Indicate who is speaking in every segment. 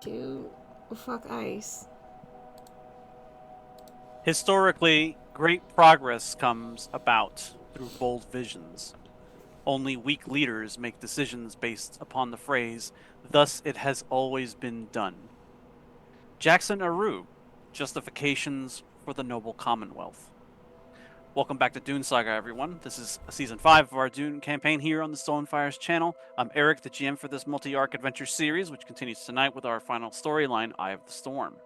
Speaker 1: To fuck ice.
Speaker 2: Historically, great progress comes about through bold visions. Only weak leaders make decisions based upon the phrase, thus it has always been done. Jackson Aru, Justifications for the Noble Commonwealth. Welcome back to Dune Saga, everyone. This is season 5 of our Dune campaign here on the Stonefires channel. I'm Eric, the GM for this multi-arc adventure series, which continues tonight with our final storyline, Eye of the Storm.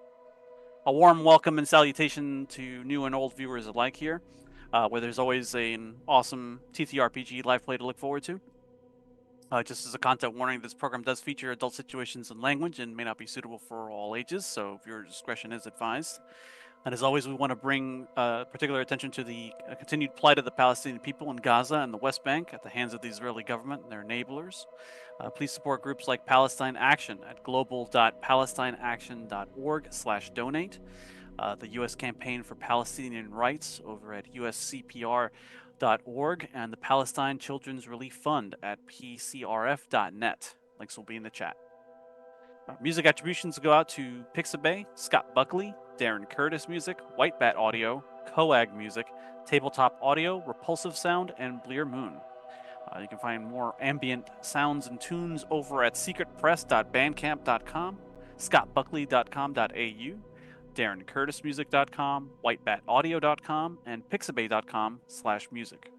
Speaker 2: A warm welcome and salutation to new and old viewers alike here, where there's always an awesome TTRPG live play to look forward to. Just as a content warning, this program does feature adult situations and language and may not be suitable for all ages, so viewer discretion is advised. And as always, we want to bring particular attention to the continued plight of the Palestinian people in Gaza and the West Bank at the hands of the Israeli government and their enablers. Please support groups like Palestine Action at global.palestineaction.org/donate. The U.S. Campaign for Palestinian Rights over at uscpr.org, and the Palestine Children's Relief Fund at pcrf.net. Links will be in the chat. Music attributions go out to Pixabay, Scott Buckley, Darren Curtis Music, White Bat Audio, Coag Music, Tabletop Audio, Repulsive Sound, and Blear Moon. You can find more ambient sounds and tunes over at secretpress.bandcamp.com, scottbuckley.com.au, darrencurtismusic.com, whitebataudio.com, and pixabay.com/music.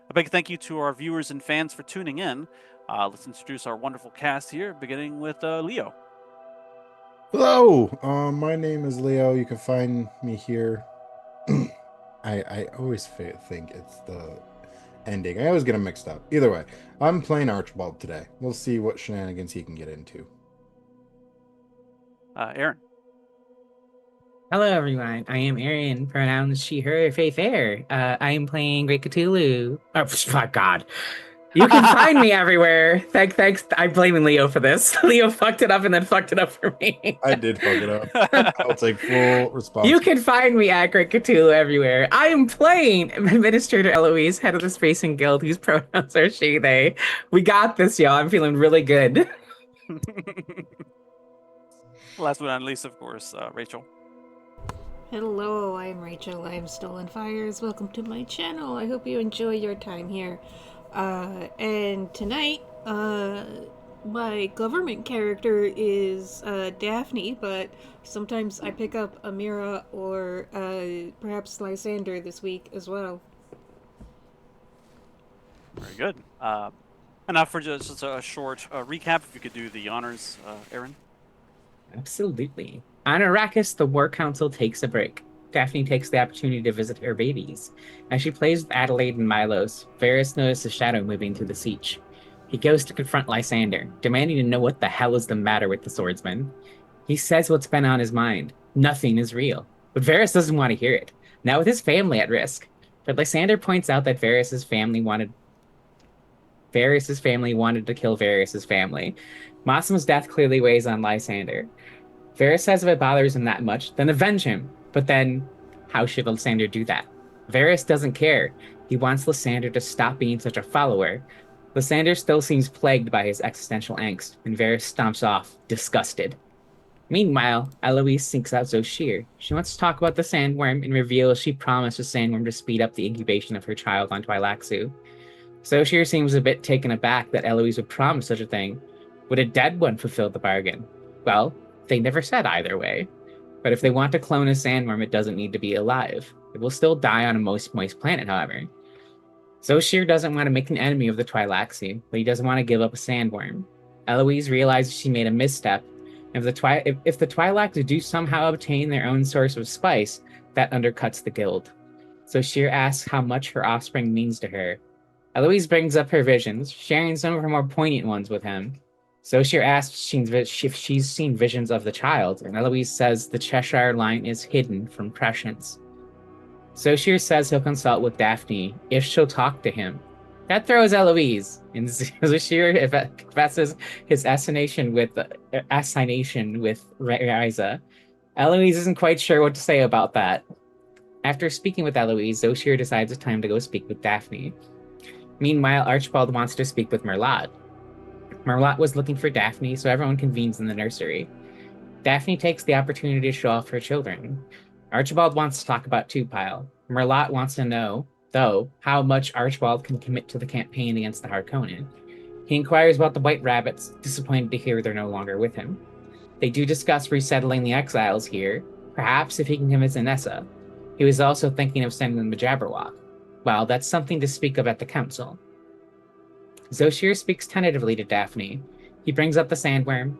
Speaker 2: A big thank you to our viewers and fans for tuning in. Let's introduce our wonderful cast here, beginning with Leo.
Speaker 3: Hello, my name is Leo. You can find me here. I always think it's the ending. I always get them mixed up. Either way, I'm playing Archibald today. We'll see what shenanigans he can get into.
Speaker 2: Aaron.
Speaker 4: Hello, everyone. I am Erin, pronouns she, her, fae, fair. I am playing Great Cthulhu. Oh, my God. You can find me everywhere. Thanks. I'm blaming Leo for this. Leo fucked it up and then fucked it up for me.
Speaker 3: I did fuck it up. I'll take full responsibility.
Speaker 4: You can find me at Great Cthulhu everywhere. I am playing Administrator Eloise, head of the Spacing Guild, whose pronouns are she, they. We got this, y'all. I'm feeling really good.
Speaker 2: Last but not least, of course, Rachel.
Speaker 1: Hello, I'm Rachel. I'm Stolen Fires. Welcome to my channel. I hope you enjoy your time here. And tonight, my government character is Daphne, but sometimes I pick up Amira or perhaps Lysander this week as well.
Speaker 2: Very good. And now for just a short recap, if you could do the honors, Aaron.
Speaker 4: Absolutely. On Arrakis, the War Council takes a break. Daphne takes the opportunity to visit her babies. As she plays with Adelaide and Milos, Varys notices a shadow moving through the siege. He goes to confront Lysander, demanding to know what the hell is the matter with the swordsman. He says what's been on his mind. Nothing is real. But Varys doesn't want to hear it, not with his family at risk. But Lysander points out that Varys' family wanted to kill Varys' family. Massimo's death clearly weighs on Lysander. Varys says if it bothers him that much, then avenge him. But then, how should Lysander do that? Varys doesn't care. He wants Lysander to stop being such a follower. Lysander still seems plagued by his existential angst, and Varys stomps off, disgusted. Meanwhile, Eloise seeks out Zoshir. She wants to talk about the sandworm and reveals she promised the sandworm to speed up the incubation of her child on Twilaxu. Zoshir seems a bit taken aback that Eloise would promise such a thing. Would a dead one fulfill the bargain? Well, they never said either way. But if they want to clone a sandworm, it doesn't need to be alive. It will still die on a moist planet, however. Zoshir doesn't want to make an enemy of the Twilaxi, but he doesn't want to give up a sandworm. Eloise realizes she made a misstep, and if the Twilaxi do somehow obtain their own source of spice, that undercuts the guild. Zoshir asks how much her offspring means to her. Eloise brings up her visions, sharing some of her more poignant ones with him. Zoshir asks if she's seen visions of the child, and Eloise says the Cheshire line is hidden from prescience. Zoshir says he'll consult with Daphne if she'll talk to him. That throws Eloise, and Zoshir confesses his assignation with Ryza. Eloise isn't quite sure what to say about that. After speaking with Eloise, Zoshir decides it's time to go speak with Daphne. Meanwhile, Archibald wants to speak with Merlot. Merlot was looking for Daphne, so everyone convenes in the nursery. Daphne takes the opportunity to show off her children. Archibald wants to talk about Two-Pile. Merlot wants to know, though, how much Archibald can commit to the campaign against the Harkonnen. He inquires about the White Rabbits, disappointed to hear they're no longer with him. They do discuss resettling the exiles here, perhaps if he can convince Anessa. He was also thinking of sending them to Jabberwock. Well, that's something to speak of at the council. Zoshir speaks tentatively to Daphne. He brings up the sandworm.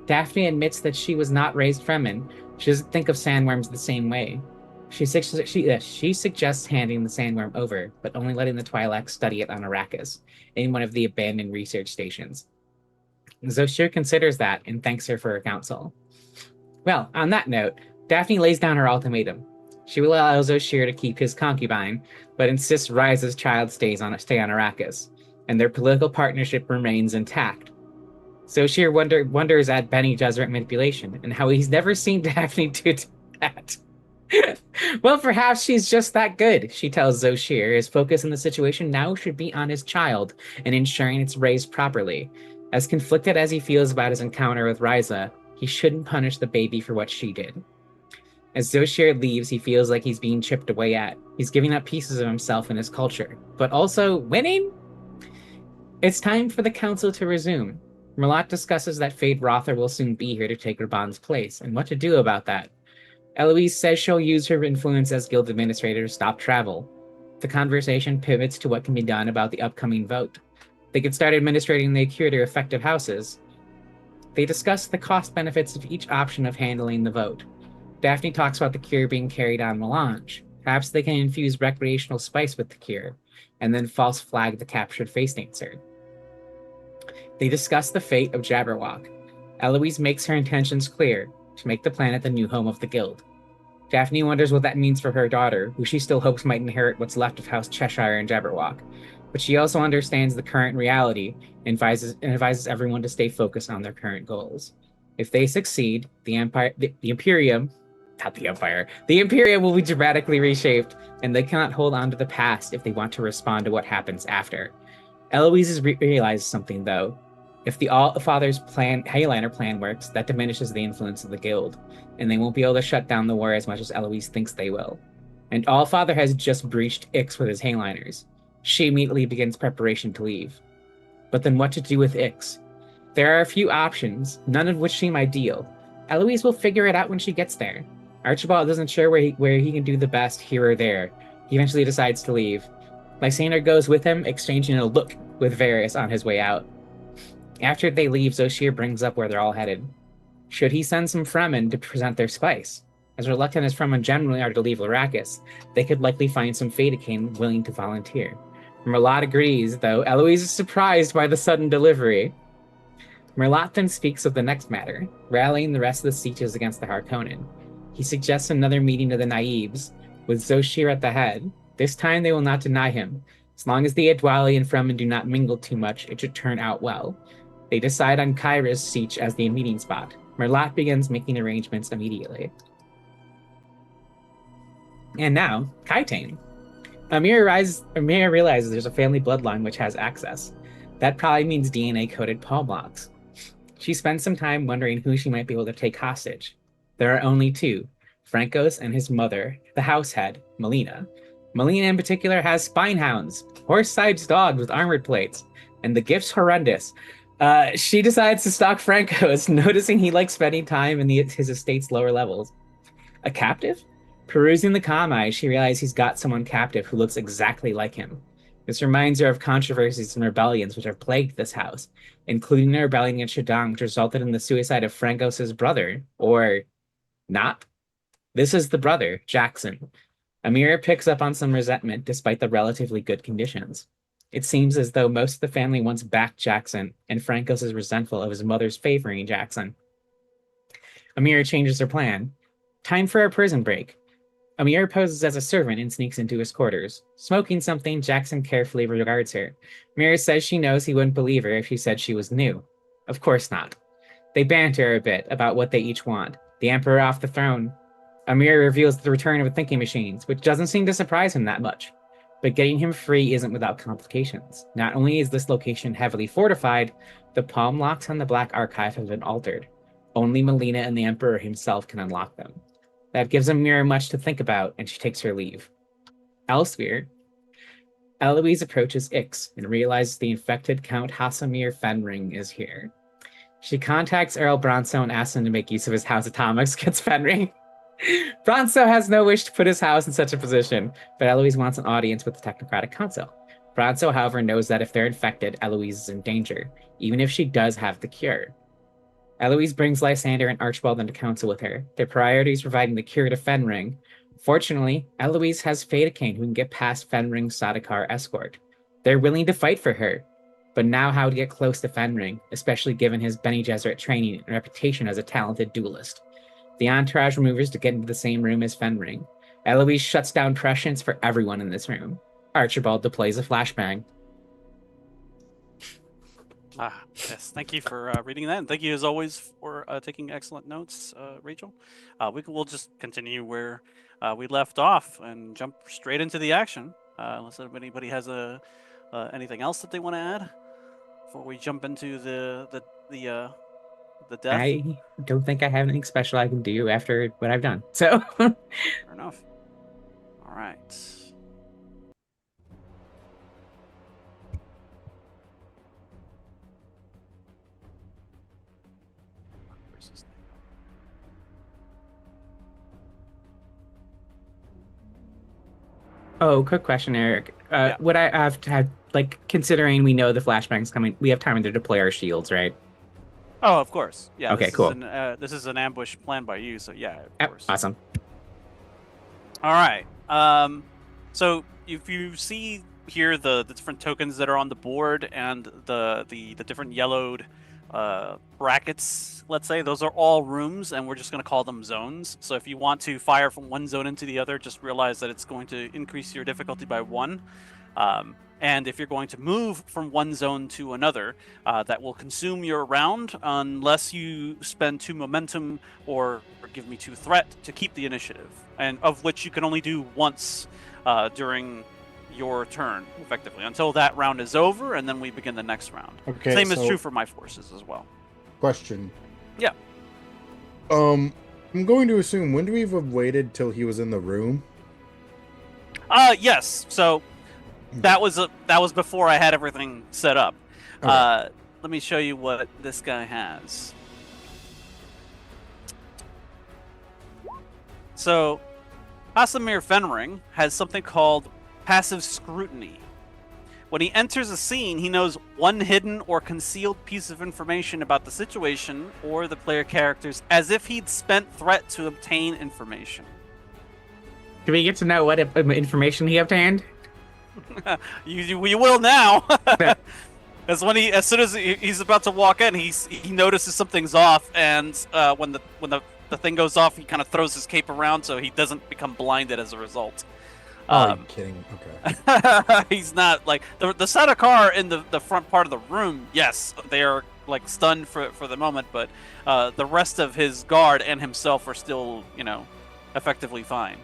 Speaker 4: Daphne admits that she was not raised Fremen. She doesn't think of sandworms the same way. She suggests handing the sandworm over, but only letting the Twi'lek study it on Arrakis, in one of the abandoned research stations. Zoshir considers that and thanks her for her counsel. Well, on that note, Daphne lays down her ultimatum. She will allow Zoshir to keep his concubine, but insists Ryza's child stay on Arrakis, and their political partnership remains intact. Zoshir wonders at Bene Gesserit manipulation and how he's never seen Daphne do that. Well, perhaps she's just that good, she tells Zoshir. His focus in the situation now should be on his child and ensuring it's raised properly. As conflicted as he feels about his encounter with Ryza, he shouldn't punish the baby for what she did. As Zoshir leaves, he feels like he's being chipped away at. He's giving up pieces of himself and his culture, but also winning? It's time for the council to resume. Merlot discusses that Fade Rother will soon be here to take Raban's place, and what to do about that. Eloise says she'll use her influence as guild administrator to stop travel. The conversation pivots to what can be done about the upcoming vote. They could start administrating the curator effective houses. They discuss the cost benefits of each option of handling the vote. Daphne talks about the cure being carried on Melange. Perhaps they can infuse recreational spice with the cure, and then false flag the captured face dancer. They discuss the fate of Jabberwock. Eloise makes her intentions clear, to make the planet the new home of the guild. Daphne wonders what that means for her daughter, who she still hopes might inherit what's left of House Cheshire and Jabberwock. But she also understands the current reality and advises everyone to stay focused on their current goals. If they succeed, the Imperium will be dramatically reshaped, and they cannot hold on to the past if they want to respond to what happens after. Eloise has realized something, though. If the All-Father's Highliner plan works, that diminishes the influence of the guild, and they won't be able to shut down the war as much as Eloise thinks they will. And All-Father has just breached Ix with his Hayliners. She immediately begins preparation to leave. But then what to do with Ix? There are a few options, none of which seem ideal. Eloise will figure it out when she gets there. Archibald isn't sure where he can do the best here or there. He eventually decides to leave. Lysander goes with him, exchanging a look with Varys on his way out. After they leave, Zoshir brings up where they're all headed. Should he send some Fremen to present their spice? As reluctant as Fremen generally are to leave Arrakis, they could likely find some Fadakane willing to volunteer. Merlot agrees, though Eloise is surprised by the sudden delivery. Merlot then speaks of the next matter, rallying the rest of the Sieges against the Harkonnen. He suggests another meeting of the Naives, with Zoshir at the head. This time they will not deny him. As long as the Adwali and Fremen do not mingle too much, it should turn out well. They decide on Kyra's siege as the meeting spot. Merlot begins making arrangements immediately. And now, Kaitane. Amira realizes there's a family bloodline which has access. That probably means DNA-coded palm blocks. She spends some time wondering who she might be able to take hostage. There are only two, Francos and his mother, the house head, Melina. Melina in particular has spine hounds, horse-sized dogs with armored plates, and the gift's horrendous. She decides to stalk Francos, noticing he likes spending time in his estate's lower levels. A captive? Perusing the comm, she realizes he's got someone captive who looks exactly like him. This reminds her of controversies and rebellions which have plagued this house, including the rebellion against Shadang, which resulted in the suicide of Francos' brother, or not. This is the brother, Jackson. Amira picks up on some resentment despite the relatively good conditions. It seems as though most of the family once backed Jackson, and Francos is resentful of his mother's favoring Jackson. Amira changes her plan. Time for a prison break. Amira poses as a servant and sneaks into his quarters. Smoking something, Jackson carefully regards her. Amira says she knows he wouldn't believe her if she said she was new. Of course not. They banter a bit about what they each want. The Emperor off the throne. Amira reveals the return of thinking machines, which doesn't seem to surprise him that much. But getting him free isn't without complications. Not only is this location heavily fortified, the palm locks on the Black Archive have been altered. Only Melina and the Emperor himself can unlock them. That gives Amira much to think about, and she takes her leave. Elsewhere, Eloise approaches Ix and realizes the infected Count Hasamir Fenring is here. She contacts Earl Bronso and asks him to make use of his house atomics against Fenring. Bronso has no wish to put his house in such a position, but Eloise wants an audience with the Technocratic Council. Bronso, however, knows that if they're infected, Eloise is in danger, even if she does have the cure. Eloise brings Lysander and Archibald into council with her. Their priority is providing the cure to Fenring. Fortunately, Eloise has Fadakane who can get past Fenring's Sadakar escort. They're willing to fight for her, but now how to get close to Fenring, especially given his Bene Gesserit training and reputation as a talented duelist. The entourage removers to get into the same room as Fenring. Eloise shuts down prescience for everyone in this room. Archibald deploys a flashbang.
Speaker 2: Yes, thank you for reading that, and thank you as always for taking excellent notes, Rachel. We'll just continue where we left off and jump straight into the action, unless anybody has anything else that they want to add before we jump into the death.
Speaker 4: I don't think I have anything special I can do after what I've done. So
Speaker 2: Fair enough. All right. Where's this thing?
Speaker 4: Oh, quick question, Eric.
Speaker 2: Yeah.
Speaker 4: Would I have to have, like, considering we know the flashbang's coming, we have time to deploy our shields, right?
Speaker 2: Oh, of course. Yeah.
Speaker 4: Okay,
Speaker 2: this
Speaker 4: cool.
Speaker 2: This is an ambush planned by you, so yeah, of
Speaker 4: Yep,
Speaker 2: course.
Speaker 4: awesome.
Speaker 2: All right. So if you see here the different tokens that are on the board and the different yellowed brackets, let's say, those are all rooms, and we're just going to call them zones. So if you want to fire from one zone into the other, just realize that it's going to increase your difficulty by 1. And if you're going to move from one zone to another, that will consume your round unless you spend 2 momentum or give me 2 threat to keep the initiative, and of which you can only do once during your turn, effectively, until that round is over, and then we begin the next round.
Speaker 3: Okay.
Speaker 2: Same is true for my forces as well.
Speaker 3: Question.
Speaker 2: Yeah.
Speaker 3: I'm going to assume, when do we have waited till he was in the room?
Speaker 2: Yes. So that was before I had everything set up.
Speaker 3: Okay.
Speaker 2: Let me show you what this guy has. So, Hasamir Fenring has something called passive scrutiny. When he enters a scene, he knows one hidden or concealed piece of information about the situation or the player characters as if he'd spent threat to obtain information.
Speaker 4: Do we get to know what information he obtained?
Speaker 2: You will now. As soon as he's about to walk in, he notices something's off, and when the thing goes off, he kind of throws his cape around so he doesn't become blinded as a result.
Speaker 3: Oh, you're kidding. Okay.
Speaker 2: He's not like the Sadakar in the front part of the room. Yes, they are like stunned for the moment, but the rest of his guard and himself are still, effectively fine.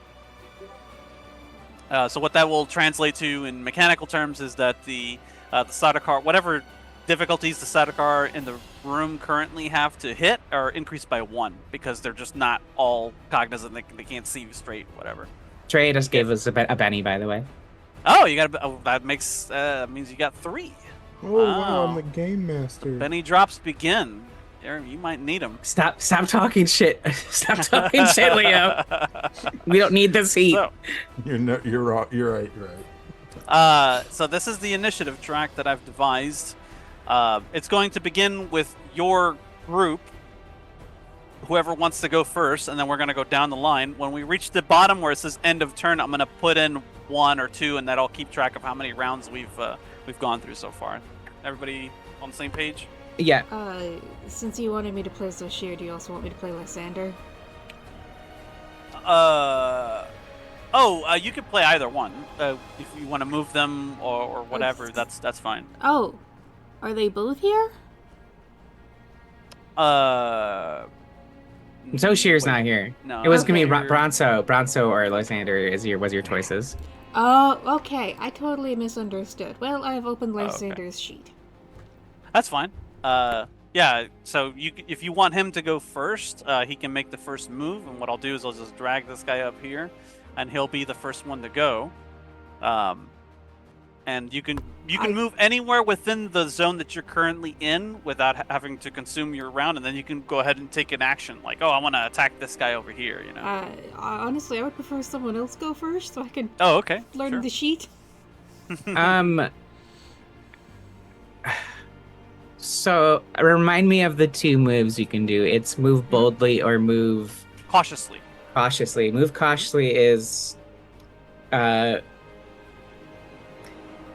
Speaker 2: So what that will translate to in mechanical terms is that the Sadakar, whatever difficulties the Sadakar in the room currently have to hit, are increased by 1 because they're just not all cognizant. They can't see straight, whatever.
Speaker 4: Trey just gave us a Benny, by the way.
Speaker 2: Oh, you got that means you got 3.
Speaker 3: Oh, wow, I'm the game master.
Speaker 2: Benny drops begin. Aaron, you might need them.
Speaker 4: Stop talking shit. Stop talking shit, Leo. We don't need this heat.
Speaker 2: So,
Speaker 3: You're right.
Speaker 2: so this is the initiative track that I've devised. It's going to begin with your group, whoever wants to go first, and then we're going to go down the line. When we reach the bottom where it says end of turn, I'm going to put in 1 or 2, and that'll keep track of how many rounds we've gone through so far. Everybody on the same page?
Speaker 4: Yeah.
Speaker 1: Since you wanted me to play Zoshir, do you also want me to play Lysander?
Speaker 2: You can play either one. If you want to move them or whatever, that's fine.
Speaker 1: Oh, are they both here?
Speaker 4: Zoshir's not here.
Speaker 2: No.
Speaker 4: It was gonna be
Speaker 2: okay.
Speaker 4: Bronso or Lysander was your choices.
Speaker 1: Oh, okay. I totally misunderstood. Well, I have opened
Speaker 2: Oh, okay.
Speaker 1: Lysander's sheet.
Speaker 2: That's fine. Yeah. So if you want him to go first, he can make the first move, and what I'll do is I'll just drag this guy up here, and he'll be the first one to go. And you can move anywhere within the zone that you're currently in without having to consume your round, and then you can go ahead and take an action, like, oh, I want to attack this guy over here. You know.
Speaker 1: Honestly, I would prefer someone else go first so I can
Speaker 2: Oh, okay.
Speaker 1: learn
Speaker 2: Sure.
Speaker 1: the sheet.
Speaker 4: So remind me of the two moves you can do. It's move boldly or move
Speaker 2: Cautiously.
Speaker 4: cautiously. Move cautiously is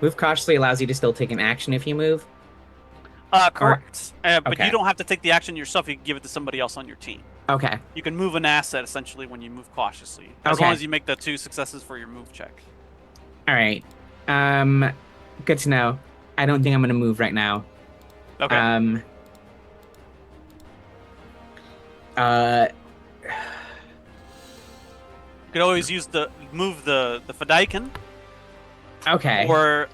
Speaker 4: move cautiously allows you to still take an action if you move.
Speaker 2: Correct. But
Speaker 4: okay.
Speaker 2: you don't have to take the action yourself. You can give it to somebody else on your team.
Speaker 4: Okay.
Speaker 2: You can move an asset essentially when you move cautiously, as long as you make the 2 successes for your move check.
Speaker 4: All right. Good to know. I don't think I'm gonna move right now.
Speaker 2: Okay.
Speaker 4: You
Speaker 2: could always use the Fedaykin.
Speaker 4: Okay.
Speaker 2: Or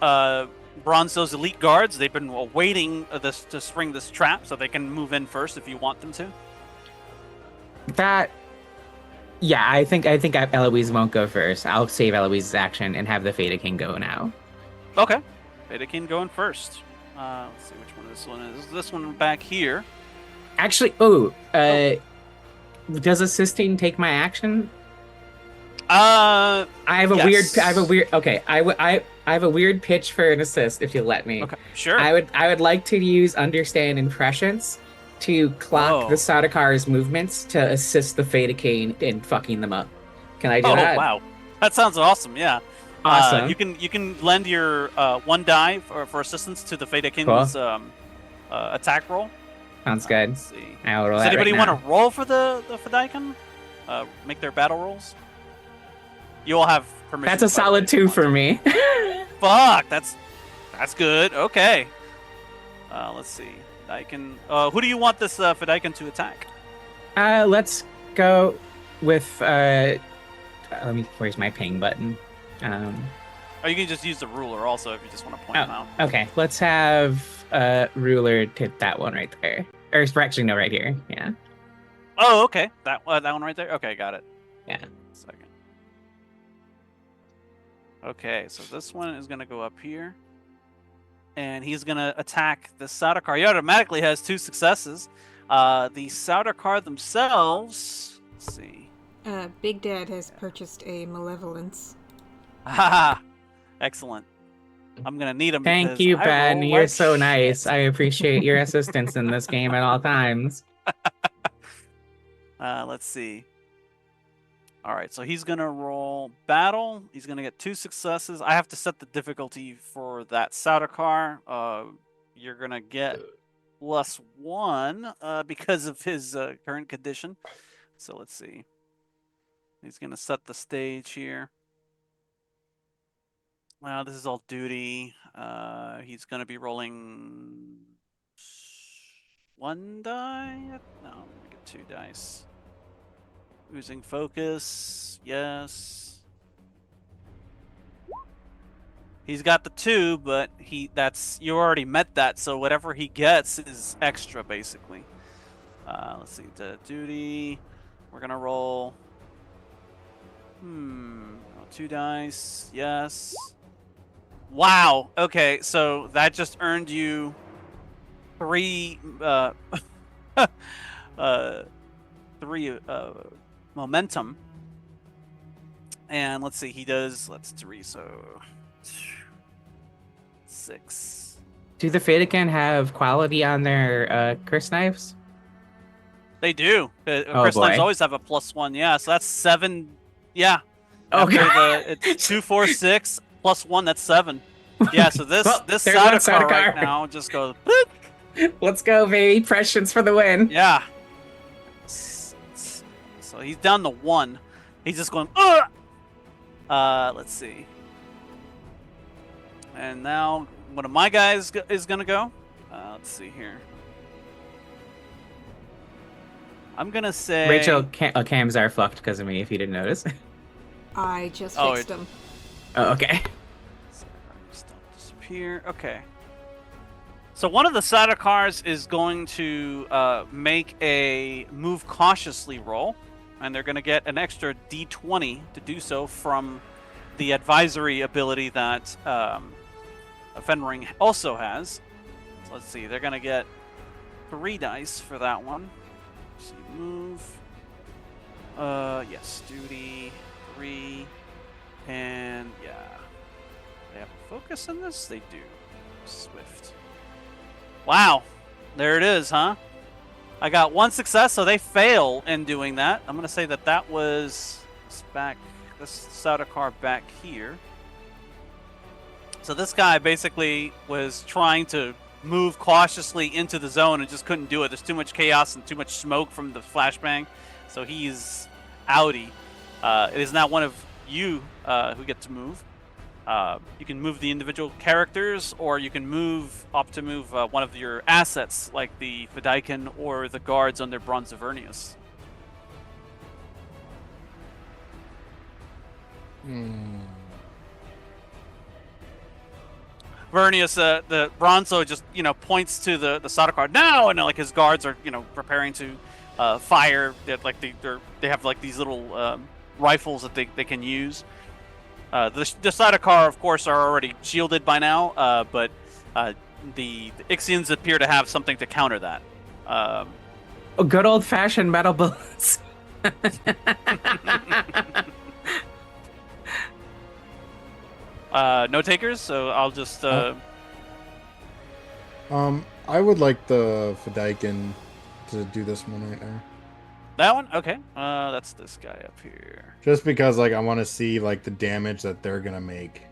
Speaker 2: Bronzo's elite guards. They've been waiting to spring this trap, so they can move in first if you want them to.
Speaker 4: Yeah, I think Eloise won't go first. I'll save Eloise's action and have the Fedaykin go now.
Speaker 2: Okay. Fedaykin going first. Let's see which one this one is. This one back here.
Speaker 4: Actually, does assisting take my action?
Speaker 2: I
Speaker 4: have a weird. Okay, I have a weird pitch for an assist. If you let me.
Speaker 2: Okay, sure.
Speaker 4: I would like to use understand impressions to clock the Sardakar's movements to assist the Fedaykin in fucking them up. Can I do that?
Speaker 2: Oh wow, that sounds awesome. Yeah.
Speaker 4: Awesome.
Speaker 2: You can lend your 1 die for assistance to the Fedaykin's attack roll.
Speaker 4: Sounds good.
Speaker 2: Let's see.
Speaker 4: I'll roll
Speaker 2: Does
Speaker 4: that
Speaker 2: anybody
Speaker 4: right
Speaker 2: want to roll for the Fedaykin? Make their battle rolls. You all have permission.
Speaker 4: That's a solid 2 for me.
Speaker 2: Fuck, that's good. Okay. Let's see. Fedaykin. Who do you want this Fedaykin to attack?
Speaker 4: Let's go with. Where's my ping button?
Speaker 2: Or you can just use the ruler also if you just want to point them out.
Speaker 4: Okay, let's have ruler hit that one right there. Or actually, no, right here. Yeah.
Speaker 2: Oh, okay. That one right there. Okay, got it.
Speaker 4: Yeah.
Speaker 2: Second. Okay, so this one is gonna go up here, and he's gonna attack the Sardaukar. He automatically has 2 successes. The Sardaukar themselves. Let's see.
Speaker 1: Big Dad has purchased a malevolence.
Speaker 2: Haha. Excellent. I'm gonna need him.
Speaker 4: Thank you, Ben. You're so nice. I appreciate your assistance in this game at all times.
Speaker 2: Let's see. All right, so he's gonna roll battle. He's gonna get 2 successes. I have to set the difficulty for that Sardaukar. You're gonna get +1 because of his current condition. So let's see. He's gonna set the stage here. Well, this is all duty. He's gonna be rolling 1 die. No, I'm gonna get 2 dice. Losing focus. Yes. He's got the 2, but you already met that, so whatever he gets is extra basically. Let's see, the duty. We're gonna roll 2 dice. Yes. Wow. Okay, so that just earned you 3 3 momentum. And let's see, he does 3, so 6.
Speaker 4: Do the Fedaykin have quality on their curse knives?
Speaker 2: They do. Curse knives always have a +1. Yeah, so that's 7. Yeah.
Speaker 4: Okay.
Speaker 2: It's 2, 4, 6 +1. That's 7. Yeah. So this
Speaker 4: there's one
Speaker 2: Sardaukar right
Speaker 4: Sardaukar.
Speaker 2: now just goes.
Speaker 4: Let's go, baby! Prescience for the win.
Speaker 2: Yeah. So he's down to 1. He's just going. Ugh! Let's see. And now one of my guys is gonna go. Let's see here. I'm gonna say
Speaker 4: Rachel, cams are fucked because of me. If you didn't notice.
Speaker 1: I just fixed them.
Speaker 4: Oh, okay.
Speaker 2: Just don't disappear. Okay. So one of the Sadakars is going to make a move cautiously roll, and they're going to get an extra D20 to do so from the advisory ability that Fenring also has. So let's see, they're going to get 3 dice for that one. Let's see, move. Yes, duty 3, and yeah, they have a focus in this. They do. Swift. Wow, there it is, huh? I got 1 success, so they fail in doing that. I'm gonna say that was this Sardaukar back here. So this guy basically was trying to move cautiously into the zone and just couldn't do it. There's too much chaos and too much smoke from the flashbang, so he's outie. It is now one of you who get to move. You can move the individual characters, or you can opt to move one of your assets, like the Fedaykin or the guards under Bronze Avernius. Vernius, the Bronzo just points to the Sardaukar now, and like his guards are preparing to fire. They have like these little rifles that they can use. The Sardaukar, of course, are already shielded by now, but the Ixians appear to have something to counter that.
Speaker 4: Good old-fashioned metal bullets.
Speaker 2: No takers, so I'll just.
Speaker 3: I would like the Fedaykin to do this one right now.
Speaker 2: That one? Okay. That's this guy up here.
Speaker 3: Just because, like, I want to see like the damage that they're gonna make.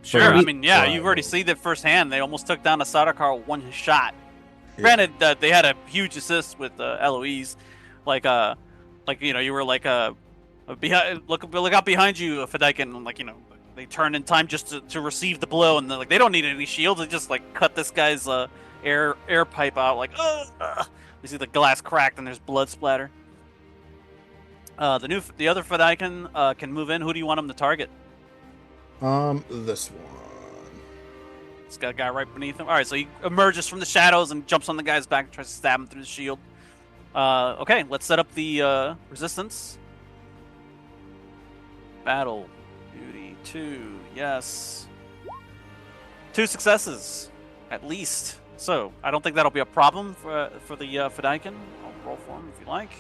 Speaker 2: Sure.
Speaker 3: For
Speaker 2: I
Speaker 3: me-
Speaker 2: mean, yeah,
Speaker 3: for-
Speaker 2: you've already seen it firsthand. They almost took down a Sardaukar with 1 shot.
Speaker 3: Yeah.
Speaker 2: Granted, they had a huge assist with Eloise, you were like behind. Look out behind you, Fedaykin, and they turned in time just to receive the blow, and they don't need any shields. They just cut this guy's air pipe out. You see the glass cracked and there's blood splatter. The other Fedaykin can move in. Who do you want him to target?
Speaker 3: This one.
Speaker 2: It's got a guy right beneath him. All right, so he emerges from the shadows and jumps on the guy's back and tries to stab him through the shield. Okay, let's set up the resistance. Battle. Duty 2. Yes. 2 successes, at least. So, I don't think that'll be a problem for the Fedaykin. I'll roll for him if you like.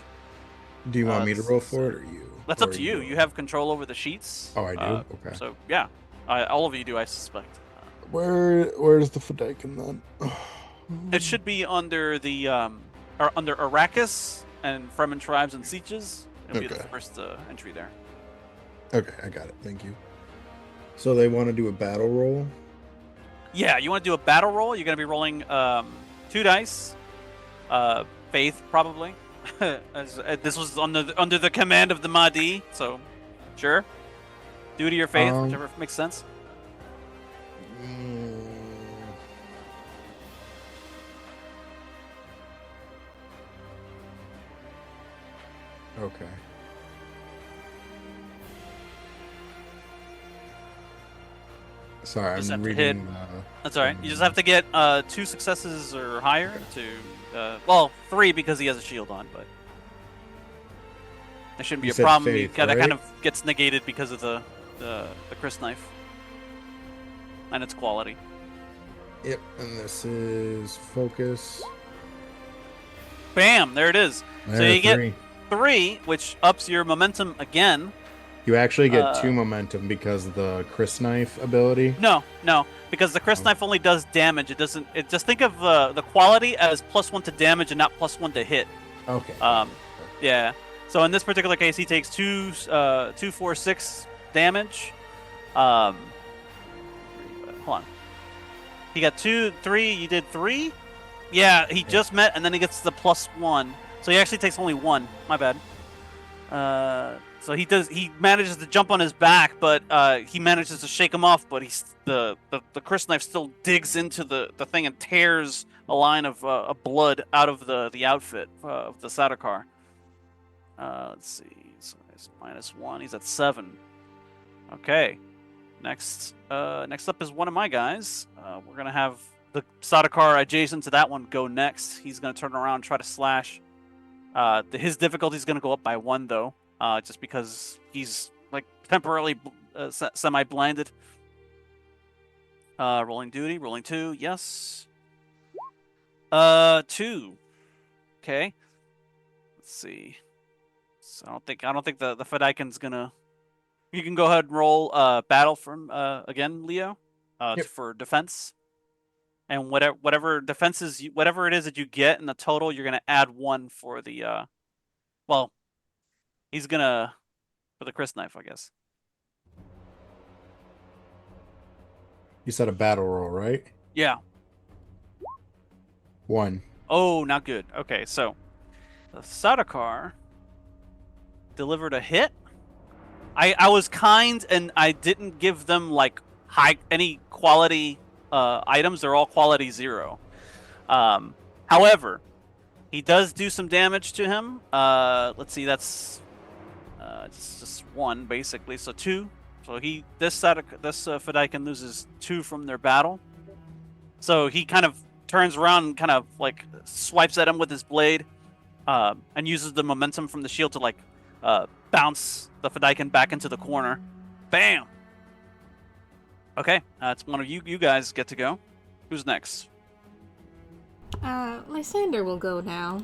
Speaker 3: Do you want me to roll for it, or you?
Speaker 2: That's
Speaker 3: Or
Speaker 2: up to you. You have control over the sheets.
Speaker 3: Oh, I do? Okay.
Speaker 2: So, yeah. All of you do, I suspect.
Speaker 3: Where's the Fedaykin then?
Speaker 2: It should be under the under Arrakis and Fremen tribes and sieges. It'll be the
Speaker 3: Okay.
Speaker 2: first entry there.
Speaker 3: Okay, I got it. Thank you. So they want to do a battle roll.
Speaker 2: Yeah, you want to do a battle roll? You're going to be rolling 2 dice. Faith, probably. This was under the command of the Mahdi, so sure. Duty or faith, whichever makes sense.
Speaker 3: mm, Okay. Sorry,
Speaker 2: Just
Speaker 3: I'm
Speaker 2: have to
Speaker 3: reading.
Speaker 2: That's all right. You just have to get 2 successes or higher to, 3 because he has a shield on, but that shouldn't be
Speaker 3: You
Speaker 2: a
Speaker 3: said
Speaker 2: problem.
Speaker 3: faith,
Speaker 2: That kind
Speaker 3: right?
Speaker 2: of gets negated because of the Chris knife and its quality.
Speaker 3: Yep, and this is focus.
Speaker 2: Bam! There it is. So
Speaker 3: There,
Speaker 2: you get
Speaker 3: 3.
Speaker 2: 3, which ups your momentum again.
Speaker 3: You actually get 2 momentum because of the Chris knife ability.
Speaker 2: No, because the Chris
Speaker 3: Oh.
Speaker 2: knife only does damage. It doesn't. It just think of the quality as +1 to damage and not +1 to hit.
Speaker 3: Okay.
Speaker 2: Yeah. So in this particular case, he takes 2, 4, 6 damage. Hold on. He got 2, 3. You did 3. Yeah, he just met, and then he gets the +1. So he actually takes only 1. My bad. So he manages to jump on his back, but he manages to shake him off. But the Chris knife still digs into the thing and tears a line of blood out of the outfit of the Sardaukar. Let's see. So it's -1. He's at 7. Okay. Next up is one of my guys. We're gonna have the Sadakar adjacent to that one go next. He's gonna turn around and try to slash. His difficulty is gonna go up by 1 though, just because he's like temporarily semi-blinded. Rolling duty, rolling 2, yes. 2. Okay. Let's see. So I don't think the Fedaikin's gonna. You can go ahead and roll battle from again, Leo,
Speaker 3: Yep.
Speaker 2: for defense. And whatever defenses, whatever it is that you get in the total, you're gonna add 1 for the. Well, he's gonna for the Chris knife, I guess.
Speaker 3: You said a battle roll, right?
Speaker 2: Yeah.
Speaker 3: 1.
Speaker 2: Oh, not good. Okay, so the Sadakar delivered a hit. I was kind and I didn't give them like any quality items. They're all quality 0. However, he does do some damage to him. Let's see, that's just 1 basically. So 2. So this Fedaikin loses 2 from their battle. So he kind of turns around and kind of like swipes at him with his blade, and uses the momentum from the shield to like bounce the Fedaikin back into the corner. Bam! Okay, it's one of you guys get to go. Who's next?
Speaker 1: Lysander will go now.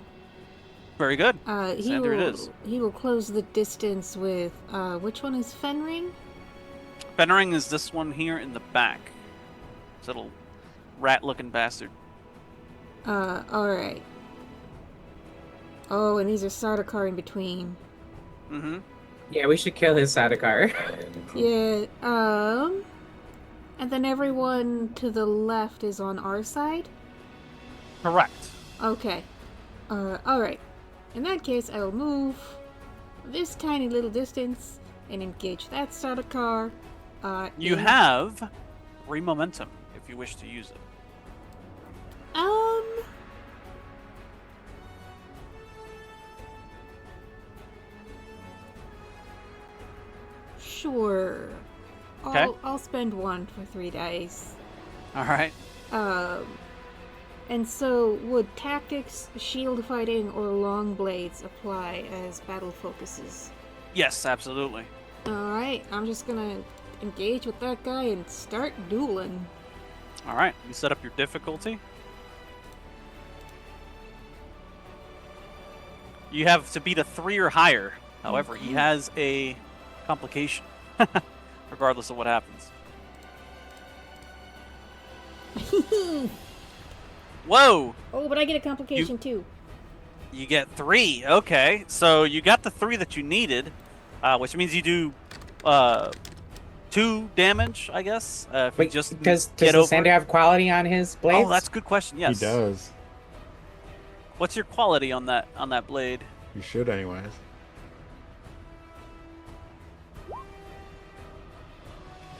Speaker 2: Very good.
Speaker 1: Lysander
Speaker 2: it is.
Speaker 1: He will close the distance with, which one is Fenring?
Speaker 2: Fenring is this one here in the back. This little rat-looking bastard.
Speaker 1: Alright. Oh, and these are Sardaukar in between.
Speaker 2: Mm-hmm.
Speaker 4: Yeah, we should kill his Sadakar.
Speaker 1: Yeah, and then everyone to the left is on our side?
Speaker 2: Correct.
Speaker 1: Okay. Alright. In that case, I will move this tiny little distance and engage that Sardaukar.
Speaker 2: You have 3 momentum if you wish to use it.
Speaker 1: Sure.
Speaker 2: Okay.
Speaker 1: I'll spend 1 for 3 dice.
Speaker 2: All right.
Speaker 1: And so would tactics, shield fighting, or long blades apply as battle focuses?
Speaker 2: Yes, absolutely.
Speaker 1: Alright, I'm just gonna engage with that guy and start dueling.
Speaker 2: All right. You set up your difficulty. You have to beat a 3 or higher. However, he has a complication, regardless of what happens. Whoa!
Speaker 1: Oh, but I get a complication too.
Speaker 2: You get 3. Okay, so you got the 3 that you needed, which means you do 2 damage, I guess. If you
Speaker 4: Wait,
Speaker 2: just
Speaker 4: does
Speaker 2: get over
Speaker 4: Lysander
Speaker 2: it.
Speaker 4: have quality on his blades?
Speaker 2: Oh, that's a good question. Yes,
Speaker 3: He does.
Speaker 2: What's your quality on that blade?
Speaker 3: You should, anyways.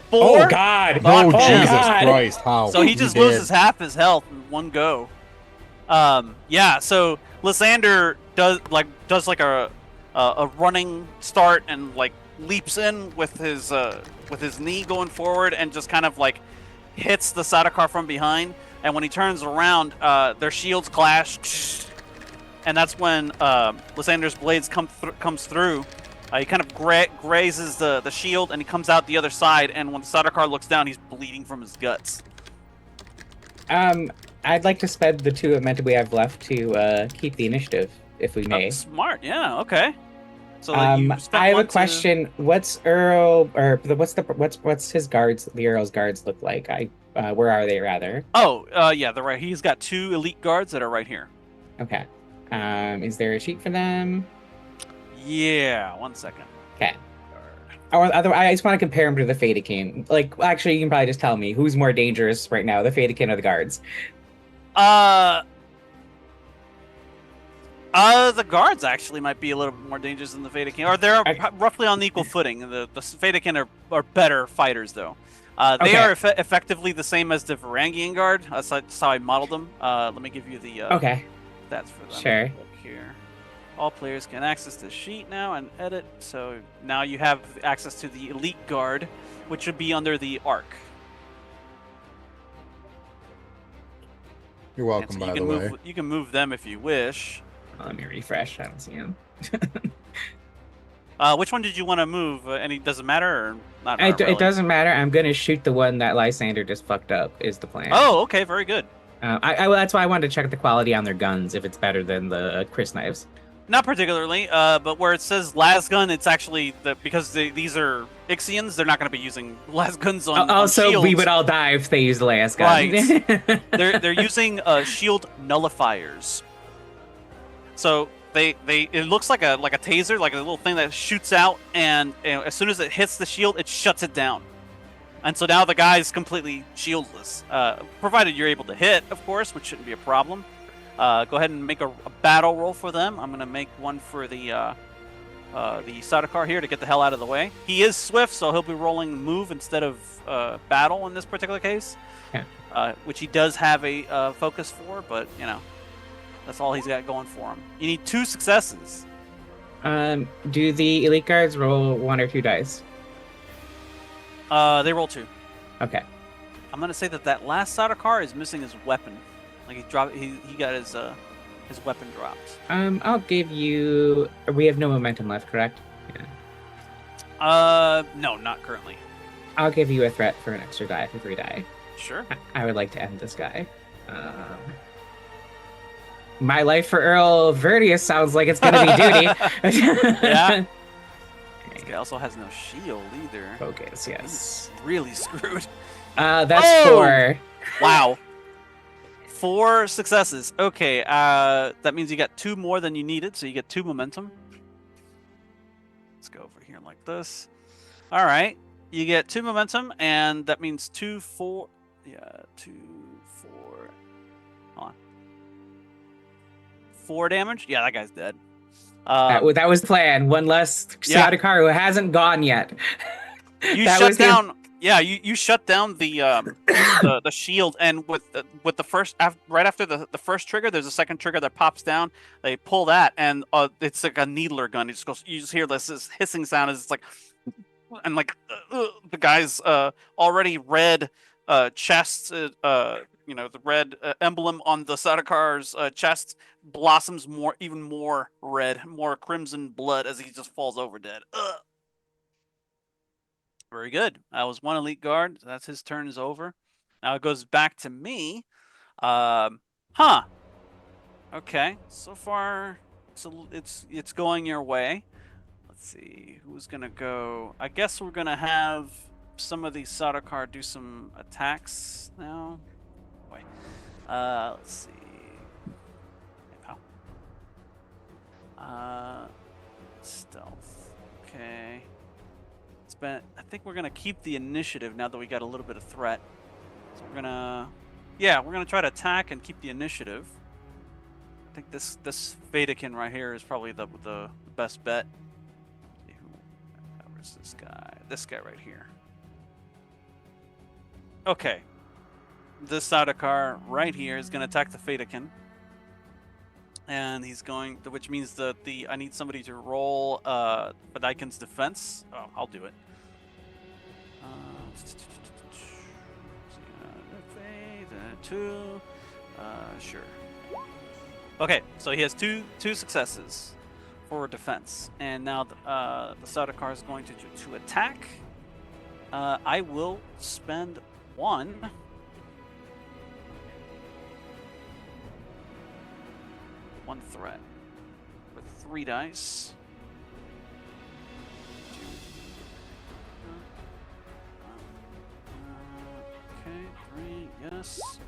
Speaker 2: 4?
Speaker 4: Oh God!
Speaker 2: Fuck
Speaker 3: Oh,
Speaker 2: him.
Speaker 3: Jesus
Speaker 4: God.
Speaker 3: Christ, how?
Speaker 2: So he just
Speaker 3: did.
Speaker 2: loses half his health in one go. Yeah. So Lysander does like a running start and like leaps in with his knee going forward and just kind of like hits the Sadakar from behind. And when he turns around, their shields clash, and that's when Lysander's blades comes through. He kind of grazes the shield, and he comes out the other side. And when Sadakar looks down, he's bleeding from his guts.
Speaker 4: I'd like to spend the 2 momentum we have left to keep the initiative, if we may.
Speaker 2: Smart, yeah, okay. So
Speaker 4: I
Speaker 2: you
Speaker 4: have
Speaker 2: spent
Speaker 4: a
Speaker 2: 1 to-
Speaker 4: question. What's Earl or what's his guards? The Earl's guards look like? Where are they rather?
Speaker 2: Oh, yeah, they're right. He's got 2 elite guards that are right here.
Speaker 4: Okay. Is there a sheet for them?
Speaker 2: Yeah, 1 second.
Speaker 4: Okay. Or I just want to compare him to the Fadakin. Like, actually, you can probably just tell me who's more dangerous right now, the Fadakin or the guards.
Speaker 2: The guards actually might be a little bit more dangerous than the Fadakin, or they're roughly on equal footing. The Fadakin are better fighters, though. They
Speaker 4: Okay.
Speaker 2: are effectively the same as the Varangian guard. That's how I modeled them. Let me give you the
Speaker 4: Okay.
Speaker 2: stats for them.
Speaker 4: Sure.
Speaker 2: Look here. All players can access the sheet now and edit. So now you have access to the Elite Guard, which would be under the Arc.
Speaker 3: You're welcome,
Speaker 2: So
Speaker 3: by
Speaker 2: you
Speaker 3: the
Speaker 2: can
Speaker 3: way.
Speaker 2: move. You can move them if you wish.
Speaker 4: Let me refresh. I don't see him.
Speaker 2: Which one did you want to move? Any doesn't matter or not? Not
Speaker 4: It
Speaker 2: really?
Speaker 4: doesn't matter. I'm gonna shoot the one that Lysander just fucked up. Is the plan?
Speaker 2: Oh, okay, very good.
Speaker 4: That's why I wanted to check the quality on their guns if it's better than the Chris knives.
Speaker 2: Not particularly, but where it says lasgun, it's actually because these are Ixians, they're not going to be using lasguns on
Speaker 4: Also,
Speaker 2: shields.
Speaker 4: we would all die if they used the lasgun.
Speaker 2: Right. they're using shield nullifiers. So it looks like a taser, like a little thing that shoots out, and as soon as it hits the shield, it shuts it down. And so now the guy's completely shieldless, provided you're able to hit, of course, which shouldn't be a problem. Go ahead and make a battle roll for them. I'm going to make one for the Sardaukar here to get the hell out of the way. He is swift, so he'll be rolling move instead of battle in this particular case, which he does have a focus for, but, you know, that's all he's got going for him. You need 2 successes.
Speaker 4: Do the elite guards roll 1 or 2 dice?
Speaker 2: They roll 2.
Speaker 4: Okay.
Speaker 2: I'm going to say that last Sardaukar is missing his weapon. Like he got his weapon dropped.
Speaker 4: I'll give you. We have no momentum left, correct?
Speaker 2: Yeah. No, not currently.
Speaker 4: I'll give you a threat for an extra die for 3 die.
Speaker 2: Sure.
Speaker 4: I would like to end this guy. My life for Earl Verdius sounds like it's gonna be duty.
Speaker 2: Yeah. This guy also has no shield either.
Speaker 4: Focus, yes.
Speaker 2: He's really screwed.
Speaker 4: That's 4.
Speaker 2: Wow. 4 successes. Okay, that means you got 2 more than you needed, so you get 2 momentum. Let's go over here like this. All right, you get 2 momentum, and that means 2, 4. Yeah, 2, 4. Hold on. 4 damage. Yeah, that guy's dead.
Speaker 4: That was the plan. One less Sardaukar who hasn't gone yet.
Speaker 2: You shut down. Yeah, you shut down the shield, and with the first right after the first trigger, there's a second trigger that pops down. They pull that, and it's like a needler gun. It just goes. You just hear this hissing sound as it's like, and like the guy's already red chest. The red emblem on the Sardakar's chest blossoms even more red, more crimson blood as he just falls over dead. Very good. That was 1 elite guard. So that's his turn is over. Now it goes back to me. Okay. So far, it's going your way. Let's see who's gonna go. I guess we're gonna have some of these Sardaukar do some attacks now. Wait. Let's see. Stealth. Okay. I think we're gonna keep the initiative now that we got a little bit of threat. So we're gonna try to attack and keep the initiative. I think this Vatican right here is probably the best bet. Where's this guy? This guy right here. Okay. This Sardaukar right here is gonna attack the Vatican. And he's going, which means that I need somebody to roll Fadaikin's defense. Oh, I'll do it. Sure. Okay, so he has two successes for defense, and now the Sardaukar is going to attack. I will spend 1. One threat with 3 dice. Okay, 3, yes.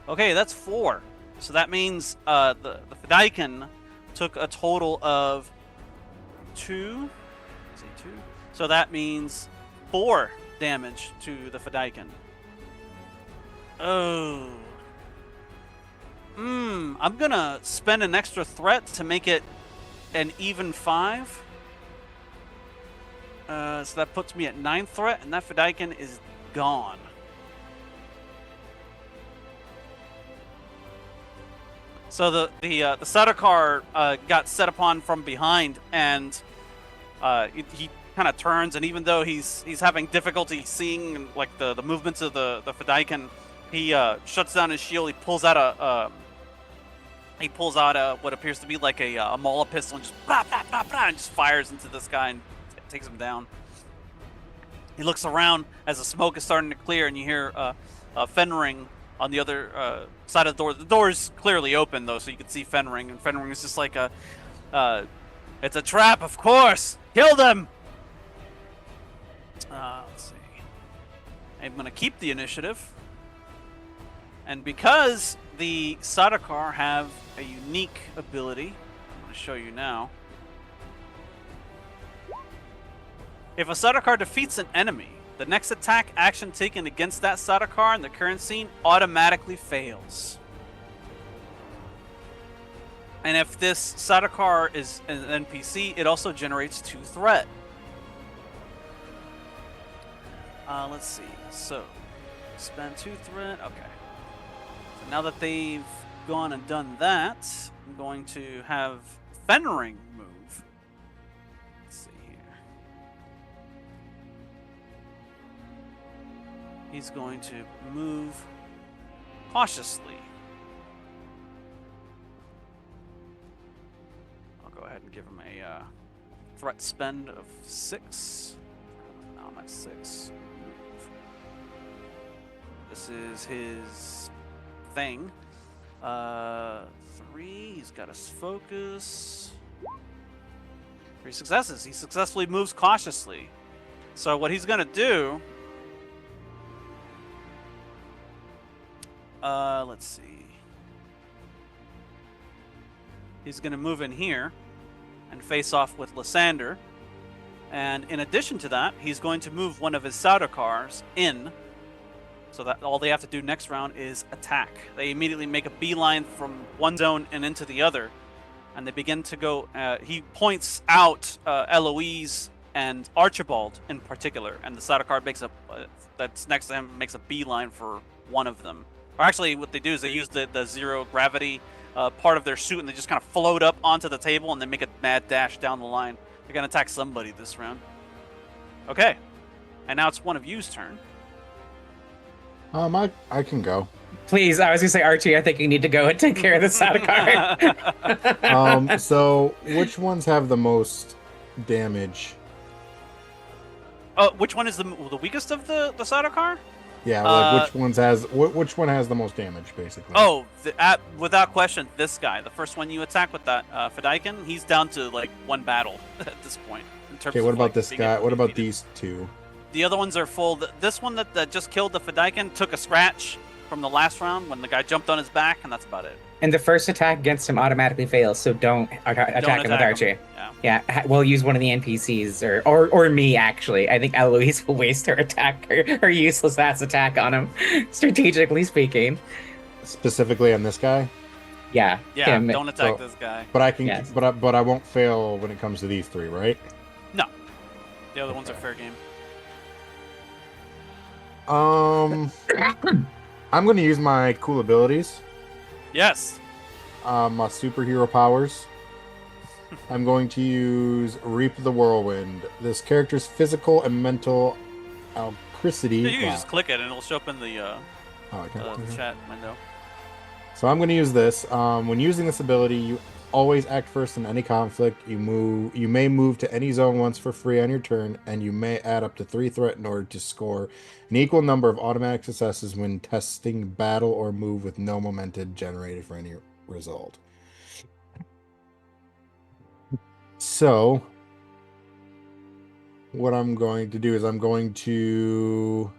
Speaker 2: Okay, that's 4. So that means the Fedaykin took a total of 2. Say 2. So that means 4 damage to the Fedaykin. Oh. I'm gonna spend an extra threat to make it an even 5. So that puts me at 9 threat, and that Fedaykin is gone. So the Sardaukar got set upon from behind, and he kind of turns, and even though he's having difficulty seeing like the movements of the Fedaykin, he shuts down his shield. He pulls out what appears to be like a Mala pistol and just blah, blah, blah, blah, and just fires into this guy and takes him down. He looks around as the smoke is starting to clear, and you hear Fenring on the other side of the door. The door is clearly open, though, so you can see Fenring, and Fenring is just like it's a trap, of course! Kill them! Let's see. I'm going to keep the initiative. And because the Sardaukar have a unique ability, I'm going to show you now. If a Sardaukar defeats an enemy, the next attack action taken against that Sardaukar in the current scene automatically fails. And if this Sardaukar is an NPC, it also generates 2 threat. Let's see. So, spend 2 threat. Okay. So now that they've gone and done that, I'm going to have Fenring move. Let's see here. He's going to move cautiously. I'll go ahead and give him a threat spend of 6. Now I'm at 6. This is his thing. 3. He's got his focus. 3 successes. He successfully moves cautiously. So what he's gonna do? Let's see. He's gonna move in here and face off with Lysander. And in addition to that, he's going to move one of his Sardaukars in. So that all they have to do next round is attack. They immediately make a beeline from one zone and into the other. And they begin to go... he points out Eloise and Archibald in particular. And the Sardaukar makes that's next to him makes a beeline for one of them. Or actually, what they do is they use the zero gravity part of their suit, and they just kind of float up onto the table, and they make a mad dash down the line. They're going to attack somebody this round. Okay. And now it's one of you's turn.
Speaker 3: I can go.
Speaker 4: Please, I was gonna say, Archie, I think you need to go and take care of the Sardaukar.
Speaker 3: So which ones have the most damage?
Speaker 2: Which one is the weakest of the Sardaukar?
Speaker 3: Yeah, like which one has the most damage, basically?
Speaker 2: Oh, without question, this guy. The first one you attack with that Fedaykin, he's down to like 1 battle at this point. In terms
Speaker 3: Okay, what
Speaker 2: of,
Speaker 3: about
Speaker 2: like,
Speaker 3: this
Speaker 2: being
Speaker 3: guy?
Speaker 2: able to
Speaker 3: What about
Speaker 2: defeat it.
Speaker 3: these 2?
Speaker 2: The other ones are full. This one that just killed the Fedaykin took a scratch from the last round when the guy jumped on his back, and that's about it.
Speaker 4: And the first attack against him automatically fails, so don't attack him with Archie.
Speaker 2: Him.
Speaker 4: Yeah, we'll use one of the NPCs, or me, actually. I think Eloise will waste her attack, her useless ass attack on him, strategically speaking.
Speaker 3: Specifically on this guy?
Speaker 4: Yeah.
Speaker 2: Yeah,
Speaker 4: him.
Speaker 2: don't attack this guy.
Speaker 3: But I can,
Speaker 4: Yes.
Speaker 3: but I won't fail when it comes to these 3, right?
Speaker 2: No. The other ones are fair game.
Speaker 3: I'm going to use my cool abilities.
Speaker 2: Yes.
Speaker 3: My superhero powers. I'm going to use Reap the Whirlwind. This character's physical and mental alacrity.
Speaker 2: You can just click it, and it'll show up in the
Speaker 3: Okay.
Speaker 2: chat window.
Speaker 3: So I'm going to use this. When using this ability, you always act first in any conflict. You may move to any zone once for free on your turn, and you may add up to 3 threat in order to score an equal number of automatic successes when testing battle or move with no momentum generated for any result. So, what I'm going to do is I'm going to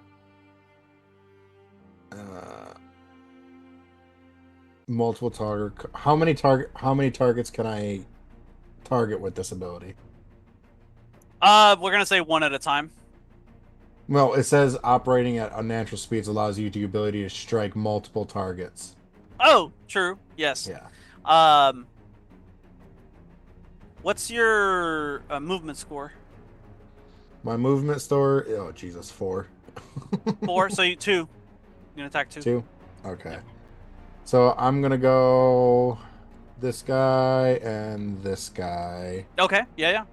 Speaker 3: multiple target. How many targets can I target with this ability?
Speaker 2: We're gonna say 1 at a time.
Speaker 3: Well, it says operating at unnatural speeds allows you the ability to strike multiple targets.
Speaker 2: Oh, true. Yes.
Speaker 3: Yeah.
Speaker 2: What's your movement score?
Speaker 3: My movement store. Oh Jesus, 4.
Speaker 2: 4. So you 2. You're gonna attack 2.
Speaker 3: 2. Okay. So I'm gonna go this guy and this guy,
Speaker 2: Okay. Yeah.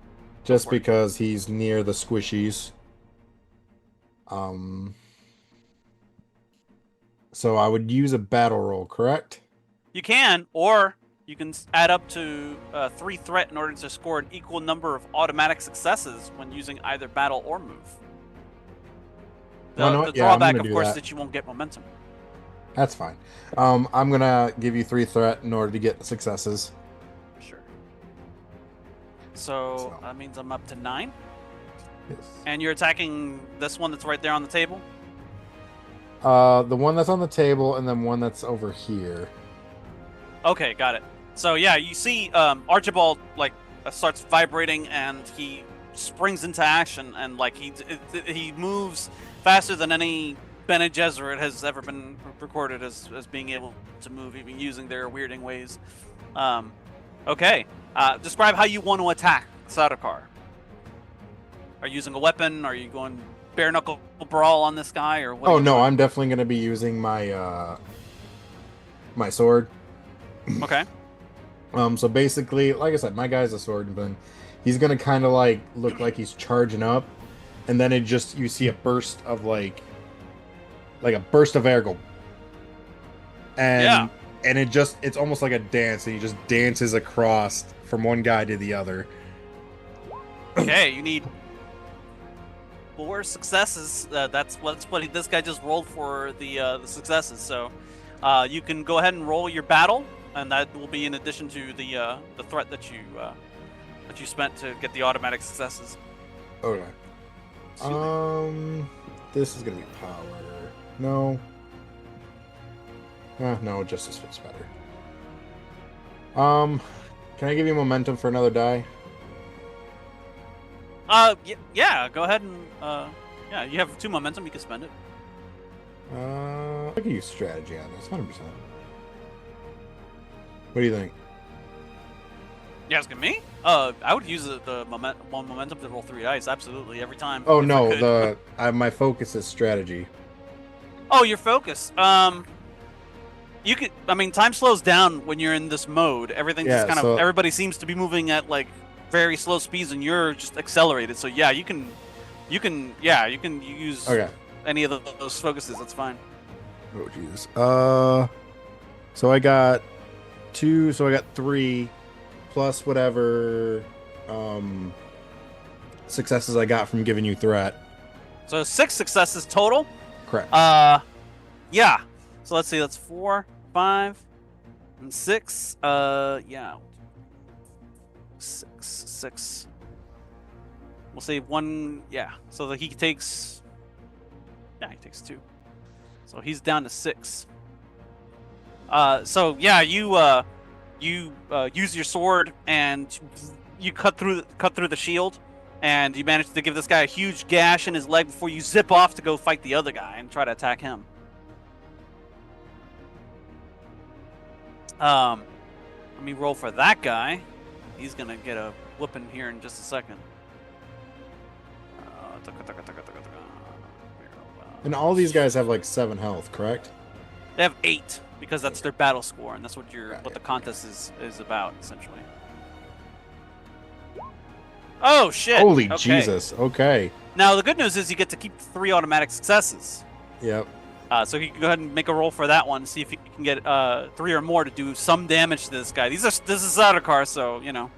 Speaker 3: just
Speaker 2: for it.
Speaker 3: because he's near the squishies. Um, so I would use a battle roll, correct?
Speaker 2: You can, or you can add up to 3 threat in order to score an equal number of automatic successes when using either battle or move.
Speaker 3: Why
Speaker 2: The
Speaker 3: not? Yeah, I'm
Speaker 2: drawback,
Speaker 3: gonna
Speaker 2: of
Speaker 3: do
Speaker 2: course,
Speaker 3: that.
Speaker 2: is that you won't get momentum.
Speaker 3: That's fine. I'm gonna give you 3 threat in order to get successes.
Speaker 2: Sure. So
Speaker 3: So.
Speaker 2: that means I'm up to 9.
Speaker 3: Yes.
Speaker 2: And you're attacking this one that's right there on the table?
Speaker 3: The one that's on the table, and then one that's over here.
Speaker 2: Okay, got it. So yeah, you see Archibald starts vibrating, and he springs into action, and like he moves faster than any Bene Gesserit has ever been recorded as being able to move, even using their weirding ways. Okay, describe how you want to attack Sardaukar. Are you using a weapon? Are you going bare knuckle brawl on this guy, or what?
Speaker 3: Oh
Speaker 2: are you
Speaker 3: no,
Speaker 2: doing?
Speaker 3: I'm definitely gonna be using my my sword.
Speaker 2: Okay.
Speaker 3: So basically, like I said, my guy's a swordsman. He's gonna kind of like look like he's charging up, and then you see a burst of like a burst of air go,
Speaker 2: Yeah.
Speaker 3: and it's almost like a dance, and he just dances across from one guy to the other.
Speaker 2: Okay, you need 4 successes. That's what this guy just rolled for the successes. So you can go ahead and roll your battle, and that will be in addition to the threat that you spent to get the automatic successes.
Speaker 3: Okay. This is gonna be power. No. No, justice fits better. Can I give you momentum for another die?
Speaker 2: Yeah. Go ahead and yeah. You have 2 momentum. You can spend it.
Speaker 3: I could use strategy on this, 100%. What do you think?
Speaker 2: You asking me? I would use the momentum to roll 3 dice. Absolutely, every time.
Speaker 3: Oh
Speaker 2: if I
Speaker 3: no,
Speaker 2: could.
Speaker 3: my focus is strategy.
Speaker 2: Oh, your focus. You could. I mean, time slows down when you're in this mode. Everything just kind of. Everybody seems to be moving at like very slow speeds, and you're just accelerated. So yeah, you can use any of those focuses. That's fine.
Speaker 3: Oh Jesus. So I got 2. So I got 3, plus whatever successes I got from giving you threat.
Speaker 2: So 6 successes total.
Speaker 3: Correct.
Speaker 2: Yeah. So let's see. That's 4, 5, and 6. Yeah. 6. We'll say 1. Yeah. So that he takes. Yeah, he takes 2. So he's down to 6. So yeah, you use your sword and you cut through the shield, and you manage to give this guy a huge gash in his leg before you zip off to go fight the other guy and try to attack him. Let me roll for that guy. He's gonna get a whooping here in just a second.
Speaker 3: And all these guys have like 7 health, correct?
Speaker 2: They have 8 because that's their battle score, and that's what the contest is about essentially. Oh shit!
Speaker 3: Holy
Speaker 2: Okay.
Speaker 3: Jesus! Okay.
Speaker 2: Now the good news is you get to keep 3 automatic successes.
Speaker 3: Yep.
Speaker 2: So you can go ahead and make a roll for that one, see if you can get 3 or more to do some damage to this guy. This is Sardaukar, so you know.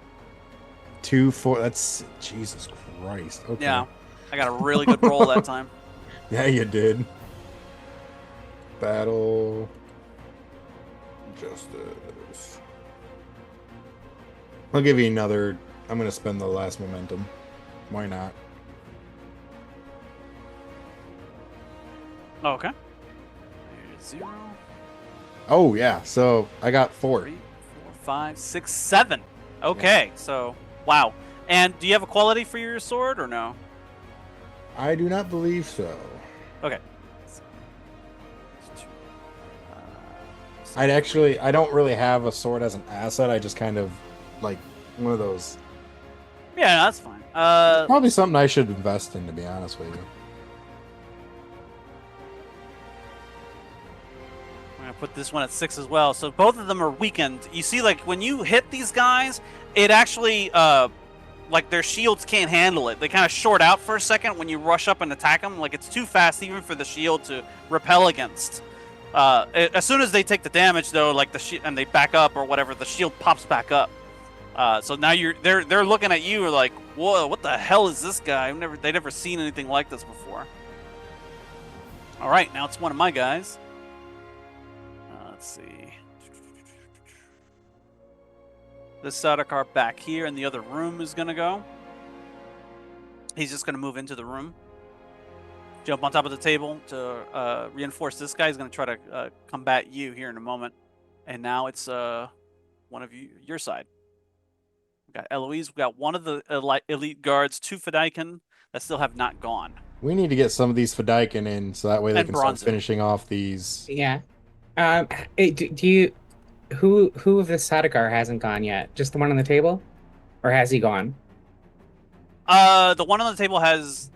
Speaker 3: 2, 4. That's Jesus Christ. Okay.
Speaker 2: Yeah, I got a really good roll that time.
Speaker 3: Yeah, you did. Battle. Justice. I'll give you another. I'm gonna spend the last momentum. Why not?
Speaker 2: Oh, okay. 0.
Speaker 3: Oh yeah. So I got 4.
Speaker 2: 3, 4, 5, 6, 7. Okay, so wow. And do you have a quality for your sword or no?
Speaker 3: I do not believe so.
Speaker 2: Okay.
Speaker 3: I don't really have a sword as an asset. I just kind of like one of those.
Speaker 2: Yeah, that's fine.
Speaker 3: Probably something I should invest in, to be honest with you.
Speaker 2: I'm gonna put this one at 6 as well. So both of them are weakened. You see, like when you hit these guys, it actually like their shields can't handle it. They kind of short out for a second when you rush up and attack them. Like it's too fast even for the shield to repel against. As soon as they take the damage, though, like and they back up or whatever, the shield pops back up. So now they're looking at you like, whoa, what the hell is this guy? They've never seen anything like this before. All right, now it's one of my guys. Let's see. This Sardaukar back here in the other room is gonna go. He's just gonna move into the room, jump on top of the table to reinforce this guy. He's gonna try to combat you here in a moment. And now it's one of your side. We got Eloise. We got one of the elite guards, 2 Fedaykin that still have not gone.
Speaker 3: We need to get some of these Fedaykin in, so that way they
Speaker 2: And
Speaker 3: can start
Speaker 2: Bronzo.
Speaker 3: finishing off these.
Speaker 4: Yeah. Do you who of the Sardaukar hasn't gone yet? Just the one on the table, or has he gone?
Speaker 2: The one on the table has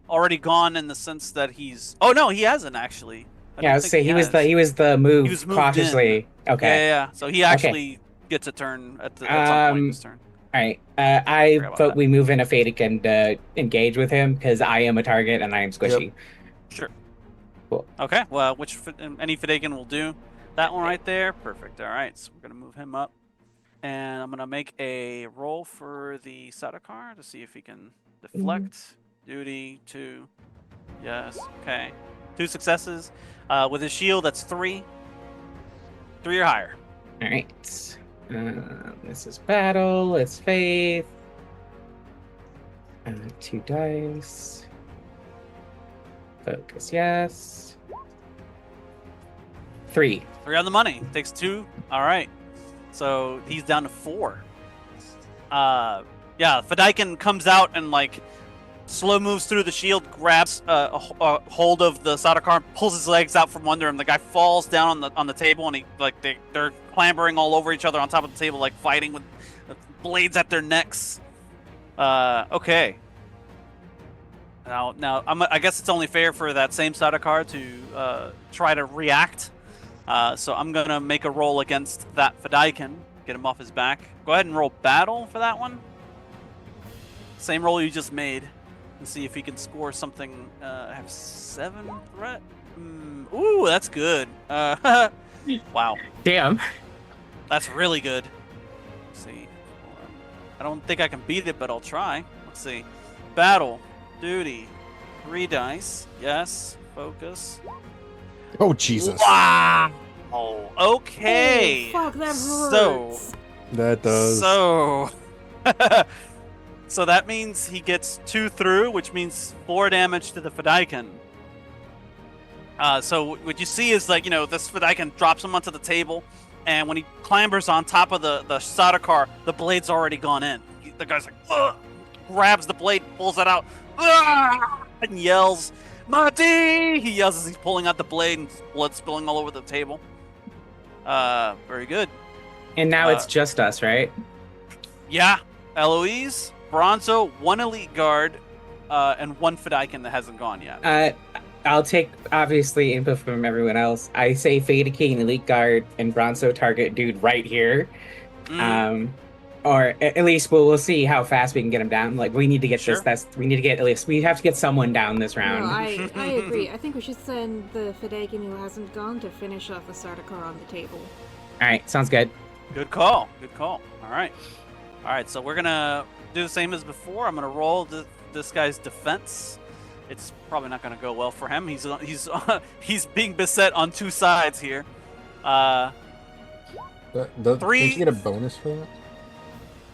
Speaker 2: already gone in the sense that he's. Oh no, he hasn't actually.
Speaker 4: I would say he was the move
Speaker 2: He was moved
Speaker 4: cautiously.
Speaker 2: in.
Speaker 4: Okay.
Speaker 2: Yeah. So he actually gets a turn at some point in his turn.
Speaker 4: All right. I
Speaker 2: about
Speaker 4: vote
Speaker 2: that.
Speaker 4: we move in a Fadic and engage with him because I am a target and I am squishy.
Speaker 2: Sure.
Speaker 4: Cool.
Speaker 2: Okay. Well, any Fedaykin will do. That one right there. Perfect. All right. So we're gonna move him up, and I'm gonna make a roll for the Sardaukar to see if he can deflect. Duty 2. Yes. Okay. 2 successes. With his shield, that's 3. 3 or higher.
Speaker 4: All right. This is battle. It's faith. 2 dice. Focus. Yes. 3.
Speaker 2: 3 on the money. Takes 2. All right. So he's down to 4. Yeah, Fedaykin comes out and like slow moves through the shield, grabs a hold of the Sardaukar, pulls his legs out from under him. The guy falls down on the table, and they're clambering all over each other on top of the table, like fighting with blades at their necks. Okay. Now I guess it's only fair for that same Sardaukar to try to react. So I'm gonna make a roll against that Fedaykin, get him off his back. Go ahead and roll battle for that one. Same roll you just made, and see if he can score something. Have 7 threat. Ooh, that's good. Wow,
Speaker 4: Damn.
Speaker 2: that's really good. Let's see. I don't think I can beat it, but I'll try. Let's see. Battle, duty, 3 dice. Yes. Focus.
Speaker 3: Oh Jesus!
Speaker 2: Wow. Okay.
Speaker 1: Oh, fuck, that hurts.
Speaker 2: So
Speaker 3: That does.
Speaker 2: So, so that means he gets 2 through, which means 4 damage to the Fedaykin. So what you see is like, this Fedaykin drops him onto the table, and when he clambers on top of the Sardaukar, the blade's already gone in. The guy's like, ugh, grabs the blade, pulls it out, and yells, "Mati!" He yells as he's pulling out the blade, and blood spilling all over the table. Very good.
Speaker 4: And now it's just us, right?
Speaker 2: Yeah, Eloise, Bronzo, 1 elite guard, and 1 Fedaykin that hasn't gone yet.
Speaker 4: I'll take, obviously, input from everyone else. I say Fade King, Elite Guard, and Bronzo target dude right here. Or at least we'll see how fast we can get him down. Like, we need to get this. We need to get, at least, we have to get someone down this round.
Speaker 1: No, I agree. I think we should send the Fedaykin who hasn't gone to finish off the Sardaukar on the table.
Speaker 4: All right, sounds good.
Speaker 2: Good call. Good call. All right. So we're gonna do the same as before. I'm gonna roll this guy's defense. It's probably not gonna go well for him. He's being beset on 2 sides here. 3.
Speaker 3: Can't you get a bonus for that?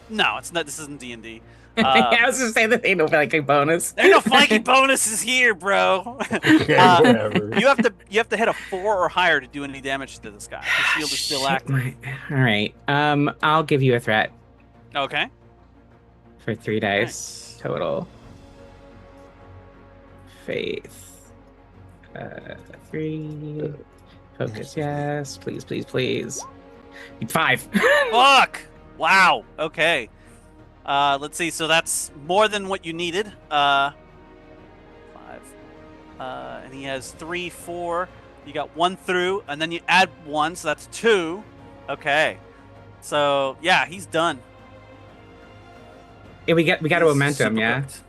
Speaker 2: No, it's not. This isn't D&D.
Speaker 4: I was just saying that they don't feel like a bonus.
Speaker 2: There are no flanking bonuses here, bro.
Speaker 3: Yeah, whatever.
Speaker 2: You have to hit a 4 or higher to do any damage to this guy. His shield is still active.
Speaker 4: All right. I'll give you a threat
Speaker 2: Okay.
Speaker 4: for 3 dice total. Faith. 3. Focus. Yes. Please. 5.
Speaker 2: Fuck! Wow. Okay. Let's see. So that's more than what you needed. 5. And he has 3, 4. You got 1 through, and then you add 1, so that's 2. Okay. So yeah, he's done.
Speaker 4: Yeah, we got a
Speaker 2: He's
Speaker 4: momentum,
Speaker 2: super
Speaker 4: yeah.
Speaker 2: cooked.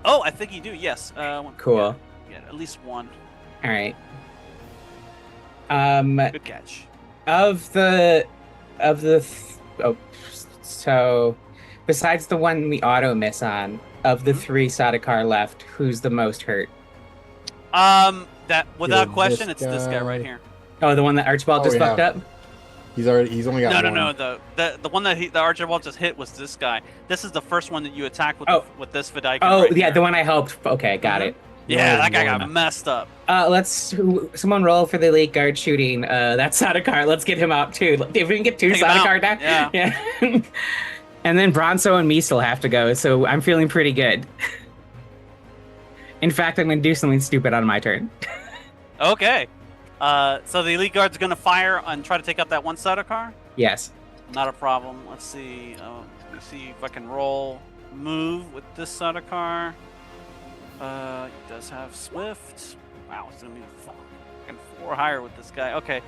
Speaker 2: Oh, I think you do. Yes.
Speaker 4: Cool.
Speaker 2: Yeah, at least 1.
Speaker 4: All right.
Speaker 2: Good catch.
Speaker 4: So besides the one we auto miss on, of the 3 Sadakar left, who's the most hurt?
Speaker 2: That without
Speaker 3: Either
Speaker 2: question,
Speaker 3: this
Speaker 2: it's this guy right
Speaker 3: guy-
Speaker 2: here.
Speaker 4: Oh, the one that Archibald just fucked up?
Speaker 3: He's only got
Speaker 2: No,
Speaker 3: one.
Speaker 2: the one that the Archibald just hit was this guy. This is the first one that you attack with with this Vidaikin.
Speaker 4: Oh,
Speaker 2: right
Speaker 4: yeah,
Speaker 2: here.
Speaker 4: the one I helped. Okay, got it.
Speaker 2: Yeah,
Speaker 3: only
Speaker 2: that guy
Speaker 3: has
Speaker 2: got
Speaker 3: one.
Speaker 2: messed up.
Speaker 4: Someone roll for the elite guard shooting. That's Sadakar. Let's get him out too. If we can get 2
Speaker 2: Take him out.
Speaker 4: Sadakar down, yeah. And then Bronzo and me still have to go, so I'm feeling pretty good. In fact, I'm gonna do something stupid on my turn.
Speaker 2: Okay. So the elite guard's gonna fire and try to take out that one Sadakar.
Speaker 4: Yes.
Speaker 2: Not a problem. Let's see. Let me see if I can roll move with this Sadakar. He does have Swift. Wow, it's gonna be fucking 4 higher with this guy. Okay,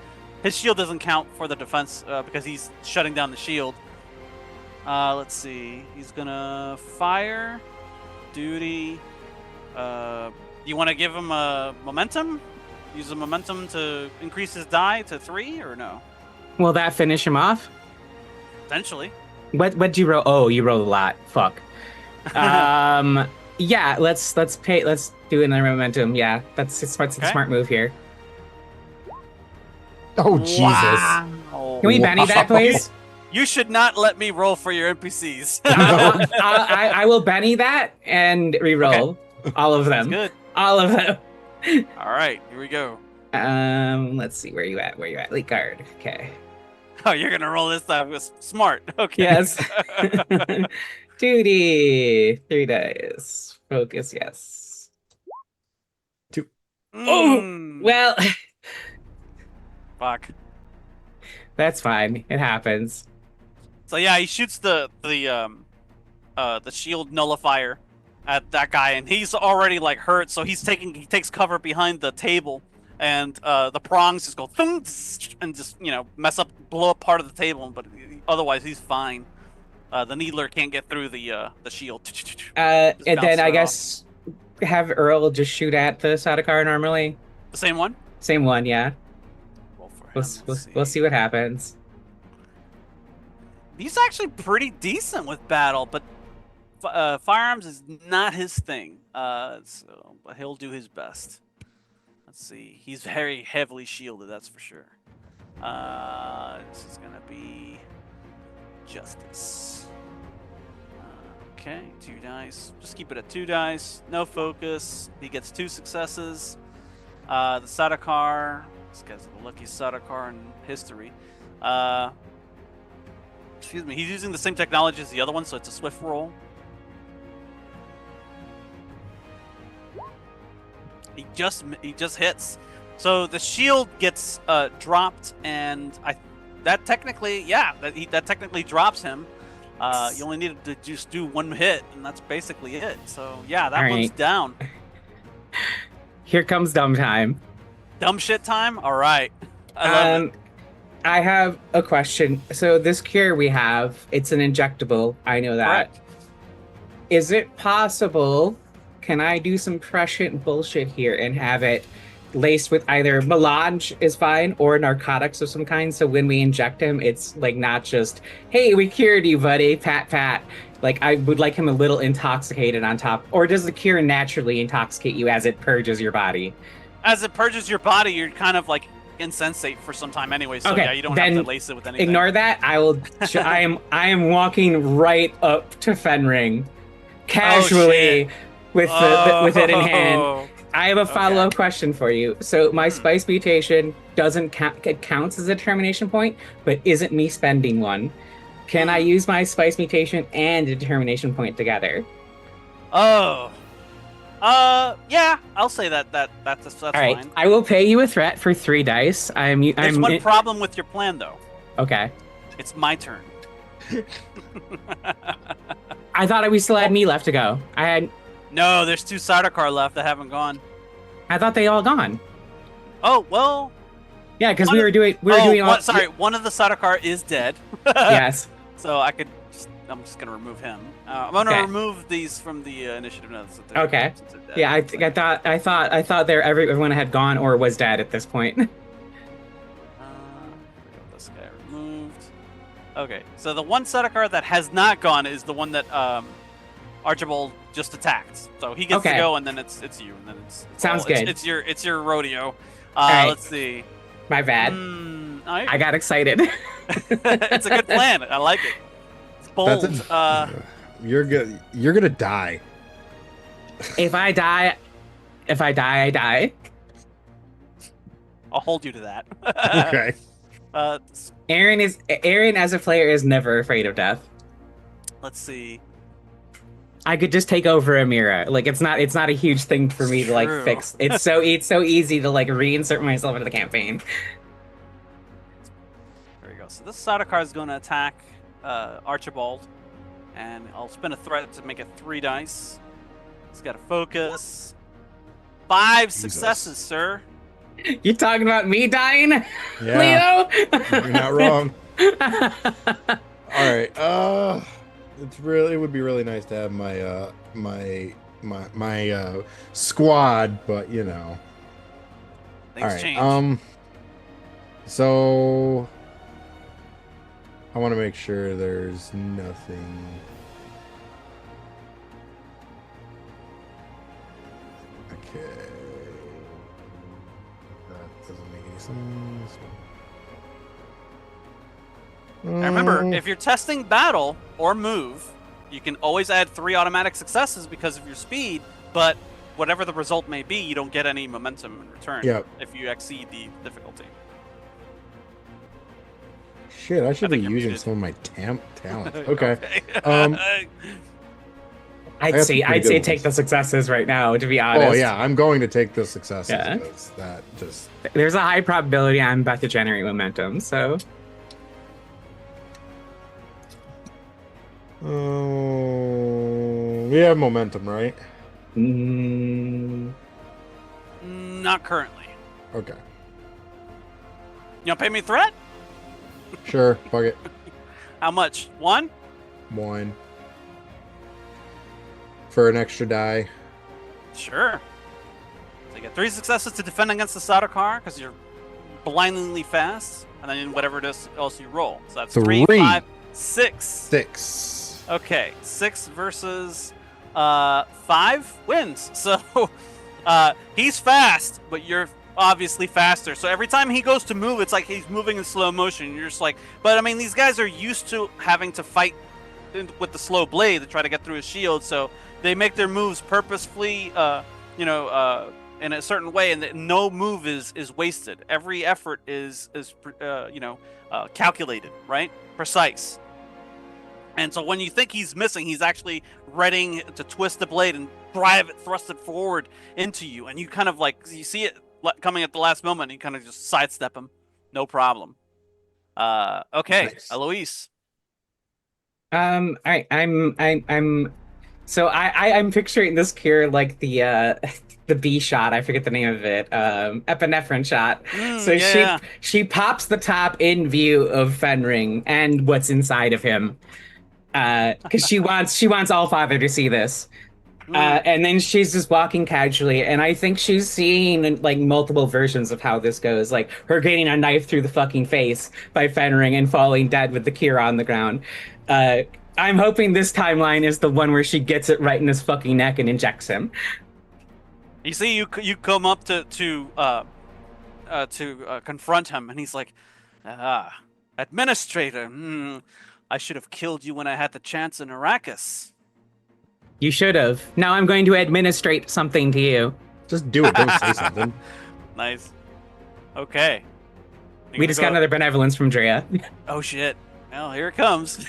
Speaker 2: his shield doesn't count for the defense because he's shutting down the shield. Let's see. He's gonna fire. Duty. You want to give him a momentum? Use the momentum to increase his die to 3 or no?
Speaker 4: Will that finish him off?
Speaker 2: Potentially.
Speaker 4: What'd you roll? Oh, you rolled a lot. Fuck. Yeah, let's do another momentum. Yeah, that's a smart move here.
Speaker 3: Oh Jesus!
Speaker 2: Wow.
Speaker 4: Can we Benny that, please?
Speaker 2: You should not let me roll for your NPCs.
Speaker 4: I will Benny that and re-roll all of them.
Speaker 2: That's good.
Speaker 4: All of them.
Speaker 2: All right, here we go.
Speaker 4: Let's see where you at. Elite guard. Okay.
Speaker 2: Oh, you're gonna roll this time. It was smart. Okay.
Speaker 4: Yes. Duty. 3 dice. Focus. Yes.
Speaker 3: 2.
Speaker 4: Oh well.
Speaker 2: Fuck.
Speaker 4: That's fine. It happens.
Speaker 2: So yeah, he shoots the shield nullifier at that guy, and he's already like hurt. So he takes cover behind the table, and the prongs just go thunk, and just blow up part of the table. But otherwise, he's fine. The needler can't get through the shield.
Speaker 4: And then I guess have Earl just shoot at the Sadakar normally.
Speaker 2: The same one.
Speaker 4: Same one, yeah.
Speaker 2: Roll for him.
Speaker 4: We'll see what happens.
Speaker 2: He's actually pretty decent with battle, but firearms is not his thing. But he'll do his best. Let's see. He's very heavily shielded, that's for sure. This is gonna be justice. Okay, 2 dice. Just keep it at 2 dice. No focus. He gets 2 successes. The Sadakar. This guy's the luckiest Sadakar in history. Excuse me. He's using the same technology as the other one, so it's a swift roll. He just hits. So the shield gets dropped, and that technically drops him. You only needed to just do 1 hit, and that's basically it. So yeah, that one's down.
Speaker 4: Here comes dumb time.
Speaker 2: Dumb shit time. All right. I love it.
Speaker 4: I have a question. So this cure we have, it's an injectable. I know that.
Speaker 2: Correct.
Speaker 4: Is it possible? Can I do some prescient bullshit here and have it laced with either melange is fine or narcotics of some kind? So when we inject him, it's like not just, hey, we cured you, buddy, pat, pat. Like I would like him a little intoxicated on top. Or does the cure naturally intoxicate you as it purges your body?
Speaker 2: As it purges your body, you're kind of like insensate for some time anyway. So yeah, you don't have to lace it with anything.
Speaker 4: Ignore that. I will. I am walking right up to Fenring, casually with it in hand. I have a follow-up question for you. So my spice mutation doesn't count. It counts as a determination point, but isn't me spending one. Can I use my spice mutation and a determination point together?
Speaker 2: Oh. Yeah, I'll say that's
Speaker 4: all right.
Speaker 2: fine.
Speaker 4: I will pay you a threat for 3 dice.
Speaker 2: There's one problem with your plan, though.
Speaker 4: Okay.
Speaker 2: It's my turn.
Speaker 4: I thought we still had me left to go. I had.
Speaker 2: No, there's 2 Sardaukar left that haven't gone.
Speaker 4: I thought they all gone.
Speaker 2: Oh well.
Speaker 4: Yeah, because
Speaker 2: One
Speaker 4: we
Speaker 2: of-
Speaker 4: were doing all.
Speaker 2: Sorry, one of the Sardaukar is dead.
Speaker 4: Yes.
Speaker 2: So I'm just gonna remove him. I'm gonna
Speaker 4: Okay.
Speaker 2: remove these from the initiative notes. Since
Speaker 4: Okay.
Speaker 2: since they're dead.
Speaker 4: Yeah, I thought everyone had gone or was dead at this point.
Speaker 2: We got this guy removed. Okay, so the one Sardaukar that has not gone is the one that Archibald just attacked. So he gets to
Speaker 4: Okay.
Speaker 2: go, and then it's you, and then it's
Speaker 4: Sounds good.
Speaker 2: It's your rodeo.
Speaker 4: right.
Speaker 2: Let's see.
Speaker 4: My bad. I got excited.
Speaker 2: It's a good plan. I like it. It's bold.
Speaker 3: You're good. You're gonna die.
Speaker 4: If I die, I die.
Speaker 2: I'll hold you to that.
Speaker 3: Okay.
Speaker 4: Aaron as a player is never afraid of death.
Speaker 2: Let's see.
Speaker 4: I could just take over Amira. Like it's not a huge thing for me to like
Speaker 2: True.
Speaker 4: fix. It's so easy to like reinsert myself into the campaign.
Speaker 2: There we go. So this Sardaukar is going to attack Archibald, and I'll spend a threat to make it 3 dice. He's got to focus. 5 successes, sir.
Speaker 4: You talking about me dying,
Speaker 3: Yeah.
Speaker 4: Leo?
Speaker 3: You're not wrong. All right. It would be really nice to have my my squad, but you know.
Speaker 2: Things
Speaker 3: All right.
Speaker 2: change.
Speaker 3: So I want to make sure there's nothing. Okay. That doesn't make any sense.
Speaker 2: Now remember, if you're testing battle or move, you can always add 3 automatic successes because of your speed, but whatever the result may be, you don't get any momentum in return
Speaker 3: Yep.
Speaker 2: if you exceed the difficulty.
Speaker 3: Shit, I should
Speaker 2: I
Speaker 3: be
Speaker 2: think you're
Speaker 3: using
Speaker 2: muted.
Speaker 3: some of my talent. Okay.
Speaker 4: I'd
Speaker 3: got
Speaker 4: say
Speaker 3: some pretty good
Speaker 4: take
Speaker 3: ones.
Speaker 4: the successes right now. To be honest.
Speaker 3: Oh yeah, I'm going to take the successes.
Speaker 4: Yeah.
Speaker 3: Because that just
Speaker 4: There's a high probability I'm about to generate momentum. So
Speaker 3: we have momentum, right?
Speaker 2: Not currently.
Speaker 3: Okay.
Speaker 2: You want to pay me a threat?
Speaker 3: Sure. Fuck it.
Speaker 2: How much? 1?
Speaker 3: 1 for an extra die.
Speaker 2: Sure. So you get 3 successes to defend against the Sardaukar because you're blindingly fast, and then whatever it is else you roll. So that's 3,
Speaker 3: 3.
Speaker 2: 5, 6.
Speaker 3: 6.
Speaker 2: Okay, 6 versus 5 wins. So he's fast, but you're obviously faster. So every time he goes to move, it's like he's moving in slow motion. You're just like, but I mean, these guys are used to having to fight with the slow blade to try to get through his shield. So they make their moves purposefully, in a certain way, and no move is wasted. Every effort is calculated, right? Precise. And so when you think he's missing, he's actually readying to twist the blade and thrust it forward into you. And you kind of you see it coming at the last moment, and you kind of just sidestep him. No problem. Okay,
Speaker 3: Nice.
Speaker 2: Eloise.
Speaker 4: all right, I'm so I'm picturing this cure like the B shot. I forget the name of it. Epinephrine shot. So
Speaker 2: yeah.
Speaker 4: she pops the top in view of Fenring and what's inside of him. Because she wants all father to see this. And then she's just walking casually, and I think she's seeing like multiple versions of how this goes, like her getting a knife through the fucking face by Fenring and falling dead with the Kira on the ground. I'm hoping this timeline is the one where she gets it right in his fucking neck and injects him.
Speaker 2: You see, you come up to confront him, and he's like, Administrator, I should have killed you when I had the chance in Arrakis.
Speaker 4: You should have. Now I'm going to administrate something to you.
Speaker 3: Just do it. Don't say something.
Speaker 2: Nice. Okay.
Speaker 4: We just got another benevolence from Drea.
Speaker 2: Oh shit. Well, here it comes.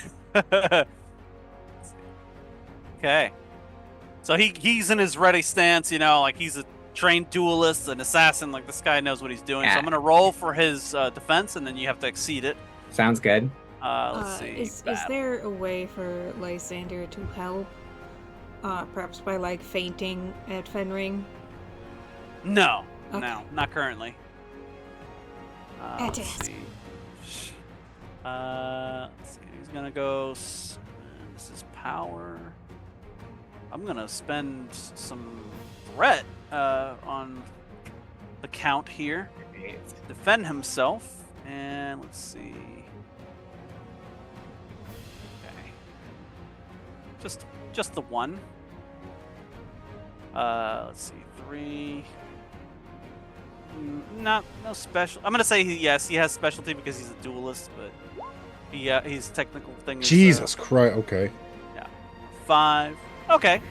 Speaker 2: Okay. So he's in his ready stance, like he's a trained duelist, an assassin, like this guy knows what he's doing. So I'm gonna roll for his defense, and then you have to exceed it.
Speaker 4: Sounds good.
Speaker 2: Let's see.
Speaker 1: Is
Speaker 2: battle.
Speaker 1: there a way for Lysander to help? Perhaps by fainting at Fenring?
Speaker 2: No,
Speaker 1: Okay.
Speaker 2: no, not currently.
Speaker 1: Had to
Speaker 2: Let's
Speaker 1: ask.
Speaker 2: see. Let's see. He's gonna go. This is power. I'm gonna spend some threat on the count here. Defend himself, and let's see. Okay. Just the one. Let's see. 3. No special. I'm gonna say yes, he has specialty because he's a duelist, but his technical thing is
Speaker 3: Jesus Christ. Okay.
Speaker 2: 5. Okay.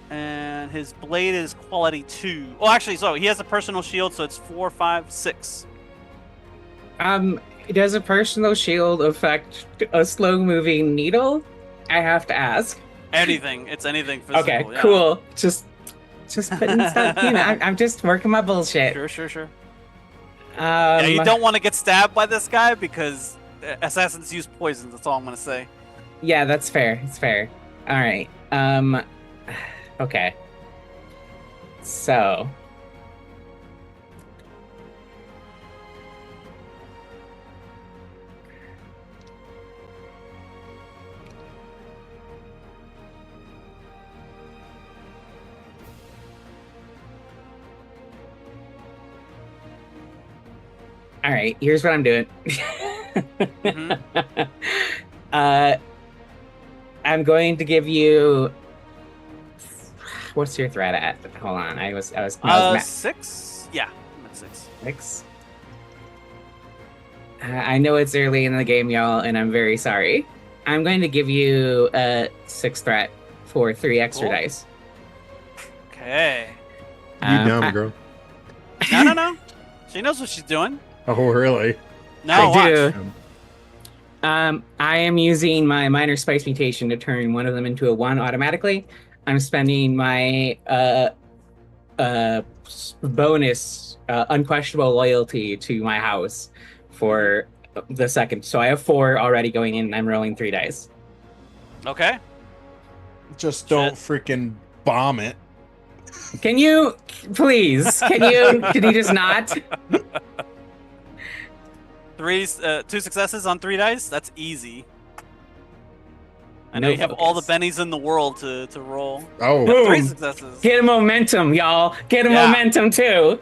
Speaker 2: And his blade is quality 2. Oh, actually, so he has a personal shield, so it's 4, 5, 6.
Speaker 4: Does a personal shield affect a slow-moving needle? I have to ask.
Speaker 2: Anything. It's anything physical.
Speaker 4: Okay,
Speaker 2: yeah.
Speaker 4: cool. Just putting stuff. I'm just working my bullshit.
Speaker 2: Sure. Yeah, you don't want to get stabbed by this guy because assassins use poisons. That's all I'm gonna say.
Speaker 4: Yeah, that's fair. It's fair. All right. Okay. So. All right, here's what I'm doing. I'm going to give you. What's your threat at? Hold on, I was
Speaker 2: 6. Yeah, I'm at 6.
Speaker 4: 6. I know it's early in the game, y'all, and I'm very sorry. I'm going to give you a 6 threat for 3 extra
Speaker 2: Cool.
Speaker 4: dice.
Speaker 2: Okay.
Speaker 3: You dumb girl.
Speaker 2: No. She knows what she's doing.
Speaker 3: Oh, really?
Speaker 2: Now
Speaker 4: I
Speaker 2: watch.
Speaker 4: do. I am using my minor spice mutation to turn one of them into a 1 automatically. I'm spending my bonus unquestionable loyalty to my house for the second. So I have 4 already going in, and I'm rolling 3 dice.
Speaker 2: Okay.
Speaker 3: Just don't freaking bomb it.
Speaker 4: Can you, please? Can you just not?
Speaker 2: 2 successes on 3 dice. That's easy. I know
Speaker 4: No
Speaker 2: you have all the
Speaker 4: focus.
Speaker 2: bennies in the world to roll.
Speaker 3: Oh,
Speaker 4: Boom.
Speaker 2: 3 successes.
Speaker 4: Get a momentum, y'all. Get a
Speaker 2: Yeah.
Speaker 4: momentum too.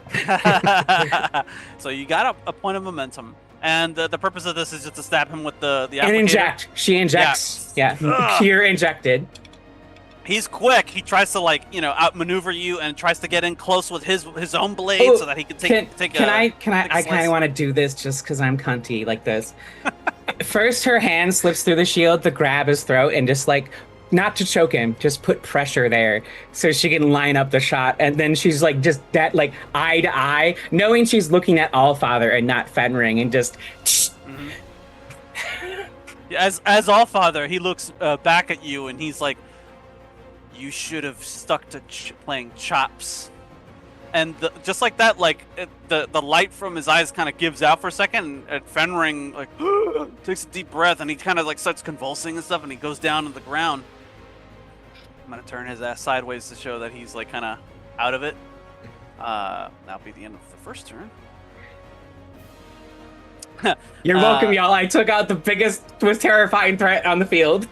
Speaker 2: So you got a point of momentum, and the purpose of this is just to stab him with the
Speaker 4: And
Speaker 2: applicator.
Speaker 4: inject. She injects. Yeah.
Speaker 2: Ugh.
Speaker 4: Pure injected.
Speaker 2: He's quick. He tries to outmaneuver you and tries to get in close with his own blade so that he can take.
Speaker 4: I kind of want to do this just because I'm cunty like this. First, her hand slips through the shield to grab his throat and just not to choke him, just put pressure there so she can line up the shot. And then she's just that eye to eye, knowing she's looking at Allfather and not Fenring, and just.
Speaker 2: Mm-hmm. As Allfather, he looks back at you and he's like, "You should have stuck to playing chops." And just like that, the light from his eyes kind of gives out for a second, and Fenring takes a deep breath, and he kind of starts convulsing and stuff, and he goes down to the ground. I'm gonna turn his ass sideways to show that he's kind of out of it. That'll be the end of the first turn.
Speaker 4: You're welcome, y'all. I took out the biggest, most terrifying threat on the field.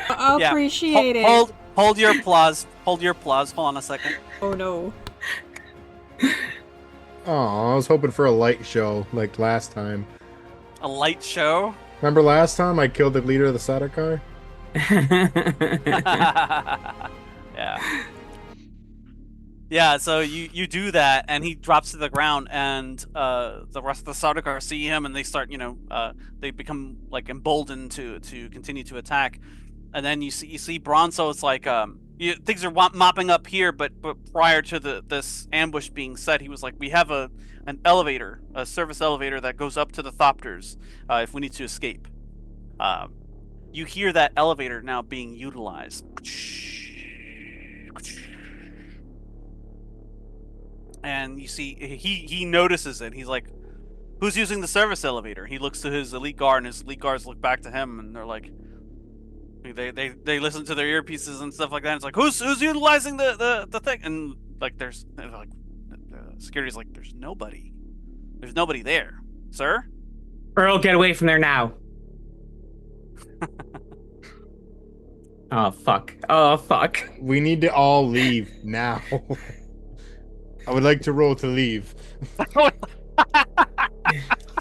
Speaker 1: I appreciate it.
Speaker 2: Hold your applause. Hold your applause. Hold on a second.
Speaker 1: Oh no.
Speaker 3: Oh, I was hoping for a light show like last time.
Speaker 2: A light show.
Speaker 3: Remember last time I killed the leader of the Sardaukar?
Speaker 2: Yeah, so you do that, and he drops to the ground, and the rest of the Sardaukar see him, and they start, they become emboldened to continue to attack, and then you see Bronzo. It's things are mopping up here, but prior to this ambush being set, he was like, "We have an elevator, a service elevator that goes up to the Thopters if we need to escape." You hear that elevator now being utilized. And you see he notices it. He's like, "Who's using the service elevator?" He looks to his elite guard, and his elite guards look back to him, and they're like, they listen to their earpieces and stuff like that. And it's like, who's utilizing the thing? And they're like, security's like, there's nobody. There's nobody there, sir.
Speaker 4: Earl, get away from there now. Oh, fuck. Oh, fuck.
Speaker 3: We need to all leave now. I would like to roll to leave.
Speaker 2: I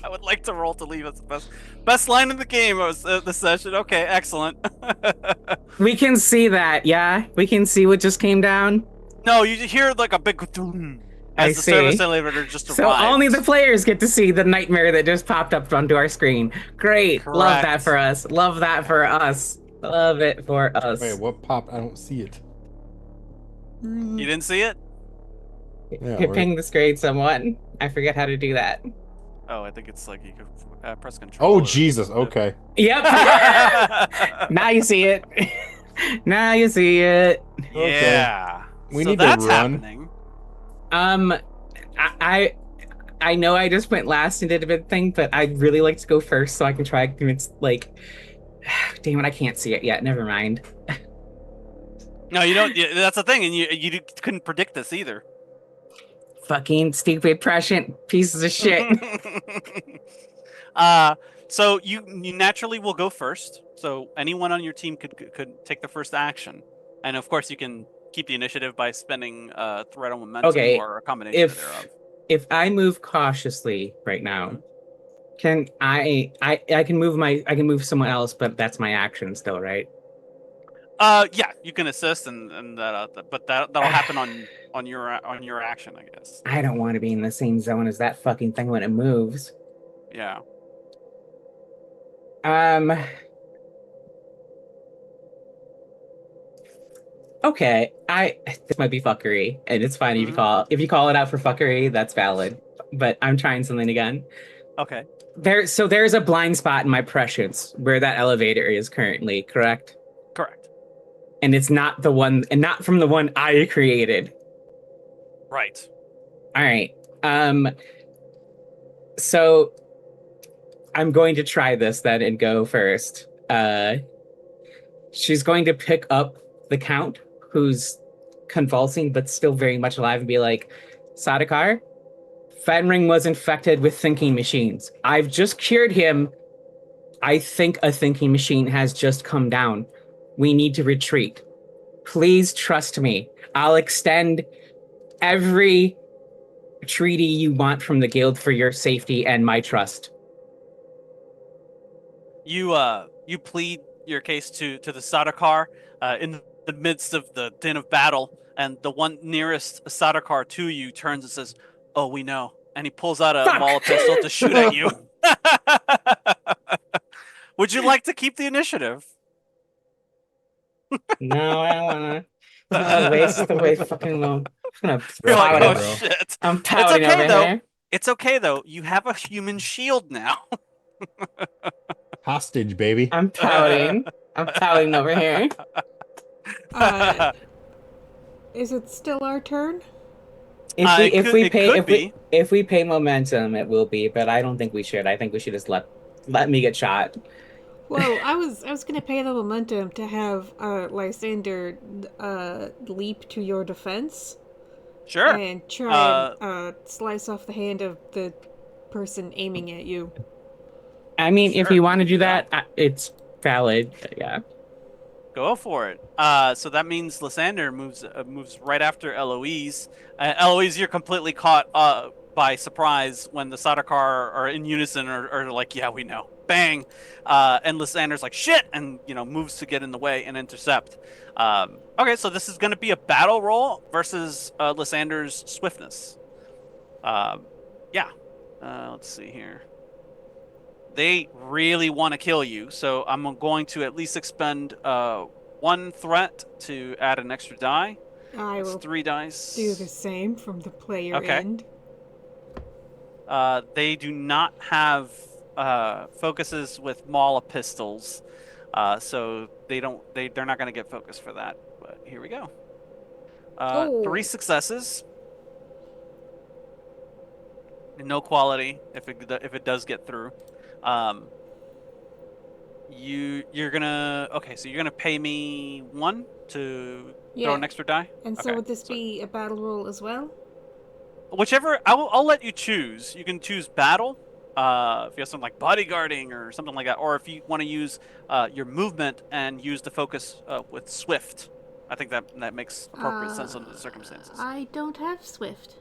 Speaker 2: would like to roll to leave. That's the best line in the game of the session. Okay, excellent.
Speaker 4: We can see that, yeah? We can see what just came down?
Speaker 2: No, you hear like a big doom
Speaker 4: I
Speaker 2: as the service
Speaker 4: see.
Speaker 2: elevator just
Speaker 4: So
Speaker 2: arrived.
Speaker 4: only the players get to see the nightmare that just popped up onto our screen. Great. Love that
Speaker 2: Correct.
Speaker 4: for us. Love that for us. Love it for us.
Speaker 3: Wait, what popped? I don't see it.
Speaker 2: You didn't see it?
Speaker 3: Yeah,
Speaker 4: Hit
Speaker 3: right.
Speaker 4: ping the screen, someone. I forget how to do that.
Speaker 2: Oh, I think it's like you could press control.
Speaker 3: Oh, Jesus. Okay.
Speaker 4: Yep. Now you see it. Now you see it.
Speaker 2: Yeah.
Speaker 3: We
Speaker 2: so
Speaker 3: need to
Speaker 2: that's
Speaker 3: run.
Speaker 2: happening.
Speaker 4: I know I just went last and did a big thing, but I'd really like to go first so I can try to convince, like, damn it, I can't see it yet. Never mind.
Speaker 2: No, you don't. That's the thing, and you couldn't predict this either.
Speaker 4: Fucking stupid, prescient pieces of shit.
Speaker 2: So you naturally will go first. So anyone on your team could take the first action, and of course you can keep the initiative by spending threat on momentum
Speaker 4: Okay,
Speaker 2: or a combination thereof.
Speaker 4: If I move cautiously right now, can I can move someone else, but that's my action still, right?
Speaker 2: Yeah, you can assist, and but that'll happen on your action, I guess.
Speaker 4: I don't want to be in the same zone as that fucking thing when it moves.
Speaker 2: Yeah.
Speaker 4: Okay, this might be fuckery, and it's fine if you call it out for fuckery, that's valid. But I'm trying something again.
Speaker 2: Okay.
Speaker 4: There's a blind spot in my prescience where that elevator is currently, correct?
Speaker 2: Correct.
Speaker 4: And it's not the one, and not from the one I created.
Speaker 2: Right.
Speaker 4: All right. So I'm going to try this then and go first. She's going to pick up the Count, who's convulsing but still very much alive, and be like, Sadakar, Fenring was infected with thinking machines. I've just cured him. I think a thinking machine has just come down. We need to retreat. Please trust me. I'll extend every treaty you want from the guild for your safety and my trust.
Speaker 2: You plead your case to the Sadakar in the midst of the din of battle, and the one nearest Sadakar to you turns and says, "Oh, we know," and he pulls out a Maul pistol to shoot at you. Would you like to keep the initiative?
Speaker 4: No, I don't wanna. No, waste the way fucking long. I'm
Speaker 2: You're like,
Speaker 4: pouting.
Speaker 2: oh shit.
Speaker 4: I'm pouting
Speaker 2: okay,
Speaker 4: over
Speaker 2: though.
Speaker 4: here.
Speaker 2: It's okay though. You have a human shield now.
Speaker 3: Hostage, baby.
Speaker 4: I'm pouting. I'm pouting over here.
Speaker 1: Is it still our turn?
Speaker 4: If we pay momentum, it will be, but I don't think we should. I think we should just let me get shot.
Speaker 1: Well, I was gonna pay the momentum to have Lysander leap to your defense.
Speaker 2: Sure.
Speaker 1: And try and slice off the hand of the person aiming at you.
Speaker 4: I mean,
Speaker 2: Sure,
Speaker 4: if you want to do that, it's valid. Yeah.
Speaker 2: Go for it. So that means Lysander moves right after Eloise. Eloise, you're completely caught by surprise when the Sadakar are in unison or like, yeah, we know. Bang! And Lysander's like, shit! And, moves to get in the way and intercept. Okay, so this is going to be a battle roll versus Lysander's swiftness. Yeah. Let's see here. They really want to kill you, so I'm going to at least expend one threat to add an extra die.
Speaker 1: I will
Speaker 2: 3 dice.
Speaker 1: do the same from the player end.
Speaker 2: They do not have focuses with Maul pistols, so they're not going to get focus for that. But here we go. 3 successes. No quality if it does get through. You're gonna pay me 1 to throw an extra die.
Speaker 1: And so would this be a battle roll as well?
Speaker 2: whichever I'll let you choose. You can choose battle, if you have something like bodyguarding or something like that, or if you want to use your movement and use the focus with swift. I think that makes appropriate sense under the circumstances.
Speaker 1: I don't have Swift.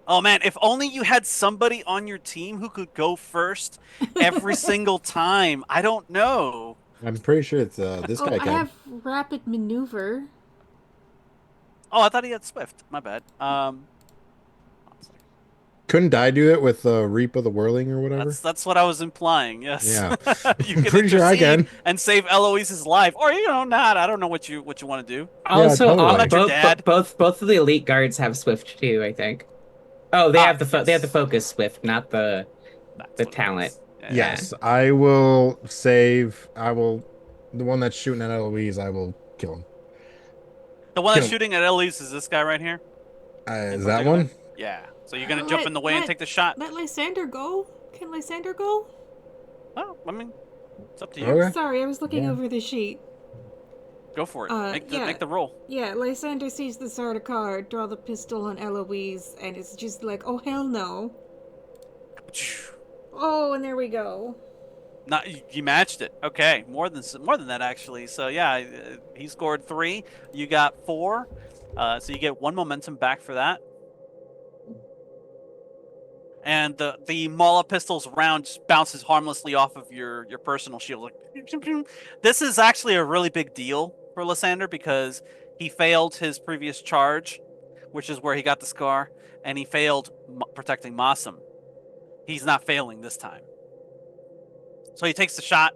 Speaker 2: Oh man, if only you had somebody on your team who could go first every single time. I don't know.
Speaker 3: I'm pretty sure it's this
Speaker 1: Oh,
Speaker 3: guy
Speaker 1: I
Speaker 3: can.
Speaker 1: have Rapid Maneuver.
Speaker 2: Oh, I thought he had swift. My bad. One second.
Speaker 3: Couldn't I do it with Reap of the Whirling or whatever?
Speaker 2: That's what I was implying. Yes,
Speaker 3: Yeah,
Speaker 2: you
Speaker 3: I'm
Speaker 2: can
Speaker 3: pretty sure I
Speaker 2: intercede
Speaker 3: can.
Speaker 2: and save Eloise's life, or not. I don't know what you want to do.
Speaker 3: Yeah,
Speaker 4: Also,
Speaker 2: I'm
Speaker 3: totally.
Speaker 2: not your
Speaker 4: both
Speaker 2: dad.
Speaker 4: both of the elite guards have Swift too, I think. Oh, they have the
Speaker 2: Yes,
Speaker 4: focus Swift, not
Speaker 2: that's
Speaker 4: the
Speaker 2: what it
Speaker 4: talent.
Speaker 2: is. Yeah, yeah.
Speaker 4: Yeah.
Speaker 3: Yes, I will save. I will. The one that's shooting at Eloise, I will kill him.
Speaker 2: The one
Speaker 3: Kill
Speaker 2: that's
Speaker 3: him.
Speaker 2: shooting at Eloise is this guy right here in
Speaker 3: Is that
Speaker 2: particular.
Speaker 3: one?
Speaker 2: Yeah. So you're gonna jump in
Speaker 1: Let
Speaker 2: the way and
Speaker 1: let
Speaker 2: take the shot.
Speaker 1: let Lysander go. Can Lysander go?
Speaker 2: Oh, I mean, it's up to you.
Speaker 3: Okay.
Speaker 1: Sorry, I was looking
Speaker 3: Yeah.
Speaker 1: over the sheet.
Speaker 2: Go for it.
Speaker 1: Yeah.
Speaker 2: Make the roll.
Speaker 1: Yeah, Lysander sees the Sardaukar draw the pistol on Eloise, and it's just like, oh hell no. Oh, and there we go.
Speaker 2: Not you matched it. Okay, more than that actually. So yeah, he scored 3. You got 4. So you get 1 momentum back for that. And the Mala pistol's round just bounces harmlessly off of your personal shield. Like, this is actually a really big deal for Lysander because he failed his previous charge, which is where he got the scar, and he failed protecting Masum. He's not failing this time, so he takes the shot.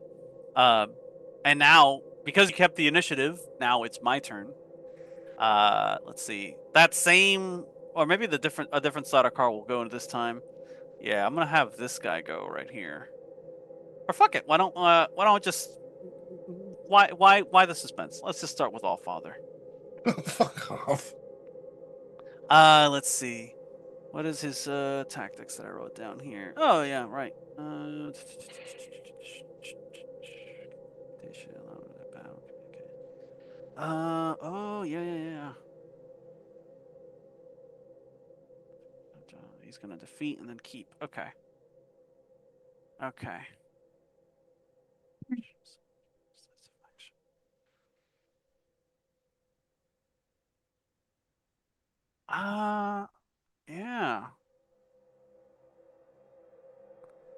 Speaker 2: And now, because you kept the initiative, now it's my turn. Let's see. That same, or maybe a different Sardaukar will go into this time. Yeah, I'm gonna have this guy go right here. Or fuck it. Why don't just why the suspense? Let's just start with Allfather.
Speaker 3: Fuck off.
Speaker 2: Let's see. What is his tactics that I wrote down here? Oh yeah, right. Oh yeah. He's gonna defeat and then keep. Okay. Okay. Uh, yeah.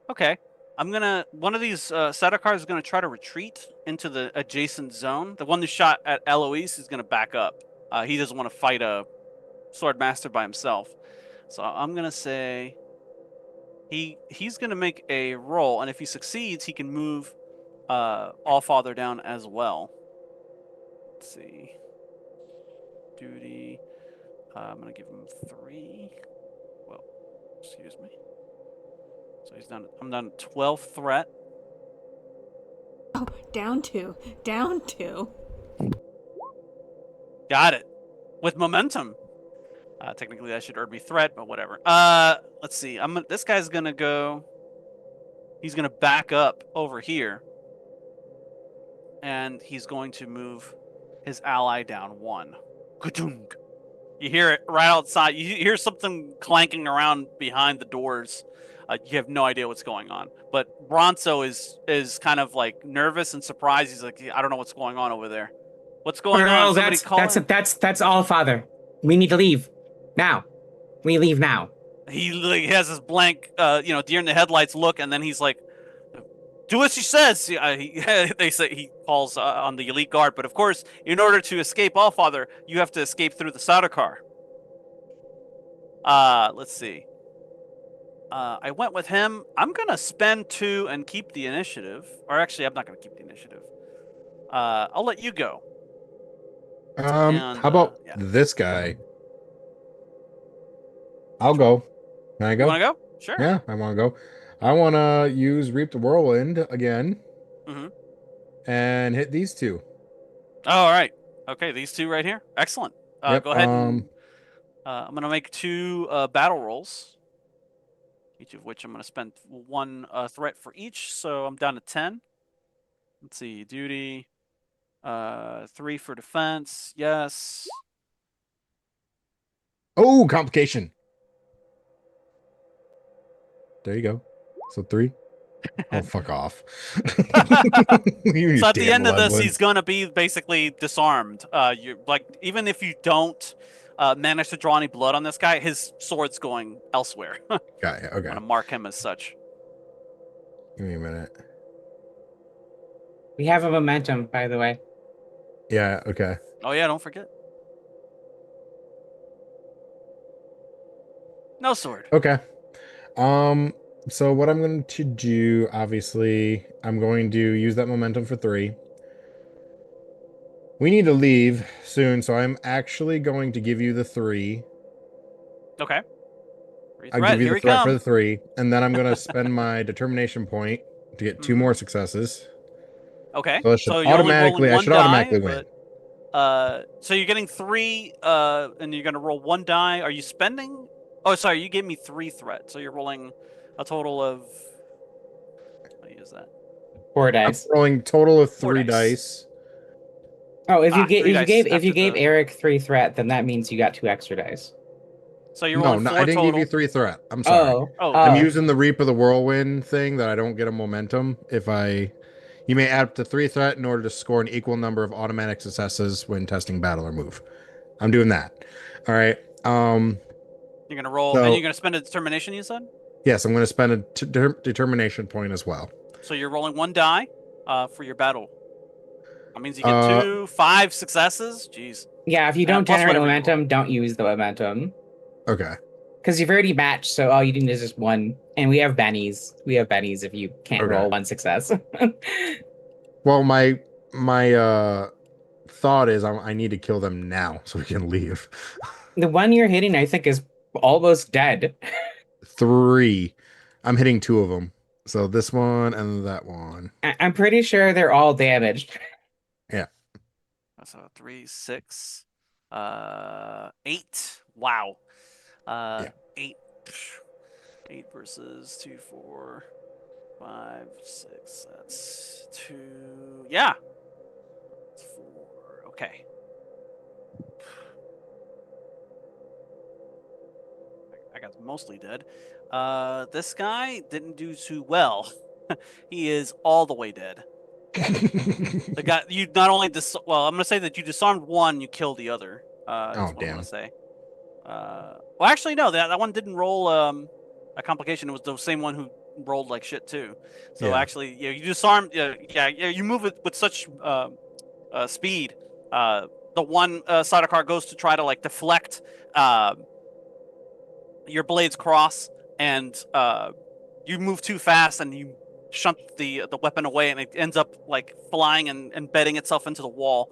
Speaker 2: Okay. One of these Sardaukar is gonna try to retreat into the adjacent zone. The one who shot at Eloise is gonna back up. He doesn't want to fight a sword master by himself. So I'm gonna say he's gonna make a roll, and if he succeeds, he can move Allfather down as well. Let's see. Duty. I'm gonna give him 3. Well, excuse me. So he's done. I'm done 12 threat.
Speaker 1: Oh, down 2. Down 2.
Speaker 2: Got it. With momentum. Technically, that should earn me threat, but whatever. Let's see. This guy's gonna go. He's gonna back up over here, and he's going to move his ally down 1. Ka-dunk. You hear it right outside. You hear something clanking around behind the doors. You have no idea what's going on. But Bronzo is kind of like nervous and surprised. He's like, I don't know what's going on over there. What's going on?
Speaker 4: Oh,
Speaker 2: Somebody call him.
Speaker 4: that's all, Father. We need to leave now. We leave now.
Speaker 2: He has this blank, deer in the headlights look, and then he's like, "Do as she says." They say he calls on the elite guard, but of course, in order to escape Allfather, you have to escape through the Sardaukar. Let's see. I went with him. I'm gonna spend 2 and keep the initiative. Or actually, I'm not gonna keep the initiative. I'll let you go. And
Speaker 3: How about
Speaker 2: yeah,
Speaker 3: this guy? I'll go. Can I
Speaker 2: you want
Speaker 3: go?
Speaker 2: to go? Sure.
Speaker 3: Yeah, I want to go. I want to use Reap the Whirlwind again
Speaker 2: Mm-hmm.
Speaker 3: and hit these 2.
Speaker 2: Oh, all right. Okay, these 2 right here. Excellent.
Speaker 3: Yep.
Speaker 2: Go ahead and I'm gonna make 2 battle rolls. Each of which I'm gonna spend 1 threat for each. So I'm down to 10. Let's see. Duty. 3 for defense. Yes.
Speaker 3: Oh, complication. There you go. So 3. Oh, fuck off. You
Speaker 2: So at the
Speaker 3: damn
Speaker 2: end of this,
Speaker 3: malevolent.
Speaker 2: he's gonna be basically disarmed. You like even if you don't manage to draw any blood on this guy, his sword's going elsewhere. I'm
Speaker 3: Got it. Okay.
Speaker 2: gonna mark him as such.
Speaker 3: Give me a minute.
Speaker 4: We have a momentum, by the way.
Speaker 3: Yeah, okay.
Speaker 2: Oh yeah, don't forget. No sword.
Speaker 3: Okay. So what I'm going to do, obviously, I'm going to use that momentum for 3. We need to leave soon, so I'm actually going to give you the 3.
Speaker 2: Okay.
Speaker 3: I'll give you
Speaker 2: Here
Speaker 3: the
Speaker 2: we
Speaker 3: threat for
Speaker 2: come.
Speaker 3: the 3, and then I'm going to spend my determination point to get 2
Speaker 2: Mhm.
Speaker 3: more successes.
Speaker 2: Okay.
Speaker 3: So
Speaker 2: So you're only rolling
Speaker 3: I
Speaker 2: one
Speaker 3: should
Speaker 2: die,
Speaker 3: automatically win.
Speaker 2: but so you're getting 3, and you're gonna roll 1 die. Are you spending? Oh, sorry, you gave me 3 threat, so you're rolling a total of. How do you use that?
Speaker 4: 4
Speaker 3: I'm
Speaker 4: dice.
Speaker 3: rolling total of
Speaker 2: 4
Speaker 3: 3
Speaker 2: dice.
Speaker 3: dice.
Speaker 4: Oh, if you
Speaker 2: 3 dice
Speaker 4: if you
Speaker 2: after
Speaker 4: gave
Speaker 2: the.
Speaker 4: Eric 3 threat, then that means you got 2 extra dice.
Speaker 2: So you're
Speaker 3: No,
Speaker 2: rolling
Speaker 3: no, I
Speaker 2: 4
Speaker 3: didn't give you
Speaker 2: total.
Speaker 3: 3 threat. I'm sorry.
Speaker 4: Oh,
Speaker 2: Oh,
Speaker 3: I'm
Speaker 4: oh,
Speaker 3: using the Reap of the Whirlwind thing that I don't get a momentum if I. You may add up to 3 threat in order to score an equal number of automatic successes when testing battle or move. I'm doing that. All right.
Speaker 2: you're gonna roll, and you're
Speaker 3: So
Speaker 2: gonna spend a determination. You said.
Speaker 3: yes, I'm going to spend a determination point as well.
Speaker 2: So you're rolling 1 die, for your battle. That means you get
Speaker 3: Uh,
Speaker 2: 2, 5 successes. Jeez.
Speaker 4: yeah. If you don't
Speaker 2: Plus
Speaker 4: generate
Speaker 2: whatever you roll.
Speaker 4: momentum, don't use the momentum
Speaker 3: okay.
Speaker 4: because you've already matched. So all you need is just 1, and we have bennies. We have bennies if you can't
Speaker 3: Okay.
Speaker 4: roll 1 success.
Speaker 3: Well, my thought is I need to kill them now so we can leave.
Speaker 4: The one you're hitting, I think, is almost dead.
Speaker 3: 3. I'm hitting 2 of them. So this one and that one.
Speaker 4: I'm pretty sure they're all damaged.
Speaker 3: Yeah.
Speaker 2: So 3, 6, 8. Wow.
Speaker 3: Yeah.
Speaker 2: 8. 8 versus 2, 4, 5, 6. That's 2. Yeah. That's 4. Okay. I got mostly dead. This guy didn't do too well. He is all the way dead. The guy, you not only well, I'm gonna say that you disarmed one, you killed the other.
Speaker 3: Oh,
Speaker 2: Is what I'm
Speaker 3: damn.
Speaker 2: gonna say. Well, actually, no. That one didn't roll a complication. It was the same one who rolled like shit too. So
Speaker 3: Yeah.
Speaker 2: actually, yeah, you disarmed. Yeah. You move it with such speed. The one side of car goes to try to like deflect. Your blades cross, and you move too fast, and you shunt the weapon away, and it ends up like flying and embedding itself into the wall.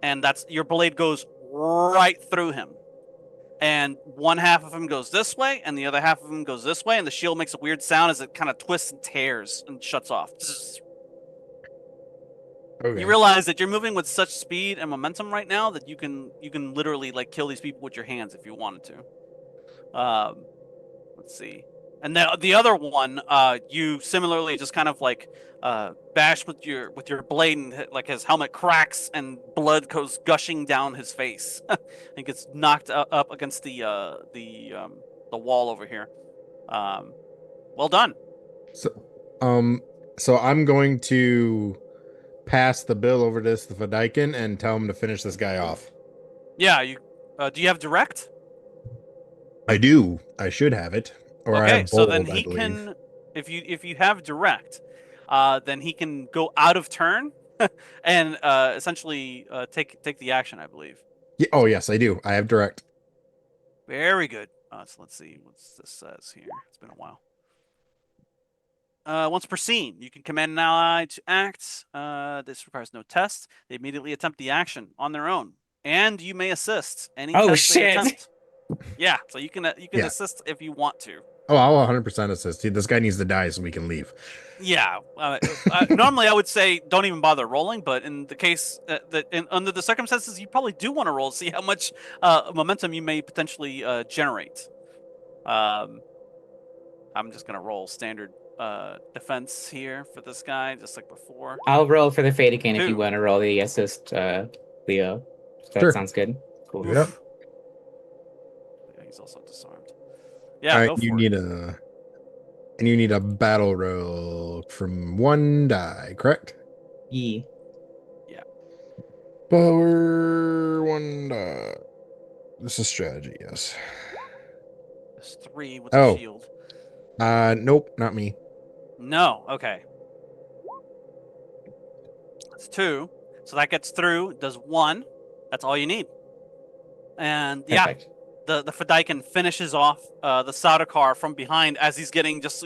Speaker 2: And that's your blade goes right through him. And one half of him goes this way, and the other half of him goes this way, and the shield makes a weird sound as it kind of twists and tears and shuts off.
Speaker 3: Okay.
Speaker 2: You realize that you're moving with such speed and momentum right now that you can literally like kill these people with your hands if you wanted to. Let's see. And the other one, you similarly just kind of like bash with your blade, and like his helmet cracks and blood goes gushing down his face. And gets knocked up against the wall over here. Well done.
Speaker 3: So, so I'm going to pass the bill over to this the Fadaikin and tell him to finish this guy off.
Speaker 2: Yeah. You do you have direct?
Speaker 3: I do. I should have it, or I
Speaker 2: Okay,
Speaker 3: have
Speaker 2: so
Speaker 3: bold,
Speaker 2: then
Speaker 3: I
Speaker 2: he
Speaker 3: believe.
Speaker 2: can, if you have direct, then he can go out of turn and essentially take the action, I believe.
Speaker 3: Yeah, oh yes, I do. I have direct.
Speaker 2: Very good. So let's see what this says here. It's been a while. Once per scene, you can command an ally to act. This requires no test. They immediately attempt the action on their own, and you may assist any
Speaker 4: Oh,
Speaker 2: test they
Speaker 4: shit.
Speaker 2: attempt. Yeah, so you can
Speaker 3: Yeah.
Speaker 2: assist if you want to.
Speaker 3: Oh, I'll 100% assist. This guy needs to die so we can leave.
Speaker 2: Yeah. Normally, I would say don't even bother rolling, but in the case under the circumstances, you probably do want to roll to see how much momentum you may potentially generate. I'm just gonna roll standard defense here for this guy, just like before.
Speaker 4: I'll roll for the fade again if you
Speaker 2: 2.
Speaker 4: want to roll the assist, Leo. That
Speaker 3: Sure.
Speaker 4: sounds good. Cool.
Speaker 3: Yep.
Speaker 2: Yeah, he's also disarmed. Yeah,
Speaker 3: All right,
Speaker 2: go
Speaker 3: you
Speaker 2: for
Speaker 3: need
Speaker 2: it.
Speaker 3: a. And you need a battle roll from 1 die, correct?
Speaker 4: Ye.
Speaker 3: Power 1 die. This is strategy, yes.
Speaker 2: There's 3 with the
Speaker 3: Oh.
Speaker 2: shield.
Speaker 3: Nope, not me.
Speaker 2: No. Okay. That's 2. So that gets through. Does 1. That's all you need. And yeah,
Speaker 4: Perfect.
Speaker 2: the Fedaykin finishes off the Sardaukar from behind as he's getting just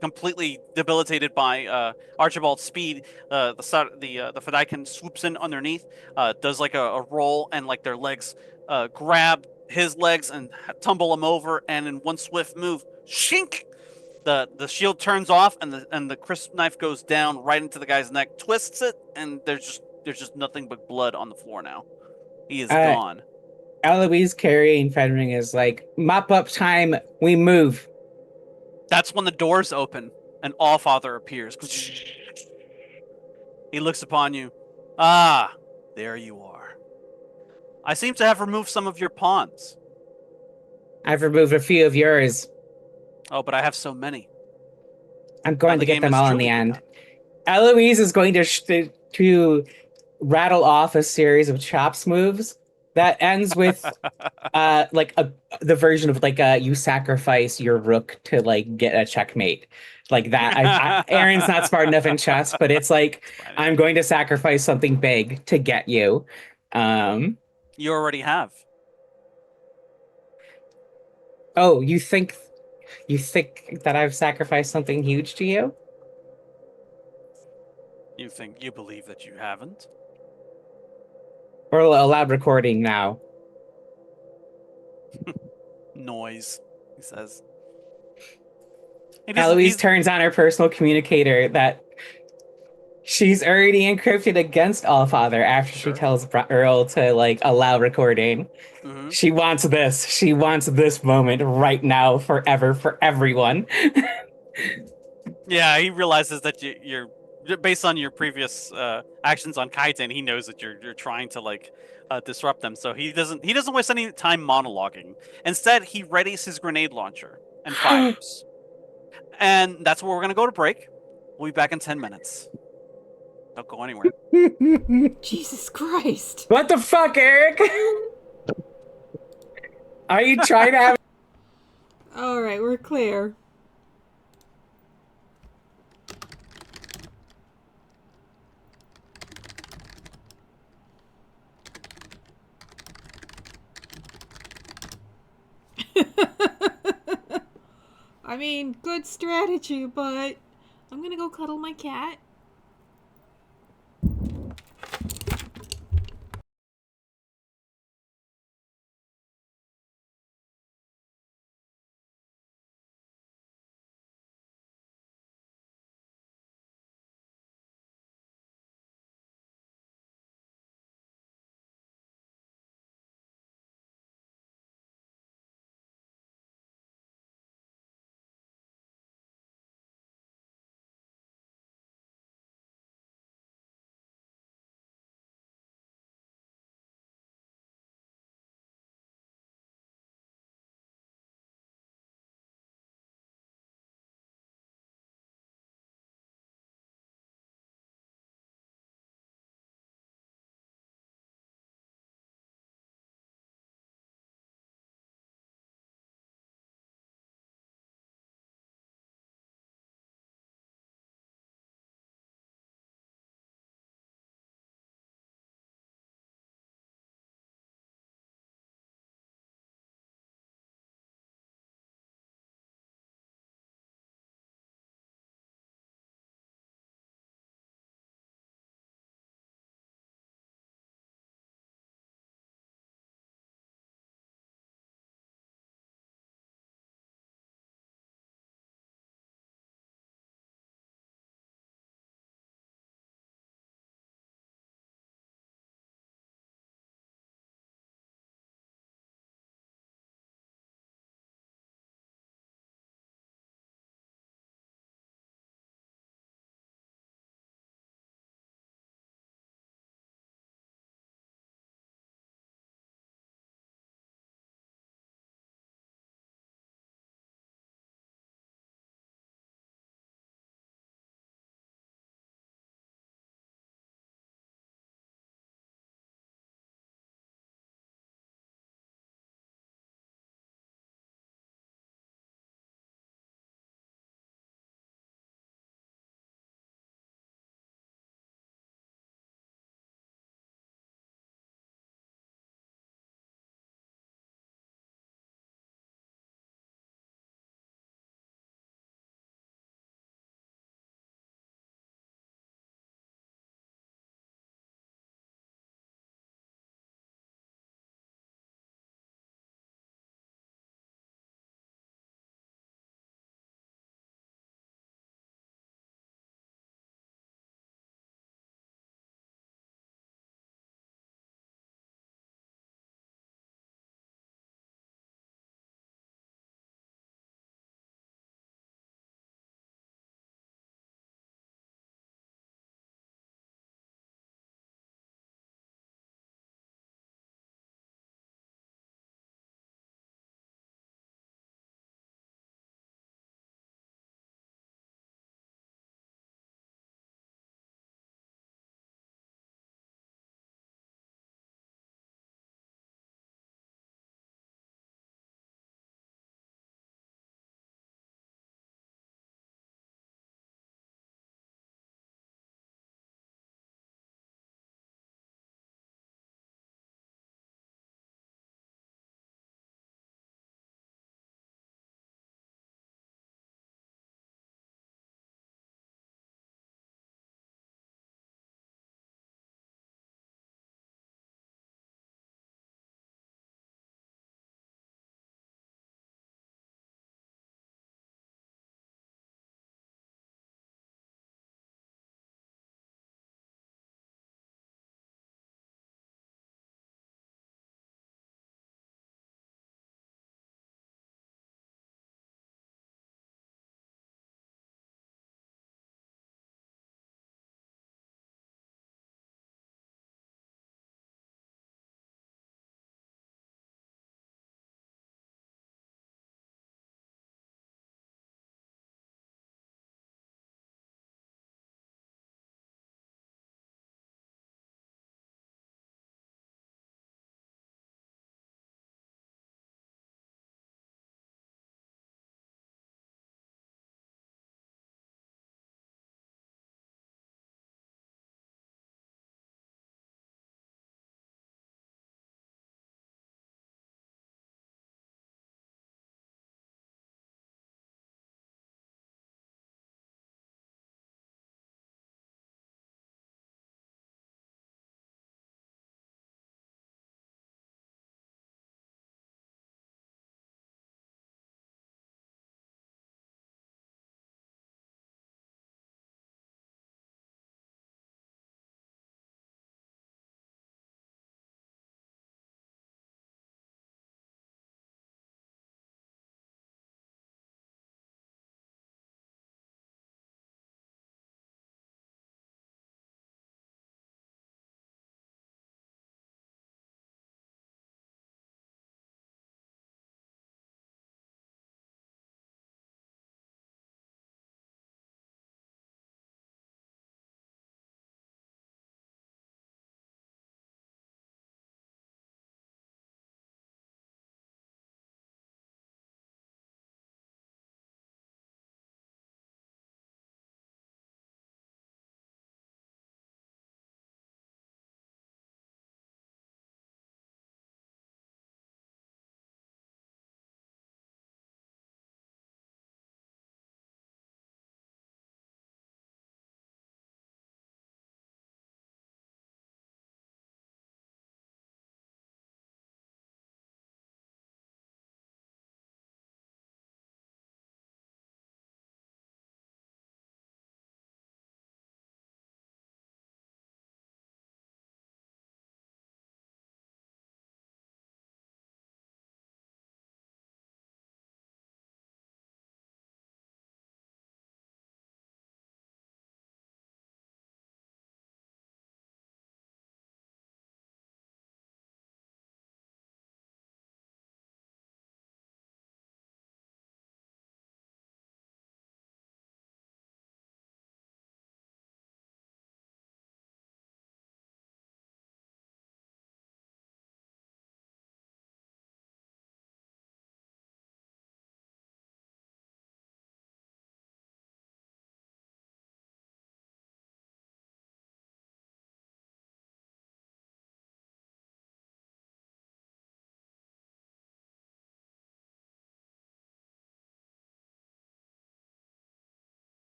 Speaker 2: completely debilitated by Archibald's speed. The Fedaykin swoops in underneath, does like a roll, and like their legs grab his legs and tumble him over, and in one swift move, shink! The shield turns off, and the crisp knife goes down right into the guy's neck, twists it, and there's just nothing but blood on the floor now. He is
Speaker 4: Uh,
Speaker 2: gone.
Speaker 4: Eloise carrying Fenring is like, mop up time, we move.
Speaker 2: That's when the doors open and Allfather appears. He looks upon you. Ah, there you are. I seem to have removed some of your pawns.
Speaker 4: I've removed a few of yours.
Speaker 2: Oh, but I have so many.
Speaker 4: I'm
Speaker 2: Now
Speaker 4: going
Speaker 2: the
Speaker 4: to get
Speaker 2: game
Speaker 4: them
Speaker 2: has
Speaker 4: all in the
Speaker 2: truly
Speaker 4: end.
Speaker 2: begun.
Speaker 4: Eloise is going to rattle off a series of chops moves that ends with like the version of like you sacrifice your rook to like get a checkmate like that. Aaron's not smart enough in chess, but it's like
Speaker 2: It's fine,
Speaker 4: I'm going to sacrifice something big to get you. Um,
Speaker 2: You already have.
Speaker 4: oh, you think that I've sacrificed something huge to you?
Speaker 2: You think you believe that you haven't?
Speaker 4: Or a loud recording now.
Speaker 2: Noise, he says. He doesn't.
Speaker 4: Eloise
Speaker 2: He's
Speaker 4: turns on her personal communicator that she's already encrypted against Allfather after she
Speaker 2: sure.
Speaker 4: tells Earl to like allow recording.
Speaker 2: Mm-hmm.
Speaker 4: She wants this. She wants this moment right now, forever, for everyone.
Speaker 2: Yeah, he realizes that you're based on your previous actions on Kaiten. He knows that you're trying to like disrupt them. So he doesn't waste any time monologuing. Instead, he readies his grenade launcher and fires. And that's where we're gonna go to break. We'll be back in 10 minutes. Don't go anywhere.
Speaker 1: Jesus Christ.
Speaker 4: What the fuck, Eric? Are you trying to have?
Speaker 1: Alright, we're clear. I mean, good strategy, but I'm gonna go cuddle my cat.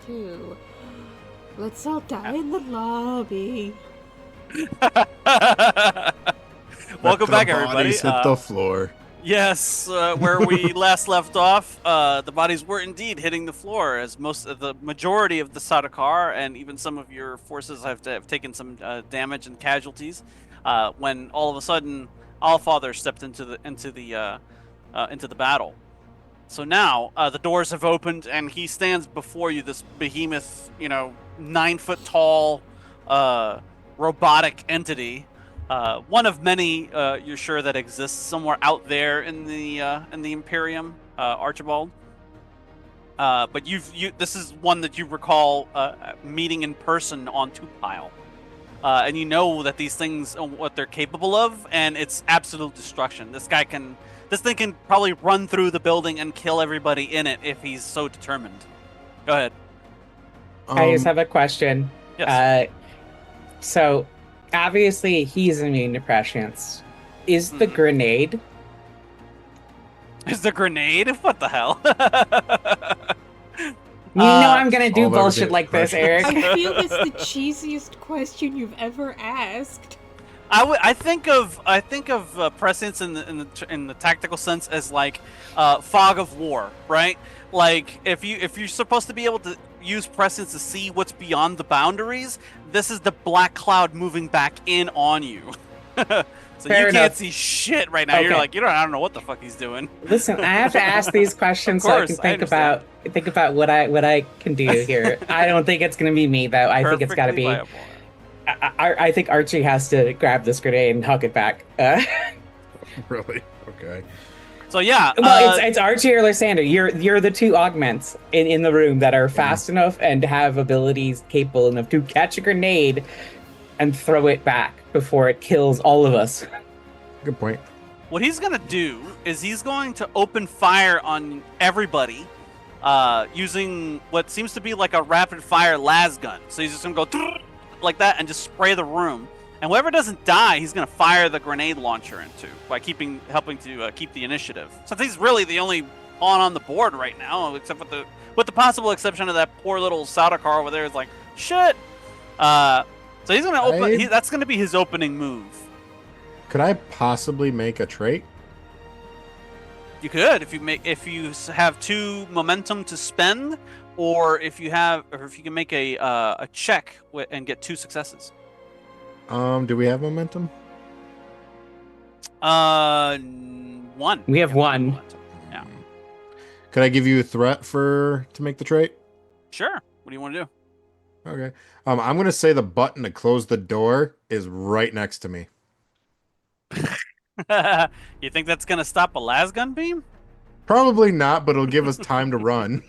Speaker 1: too. Let's all die in the lobby.
Speaker 2: Welcome back,
Speaker 3: The
Speaker 2: everybody.
Speaker 3: bodies hit the floor.
Speaker 2: Yes, where we last left off, the bodies were indeed hitting the floor, as the majority of the Sardaukar and even some of your forces have taken some damage and casualties. When all of a sudden, Allfather stepped into the battle. So now the doors have opened, and he stands before you, this behemoth, 9-foot tall, robotic entity. One of many, you're sure, that exists somewhere out there in the Imperium, Archibald. But this is one that you recall meeting in person on Tupile. And you know that these things are what they're capable of, and it's absolute destruction. This thing can probably run through the building and kill everybody in it if he's so determined. Go ahead.
Speaker 4: I just have a question.
Speaker 2: Yes.
Speaker 4: So, obviously, he's immune to prescience. Is the grenade?
Speaker 2: Is the grenade? What the hell?
Speaker 4: You know I'm gonna do
Speaker 3: all
Speaker 4: bullshit
Speaker 3: everything
Speaker 4: like this,
Speaker 3: prescience.
Speaker 4: Eric.
Speaker 1: I feel it's the cheesiest question you've ever asked.
Speaker 2: I think of prescience in the tactical sense as like fog of war, right? Like if you're supposed to be able to use prescience to see what's beyond the boundaries, this is the black cloud moving back in on you. So
Speaker 4: Fair
Speaker 2: you
Speaker 4: enough.
Speaker 2: can't see shit right now.
Speaker 4: Okay.
Speaker 2: You're like, I don't know what the fuck he's doing.
Speaker 4: Listen, I have to ask these questions so I can
Speaker 2: Of course, I
Speaker 4: think about what I can do here. I don't think it's gonna be me though. I think it's gotta
Speaker 2: Perfectly
Speaker 4: be.
Speaker 2: viable.
Speaker 4: I think Archie has to grab this grenade and hug it back.
Speaker 3: Really? Okay.
Speaker 2: So yeah,
Speaker 4: Well, it's Archie or Lysander. You're the two augments in the room that are fast enough and have abilities capable enough to catch a grenade and throw it back before it kills all of us.
Speaker 3: Good point.
Speaker 2: what he's gonna do is he's going to open fire on everybody, using what seems to be like a rapid fire las gun. So he's just gonna go like that and just spray the room. And whoever doesn't die, he's gonna fire the grenade launcher into by helping to keep the initiative. So he's really the only pawn on the board right now, except with the possible exception of that poor little Sardaukar over there is like shit. So he's gonna open. That's gonna be his opening move.
Speaker 3: Could I possibly make a trait?
Speaker 2: You could if you have 2 momentum to spend, or if you can make a check and get 2 successes.
Speaker 3: Do we have momentum?
Speaker 2: 1.
Speaker 4: We have 1.
Speaker 2: Momentum. Yeah.
Speaker 3: Could I give you a threat to make the trait?
Speaker 2: Sure. What do you want to do?
Speaker 3: Okay. I'm gonna say the button to close the door is right next to me.
Speaker 2: You think that's gonna stop a las gun beam?
Speaker 3: Probably not, but it'll give us time to run.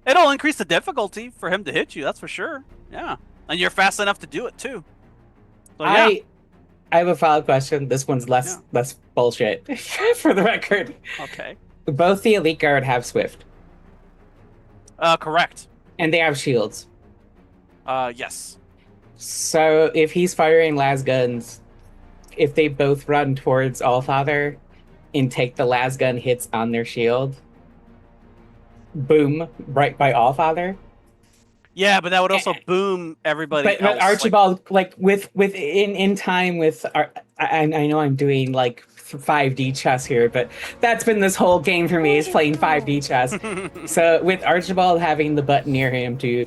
Speaker 2: It'll increase the difficulty for him to hit you. That's for sure. Yeah, and you're fast enough to do it too. So, yeah.
Speaker 4: I have a follow-up question. This one's less bullshit, for the record.
Speaker 2: Okay.
Speaker 4: Both the Elite Guard have Swift,
Speaker 2: Correct.
Speaker 4: and they have shields.
Speaker 2: Yes.
Speaker 4: So if he's firing las guns, if they both run towards Allfather and take the las gun hits on their shield, boom, right by Allfather.
Speaker 2: Yeah, but that would also boom everybody
Speaker 4: But
Speaker 2: else.
Speaker 4: Archibald, in time with I know I'm doing like 5D chess here, but that's been this whole game for me is playing 5D chess. So with Archibald having the button near him to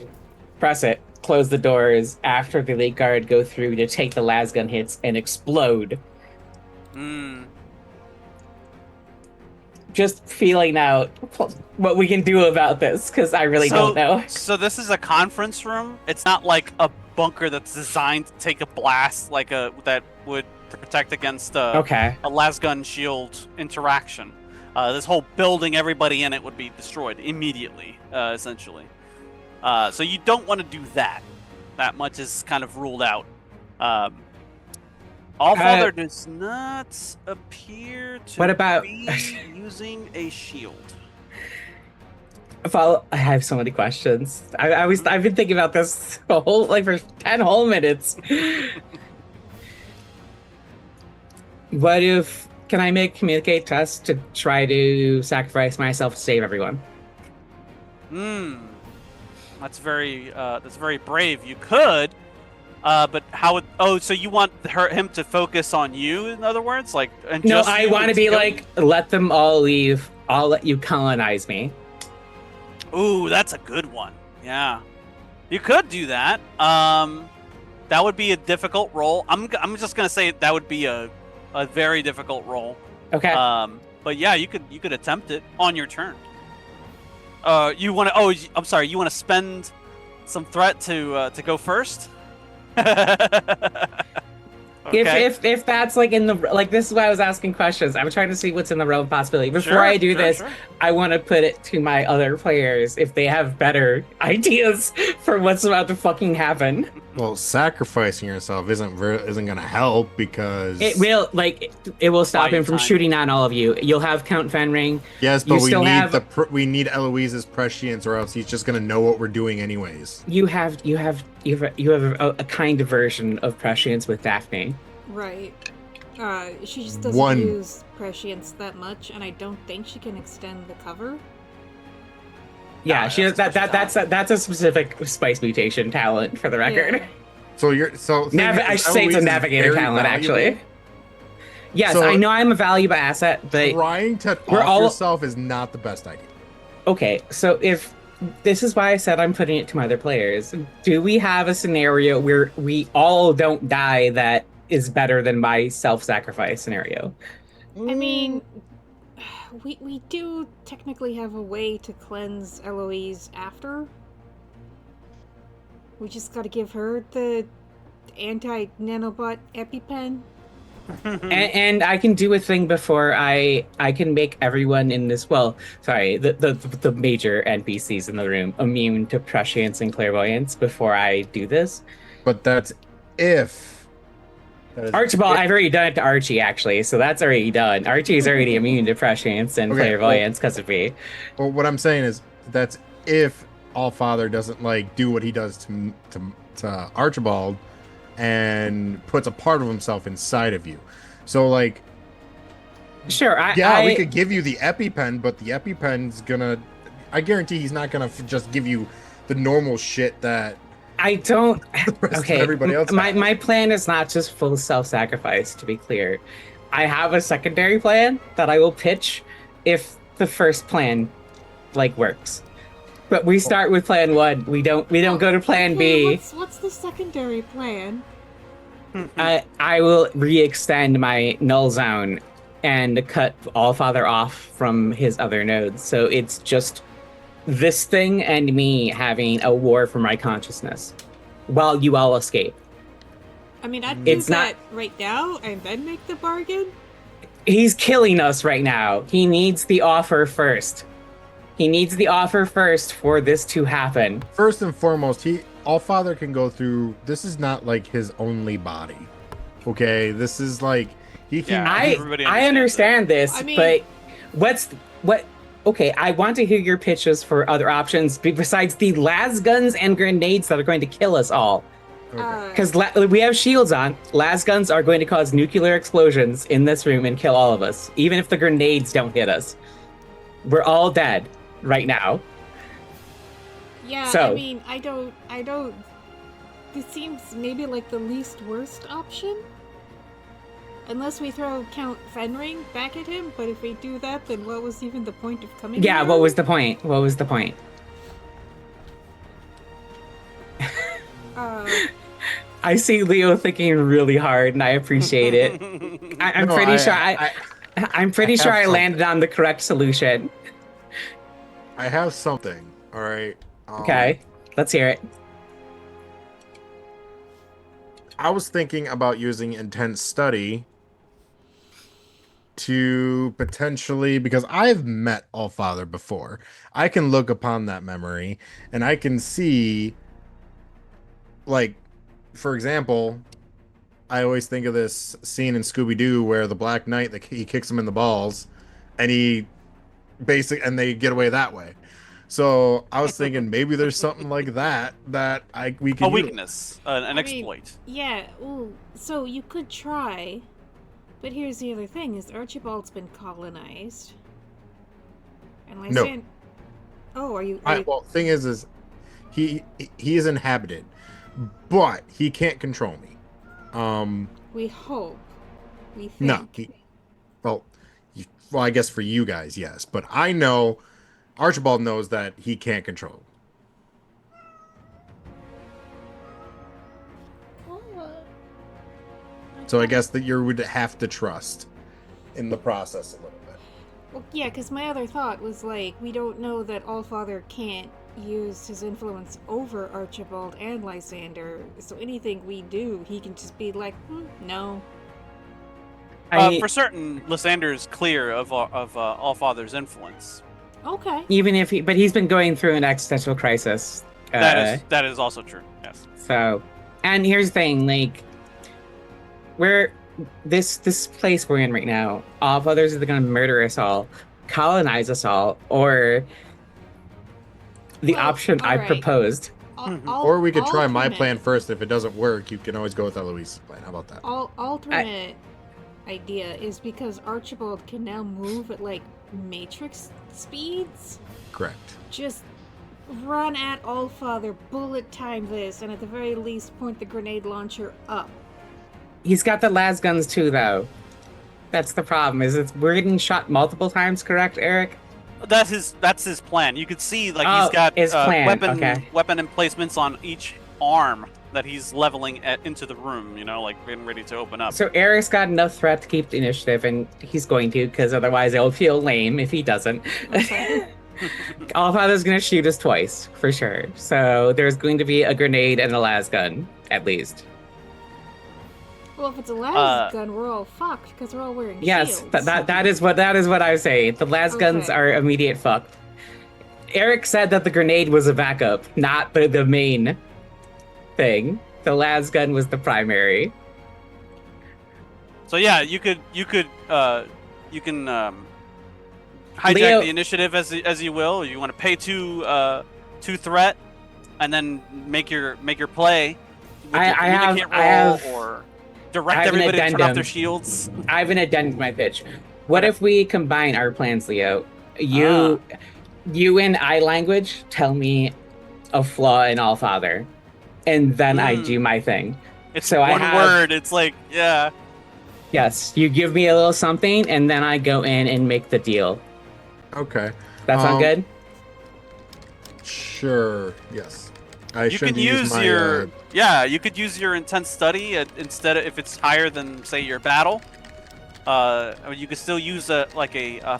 Speaker 4: press it, close the doors after the Elite Guard go through to take the las gun hits and explode. Just feeling out what we can do about this, because I really don't know.
Speaker 2: So this is a conference room. It's not like a bunker that's designed to take a blast that would protect against a las gun shield interaction. This whole building, everybody in it would be destroyed immediately, essentially. So you don't want to do that. That much is kind of ruled out. Allfather does not appear to be using a shield.
Speaker 4: I have so many questions. I've been thinking about this for 10 whole minutes. Can I make communicate test to try to sacrifice myself to save everyone?
Speaker 2: That's very brave. You could, but how would? Oh, so you want him to focus on you? In other words, like, and
Speaker 4: No,
Speaker 2: just
Speaker 4: I
Speaker 2: you
Speaker 4: want to
Speaker 2: and
Speaker 4: be
Speaker 2: kill
Speaker 4: like, let them all leave. I'll let you colonize me.
Speaker 2: you? Ooh, that's a good one. Yeah, you could do that. That would be a difficult role. I'm just gonna say that would be a very difficult role.
Speaker 4: Okay.
Speaker 2: But yeah, you could attempt it on your turn. You want to? Oh, I'm sorry. You want to spend some threat to go first? Okay.
Speaker 4: If that's like in the like, this is why I was asking questions. I'm trying to see what's in the realm of possibility. Before I do this,
Speaker 2: Sure.
Speaker 4: I want to put it to my other players if they have better ideas for what's about to fucking happen.
Speaker 3: Well, sacrificing yourself isn't gonna help because
Speaker 4: It will stop
Speaker 2: Buy you
Speaker 4: him from
Speaker 2: time.
Speaker 4: shooting on all of you. You'll have Count Fenring.
Speaker 3: yes,
Speaker 4: You
Speaker 3: but we
Speaker 4: still
Speaker 3: need
Speaker 4: have-
Speaker 3: we need Eloise's prescience, or else he's just gonna know what we're doing anyways.
Speaker 4: You have a kind of version of prescience with Daphne.
Speaker 1: Right. She just doesn't
Speaker 3: One.
Speaker 1: use prescience that much, and I don't think she can extend the cover.
Speaker 4: Yeah,
Speaker 2: Ah,
Speaker 4: she has
Speaker 2: that's
Speaker 4: that's a specific spice mutation talent for the record.
Speaker 1: Yeah.
Speaker 3: So
Speaker 4: I should say it's a navigator talent, actually. Yes,
Speaker 3: So-
Speaker 4: I know I'm a valuable asset, but
Speaker 3: Trying to
Speaker 4: We're
Speaker 3: off
Speaker 4: all-
Speaker 3: yourself is not the best idea.
Speaker 4: okay. So if this is why I said I'm putting it to my other players, do we have a scenario where we all don't die that is better than my self-sacrifice scenario?
Speaker 1: I mean, we do technically have a way to cleanse Eloise after. We just gotta give her the anti-nanobot EpiPen.
Speaker 4: And I can do a thing before I can make everyone in this, well, sorry, the major NPCs in the room immune to prescience and clairvoyance before I do this.
Speaker 3: But that's if. That is
Speaker 4: Archibald,
Speaker 3: if-
Speaker 4: I've already done it to Archie, actually, so that's already done. Archie's already immune to prescience and
Speaker 3: Okay,
Speaker 4: clairvoyance because of me.
Speaker 3: Well, what I'm saying is that's if Allfather doesn't like do what he does to Archibald and puts a part of himself inside of you. So like,
Speaker 4: Sure,
Speaker 3: we could give you the EpiPen, but the EpiPen's gonna. I guarantee he's not gonna just give you the normal shit that
Speaker 4: I don't.
Speaker 3: the rest of
Speaker 4: Okay,
Speaker 3: everybody else. has.
Speaker 4: my plan is not just full self-sacrifice. To be clear, I have a secondary plan that I will pitch if the first plan like works. But we start with plan one. We don't go to plan
Speaker 1: Okay,
Speaker 4: B.
Speaker 1: what's the secondary plan?
Speaker 4: I will re-extend my null zone and cut Allfather off from his other nodes. So it's just this thing and me having a war for my consciousness while you all escape.
Speaker 1: I mean, I'd do
Speaker 4: It's
Speaker 1: that right now and then make the bargain.
Speaker 4: He's killing us right now. He needs the offer first. He needs the offer first for this to happen.
Speaker 3: First and foremost, Allfather can go through. This is not like his only body. Okay, this is like he can.
Speaker 2: Yeah. Everybody
Speaker 4: I understand this,
Speaker 1: I mean-
Speaker 4: but what? Okay, I want to hear your pitches for other options besides the las guns and grenades that are going to kill us all.
Speaker 3: Okay.
Speaker 4: Because we have shields on. Las guns are going to cause nuclear explosions in this room and kill all of us, even if the grenades don't hit us. We're all dead right now.
Speaker 1: Yeah,
Speaker 4: So-
Speaker 1: I mean, I don't. This seems maybe like the least worst option. Unless we throw Count Fenring back at him, but if we do that, then what was even the point of coming
Speaker 4: Yeah,
Speaker 1: here?
Speaker 4: what was the point? What was the point? I see Leo thinking really hard, and I appreciate it. I'm
Speaker 3: No,
Speaker 4: pretty sure I'm pretty
Speaker 3: I
Speaker 4: sure
Speaker 3: have
Speaker 4: I landed on the correct solution.
Speaker 3: I have something. All right.
Speaker 4: Okay, let's hear it.
Speaker 3: I was thinking about using intense study to potentially, because I've met Allfather before. I can look upon that memory and I can see, like, for example, I always think of this scene in Scooby-Doo where the Black Knight, he kicks him in the balls and they get away that way. So I was thinking maybe there's something like that we can
Speaker 2: A
Speaker 3: utilize.
Speaker 2: weakness, an
Speaker 1: I mean,
Speaker 2: exploit.
Speaker 1: Yeah, ooh, so you could try, but here's the other thing: is Archibald's been colonized, and
Speaker 3: No.
Speaker 1: Lysan. Oh, are you?
Speaker 3: Well, thing is he is inhabited, but he can't control me.
Speaker 1: We hope. We think.
Speaker 3: No, well, well, I guess for you guys, yes, but I know Archibald knows that he can't control.
Speaker 1: Well,
Speaker 3: So I guess that you would have to trust in the process a little bit.
Speaker 1: Well, yeah, because my other thought was like, we don't know that Allfather can't use his influence over Archibald and Lysander, so anything we do, he can just be like, no.
Speaker 2: For certain, Lysander's clear of Allfather's influence.
Speaker 1: Okay.
Speaker 4: Even if but he's been going through an existential crisis.
Speaker 2: That is also true. Yes.
Speaker 4: So, and here's the thing, like, we're this place we're in right now. Allfather's either going to murder us all, colonize us all, or the option I proposed.
Speaker 3: Or we could try my plan first. If it doesn't work, you can always go with Eloise's plan. How about that?
Speaker 1: Alternate idea is because Archibald can now move at like Matrix speeds.
Speaker 3: Correct.
Speaker 1: Just run at Allfather, bullet time this, and at the very least point the grenade launcher up.
Speaker 4: He's got the las guns too, though. That's the problem. We're getting shot multiple times, correct, Eric?
Speaker 2: That's his plan. You could see like he's got weapon emplacements on each arm that he's leveling into the room. You know, like getting ready to open up.
Speaker 4: So Eric's got enough threat to keep the initiative, and he's going to, because otherwise it'll feel lame if he doesn't.
Speaker 1: Okay.
Speaker 4: Allfather's going to shoot us twice, for sure. So there's going to be a grenade and a las gun, at least.
Speaker 1: Well, if it's a las gun, we're all fucked because we're all wearing
Speaker 4: yes,
Speaker 1: shields.
Speaker 4: that is what I say. The las guns are immediate fucked. Eric said that the grenade was a backup, not the main thing. The las gun was the primary.
Speaker 2: So yeah, you can hijack
Speaker 4: Leo,
Speaker 2: the initiative as you will. You want to pay two threat, and then make your play. With your communicate roll or direct everybody to turn off their shields.
Speaker 4: I have an addendum to my pitch. What if we combine our plans, Leo? You in I language tell me a flaw in Allfather, and then I do my thing.
Speaker 2: It's so one word. It's like, yeah.
Speaker 4: Yes, you give me a little something, and then I go in and make the deal.
Speaker 3: Okay.
Speaker 4: That sound good?
Speaker 3: Sure. Yes.
Speaker 2: You can use you could use your intense study instead of, if it's higher than say your battle. You could still use a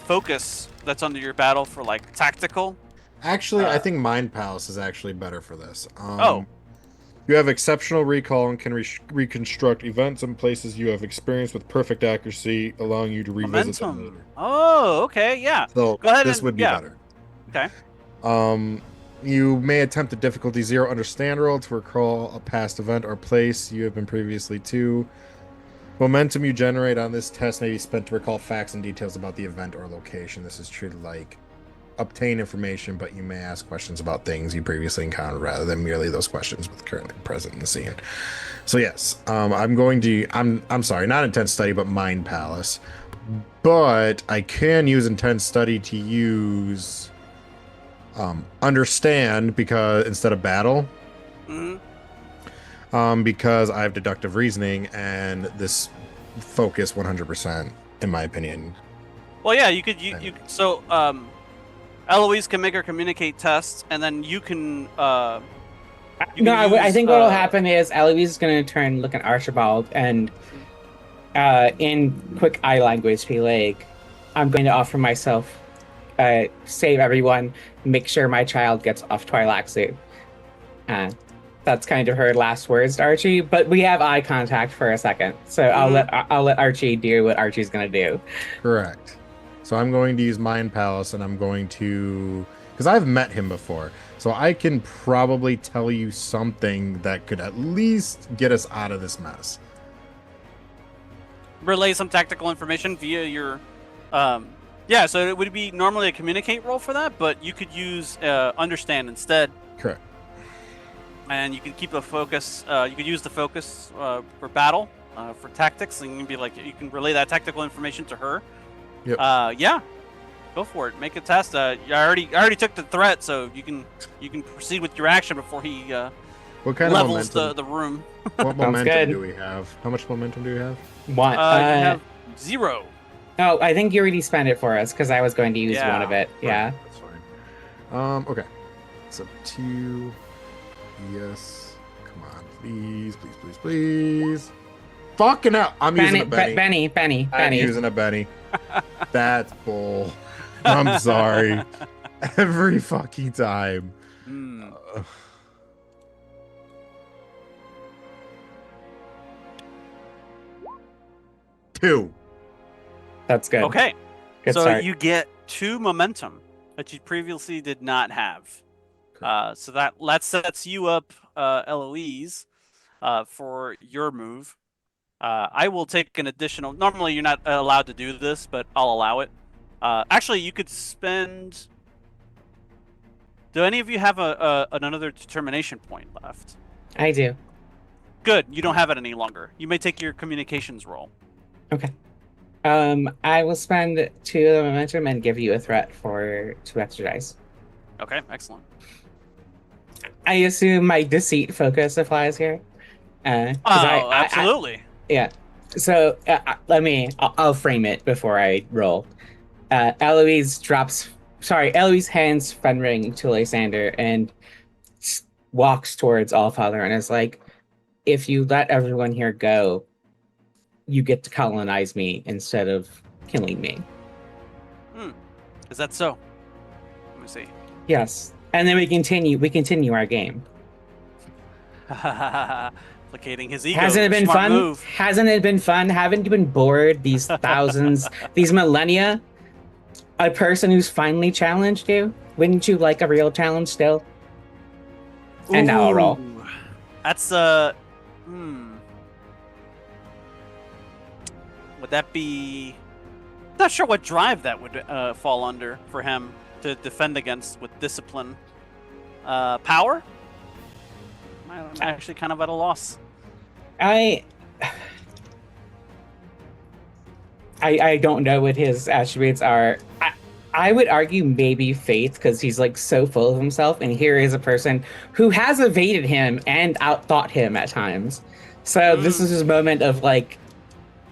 Speaker 2: focus that's under your battle for like tactical.
Speaker 3: Actually, I think Mind Palace is actually better for this. You have exceptional recall and can reconstruct events and places you have experienced with perfect accuracy, allowing you to revisit them later.
Speaker 2: Oh, okay, yeah.
Speaker 3: So
Speaker 2: go ahead.
Speaker 3: This would be better.
Speaker 2: Okay.
Speaker 3: You may attempt a difficulty 0 understand roll to recall a past event or place you have been previously to. Momentum you generate on this test may be spent to recall facts and details about the event or location. This is treated like obtain information, but you may ask questions about things you previously encountered rather than merely those questions with currently present in the scene. So yes, I'm sorry, not intense study, but Mind Palace. But I can use intense study to use understand, because instead of battle, because I have deductive reasoning and this focus 100%, in my opinion.
Speaker 2: Well, yeah, you could. So Eloise can make her communicate tests, and then you can. I
Speaker 4: think what will happen is Eloise is going to turn, look at Archibald, and in quick eye language, be like, "I'm going to offer myself, save everyone, make sure my child gets off Twi'lek. That's kind of her last words to Archie, but we have eye contact for a second, so I'll let Archie do what Archie's going to do.
Speaker 3: Correct. So I'm going to use Mind Palace, and I'm going to, because I've met him before, so I can probably tell you something that could at least get us out of this mess.
Speaker 2: Relay some tactical information via your, yeah. So it would be normally a communicate roll for that, but you could use understand instead.
Speaker 3: Correct.
Speaker 2: And you can keep a focus. You could use the focus for battle, for tactics, and you can be like, you can relay that tactical information to her.
Speaker 3: Yep.
Speaker 2: Yeah. Go for it. Make a test. I already took the threat, so you can proceed with your action before he
Speaker 3: What kind
Speaker 2: levels
Speaker 3: of momentum?
Speaker 2: the room.
Speaker 3: What momentum
Speaker 4: good.
Speaker 3: do we have? How much momentum do we have?
Speaker 4: What?
Speaker 2: You have 0.
Speaker 4: Oh, I think you already spent it for us because I was going to use one of it. Yeah.
Speaker 3: Okay, that's fine. Okay. So 2. Yes. Come on, please, please, please, please. Fucking hell! I'm using a Benny. I'm using a Benny. That's bull. I'm sorry. Every fucking time.
Speaker 2: Mm.
Speaker 3: 2.
Speaker 4: That's good.
Speaker 2: Okay.
Speaker 4: Good
Speaker 2: So
Speaker 4: start.
Speaker 2: you get 2 momentum that you previously did not have. So that sets you up, Eloise, for your move. I will take an additional. Normally, you're not allowed to do this, but I'll allow it. Actually, you could spend. Do any of you have another determination point left?
Speaker 4: I do.
Speaker 2: Good. You don't have it any longer. You may take your communications roll.
Speaker 4: Okay. I will spend 2 of the momentum and give you a threat for 2 extra dice.
Speaker 2: Okay. Excellent.
Speaker 4: I assume my deceit focus applies here.
Speaker 2: Absolutely.
Speaker 4: Yeah. So I'll frame it before I roll. Eloise hands Fenring to Lysander and walks towards Allfather and is like, if you let everyone here go, you get to colonize me instead of killing me.
Speaker 2: Is that so? Let me see.
Speaker 4: Yes. And then we continue our game.
Speaker 2: Placating his ego.
Speaker 4: Hasn't it been
Speaker 2: Smart
Speaker 4: fun?
Speaker 2: move.
Speaker 4: Hasn't it been fun? Haven't you been bored these thousands, these millennia? A person who's finally challenged you? Wouldn't you like a real challenge still? And now I'll roll.
Speaker 2: Ooh. That's Would that be? Not sure what drive that would fall under for him to defend against with discipline. Power? I'm actually kind of at a loss.
Speaker 4: I don't know what his attributes are. I would argue maybe faith because he's like so full of himself, and here is a person who has evaded him and outthought him at times. So this is his moment of like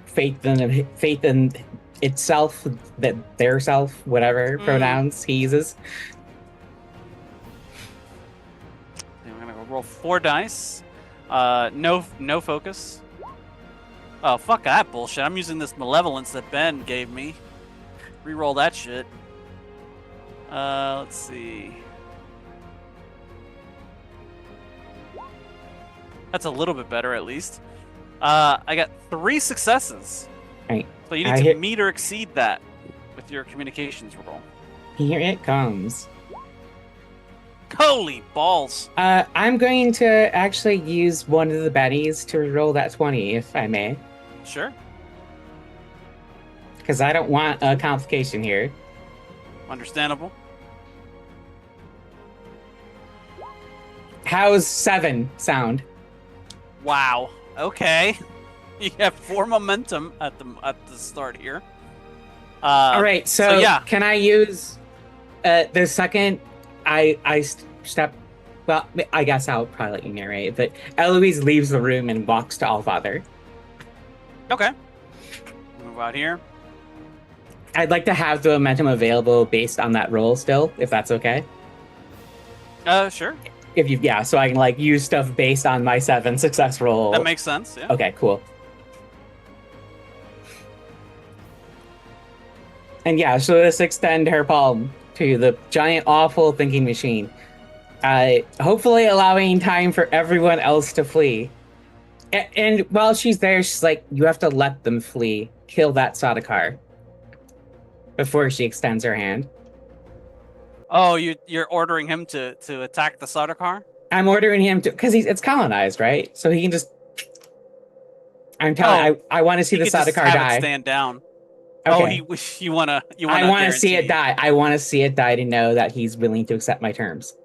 Speaker 4: faith in itself, that their self, whatever pronouns he uses.
Speaker 2: I'm gonna go roll 4 dice. No focus. Oh, fuck that bullshit. I'm using this malevolence that Ben gave me. Reroll that shit. Let's see. That's a little bit better, at least. I got 3 successes.
Speaker 4: Right.
Speaker 2: So you need to meet or exceed that with your communications roll.
Speaker 4: Here it comes.
Speaker 2: Holy balls.
Speaker 4: I'm going to actually use one of the bennies to roll that 20, if I may.
Speaker 2: Sure.
Speaker 4: Because I don't want a complication here.
Speaker 2: Understandable.
Speaker 4: How's 7 sound?
Speaker 2: Wow. Okay. You have 4 momentum at the start here.
Speaker 4: All right. So
Speaker 2: yeah.
Speaker 4: Can I use the second I step? Well, I guess I'll probably let you narrate. But Eloise leaves the room and walks to Allfather.
Speaker 2: Okay. Move out here.
Speaker 4: I'd like to have the momentum available based on that roll still, if that's okay.
Speaker 2: Sure.
Speaker 4: So I can like use stuff based on my 7 success roll.
Speaker 2: That makes sense. Yeah.
Speaker 4: Okay, cool. And yeah, so let's extend her palm to the giant, awful thinking machine. Hopefully allowing time for everyone else to flee. And while she's there, she's like, you have to let them flee. Kill that Sadakar. Before she extends her hand.
Speaker 2: Oh, you're ordering him to attack the Sardaukar?
Speaker 4: I'm ordering him to, because it's colonized, right? So he can just. I'm telling. I want to see the Sardaukar die.
Speaker 2: It stand down.
Speaker 4: Okay.
Speaker 2: Oh, you wanna.
Speaker 4: I want to see it die. I want to see it die to know that he's willing to accept my terms.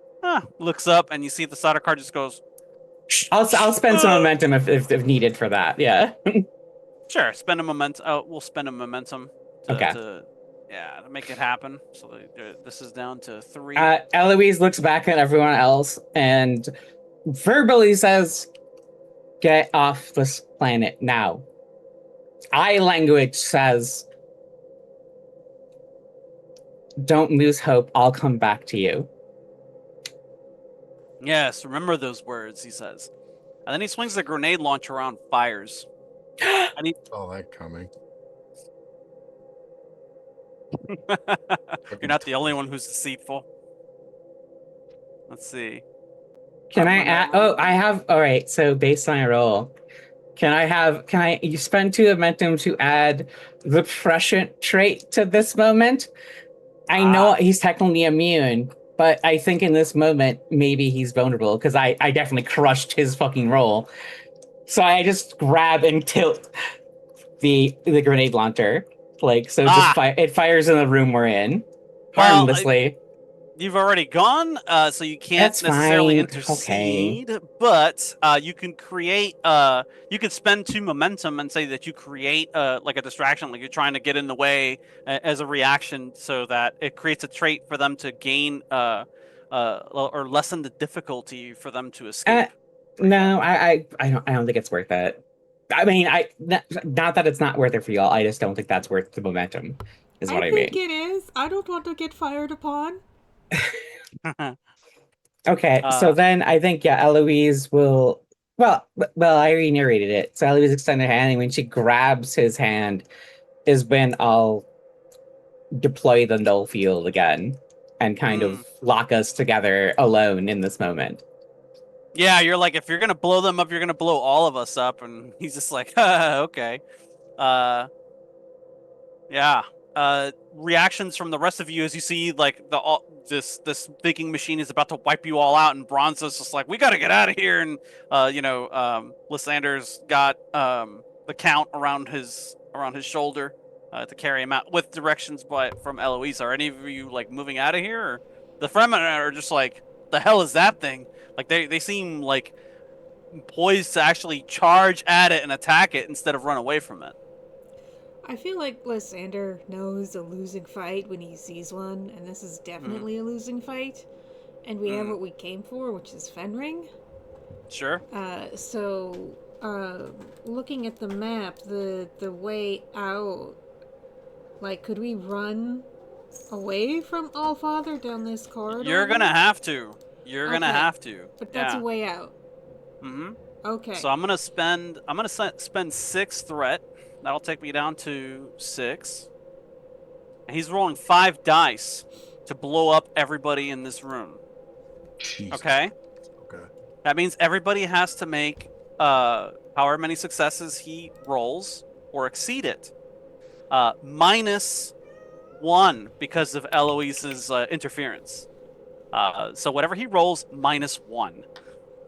Speaker 2: Looks up and you see the Sardaukar just goes.
Speaker 4: I'll spend some momentum if needed for that. Yeah.
Speaker 2: Sure, spend a momentum. We'll spend a momentum. To Yeah, to make it happen. So this is down to 3.
Speaker 4: Eloise looks back at everyone else and verbally says, "Get off this planet now." Eye language says, "Don't lose hope. I'll come back to you."
Speaker 2: Yes, remember those words, he says. And then he swings the grenade launcher around, fires. And he...
Speaker 3: Saw that coming.
Speaker 2: You're not the only one who's deceitful. Let's see.
Speaker 4: Can
Speaker 2: I'm
Speaker 4: I
Speaker 2: gonna
Speaker 4: add?
Speaker 2: roll-
Speaker 4: Oh, I have. All right. So based on my roll, can I have? Can I? You spend 2 momentum to add the prescient trait to this moment. I know he's technically immune, but I think in this moment maybe he's vulnerable because I definitely crushed his fucking roll. So I just grab and tilt the grenade launcher, like so. Just it fires in the room we're in
Speaker 2: Well,
Speaker 4: harmlessly.
Speaker 2: You've already gone, so you can't
Speaker 4: That's
Speaker 2: necessarily
Speaker 4: fine.
Speaker 2: intercede. But you can create. You can spend 2 momentum and say that you create like a distraction, like you're trying to get in the way as a reaction, so that it creates a trait for them to gain or lessen the difficulty for them to escape.
Speaker 4: No, I don't think it's worth it. I mean, not that it's not worth it for y'all. I just don't think that's worth the momentum. Is what I
Speaker 1: think
Speaker 4: mean.
Speaker 1: it is. I don't want to get fired upon.
Speaker 4: Okay, so then I think Eloise will. Well, I already narrated it. So Eloise extended her hand, and when she grabs his hand, is when I'll deploy the null field again and kind of lock us together alone in this moment.
Speaker 2: Yeah, you're like, if you're gonna blow them up, you're gonna blow all of us up, and he's just like, okay. Yeah. Reactions from the rest of you as you see like this thinking machine is about to wipe you all out, and Bronzo's just like, we got to get out of here. And Lysander's got the count around his shoulder to carry him out with directions from Eloise. Are any of you like moving out of here? Or the Fremen are just like, the hell is that thing? Like they seem like poised to actually charge at it and attack it instead of run away from it.
Speaker 1: I feel like Lysander knows a losing fight when he sees one, and this is definitely a losing fight. And we have what we came for, which is Fenring.
Speaker 2: Sure.
Speaker 1: Looking at the map, the way out, like, could we run away from Allfather down this corridor?
Speaker 2: You're gonna have to. You're gonna have to.
Speaker 1: But that's a way out.
Speaker 2: Mm-hmm.
Speaker 1: Okay.
Speaker 2: So I'm gonna spend 6 threat. That'll take me down to 6. And he's rolling 5 dice to blow up everybody in this room.
Speaker 3: Jesus.
Speaker 2: Okay.
Speaker 3: Okay.
Speaker 2: That means everybody has to make however many successes he rolls or exceed it. -1 because of Eloise's interference. So whatever he rolls, -1.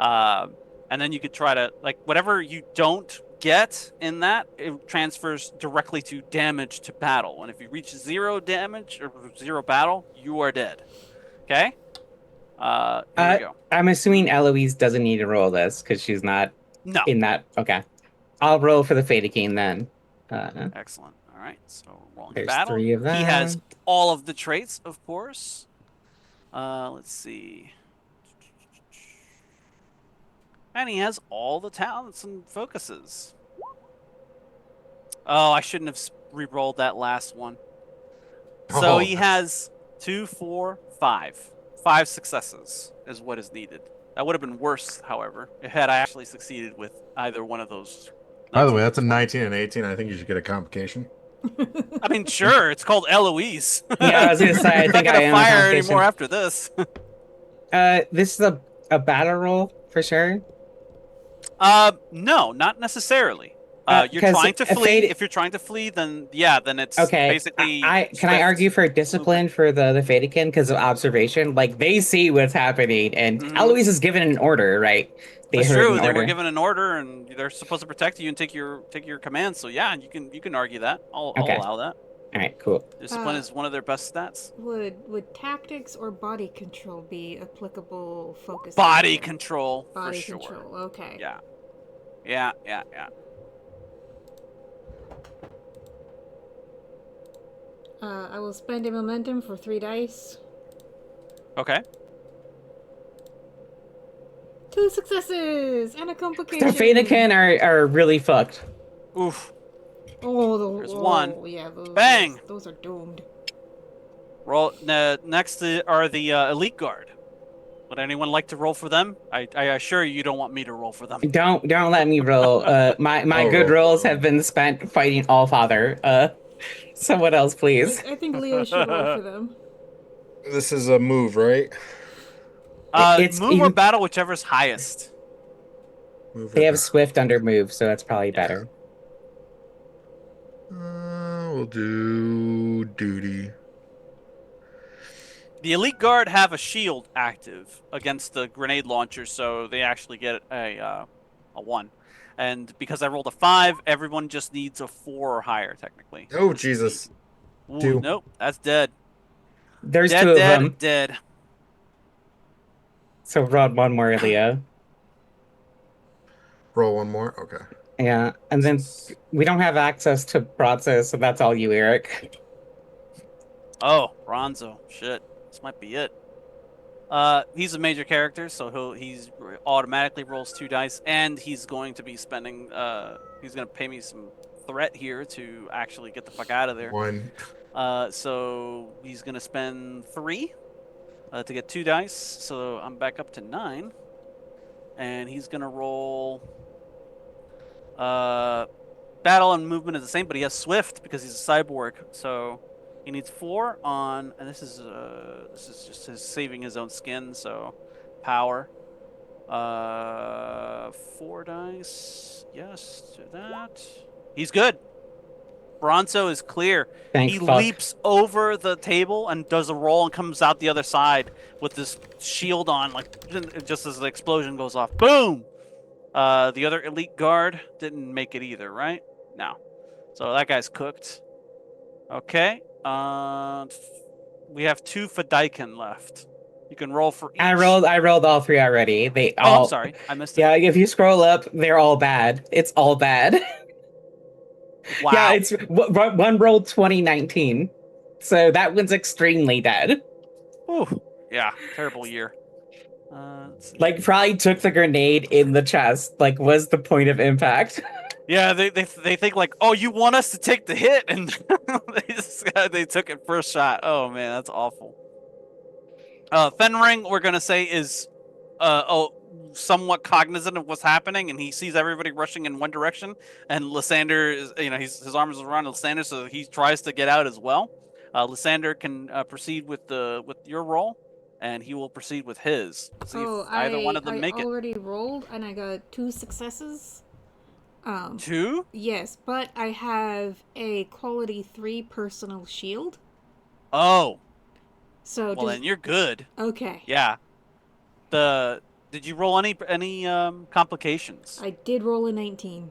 Speaker 2: And then you could try to, like, whatever you don't get in that, it transfers directly to damage to battle. And if you reach 0 damage or 0 battle, you are dead. Okay? Here we go.
Speaker 4: I'm assuming Eloise doesn't need to roll this because she's not in that. Okay. I'll roll for the Fadakine then.
Speaker 2: Excellent. All right. So rolling
Speaker 4: There's
Speaker 2: battle.
Speaker 4: 3 of them.
Speaker 2: He has all of the traits, of course. Let's see. And he has all the talents and focuses. Oh, I shouldn't have re-rolled that last one. So he has 2, 4, 5. 5 successes is what is needed. That would have been worse, however, had I actually succeeded with either one of those.
Speaker 3: By the way, that's a 19 and 18. I think you should get a complication.
Speaker 2: I mean, sure, it's called Eloise.
Speaker 4: Yeah, I was gonna say, I think
Speaker 2: I'm not
Speaker 4: I
Speaker 2: gonna
Speaker 4: am
Speaker 2: fire anymore after this.
Speaker 4: This is a battle roll for sure.
Speaker 2: No, not necessarily. You're trying to flee. If you're trying to flee, then it's
Speaker 4: okay.
Speaker 2: basically.
Speaker 4: Can I argue for discipline for the Fadikin because of observation? Like they see what's happening, and Eloise is given an order, right?
Speaker 2: That's true. They were given an order, and they're supposed to protect you and take your commands. So yeah, you can argue that. I'll allow that.
Speaker 4: All right, cool.
Speaker 2: Discipline is one of their best stats.
Speaker 1: Would tactics or body control be applicable focus?
Speaker 2: Body control,
Speaker 1: body
Speaker 2: for
Speaker 1: control.
Speaker 2: Sure.
Speaker 1: Okay.
Speaker 2: Yeah.
Speaker 1: I will spend a momentum for 3 dice.
Speaker 2: Okay.
Speaker 1: 2 successes and a
Speaker 4: The
Speaker 1: complication.
Speaker 4: Vatican are really fucked.
Speaker 2: Oof.
Speaker 1: Oh,
Speaker 2: There's one.
Speaker 1: yeah,
Speaker 2: Bang!
Speaker 1: those are doomed.
Speaker 2: Roll. Next are the elite guard. Would anyone like to roll for them? I assure you don't want me to roll for them.
Speaker 4: Don't let me roll. My
Speaker 3: I'll
Speaker 4: good
Speaker 3: roll
Speaker 4: rolls
Speaker 3: for
Speaker 4: have
Speaker 3: them.
Speaker 4: been spent fighting Allfather. Someone else, please.
Speaker 1: I think Leo should roll for them.
Speaker 3: This is a move, right?
Speaker 4: It's
Speaker 2: Move or
Speaker 4: you.
Speaker 2: battle, whichever's highest.
Speaker 3: Move or
Speaker 4: They have
Speaker 3: battle.
Speaker 4: Swift under move, so that's probably
Speaker 2: Yeah.
Speaker 4: better.
Speaker 3: We'll do duty.
Speaker 2: The elite guard have a shield active against the grenade launcher, so they actually get a 1. And because I rolled a 5, everyone just needs a 4 or higher, technically.
Speaker 3: Oh,
Speaker 2: to succeed.
Speaker 3: Jesus.
Speaker 2: Ooh,
Speaker 3: 2.
Speaker 2: nope, that's dead.
Speaker 4: There's
Speaker 2: Dead,
Speaker 4: 2 of
Speaker 2: dead,
Speaker 4: them,
Speaker 2: dead.
Speaker 4: so roll one more, Leo.
Speaker 3: Roll one more. Okay.
Speaker 4: Yeah, and then we don't have access to Bronzo, so that's all you, Eric.
Speaker 2: Oh, Ronzo. Shit, this might be it. He's a major character, so he's automatically rolls 2 dice, and he's going to be spending. He's going to pay me some threat here to actually get the fuck out of there.
Speaker 3: 1.
Speaker 2: So he's going to spend 3 to get 2 dice. So I'm back up to 9, and he's going to roll. Battle and movement is the same, but he has swift because he's a cyborg. So he needs 4 on, and this is just his saving his own skin. So power, 4 dice. Yes to that. He's good. Bronzo is clear.
Speaker 4: Thank
Speaker 2: He
Speaker 4: fuck.
Speaker 2: leaps over the table and does a roll and comes out the other side with this shield on, like just as the explosion goes off. Boom! The other elite guard didn't make it either, right? No. So that guy's cooked. Okay. We have 2 Fedaykin left. You can roll for each.
Speaker 4: I rolled all 3 already. They
Speaker 2: Oh,
Speaker 4: all.
Speaker 2: I'm sorry. I missed it.
Speaker 4: Yeah, if you scroll up, they're all bad. It's all bad.
Speaker 2: Wow.
Speaker 4: Yeah, it's one rolled 2019. So that one's extremely dead.
Speaker 2: Ooh. Yeah. Terrible year. Let's see.
Speaker 4: Like, probably took the grenade in the chest. Like, was the point of impact?
Speaker 2: Yeah, they think like, oh, you want us to take the hit, and they took it first shot. Oh man, that's awful. Fenring, we're gonna say is, somewhat cognizant of what's happening, and he sees everybody rushing in one direction, and Lysander is, his arms are around Lysander, so he tries to get out as well. Lysander can proceed with your roll, and he will proceed with his. See if either one of them make it.
Speaker 1: I already rolled and I got 2 successes.
Speaker 2: 2?
Speaker 1: Yes, but I have a quality 3 personal shield.
Speaker 2: Oh,
Speaker 1: So
Speaker 2: well then you're good.
Speaker 1: okay.
Speaker 2: Yeah. Did you roll any complications?
Speaker 1: I did roll a 19.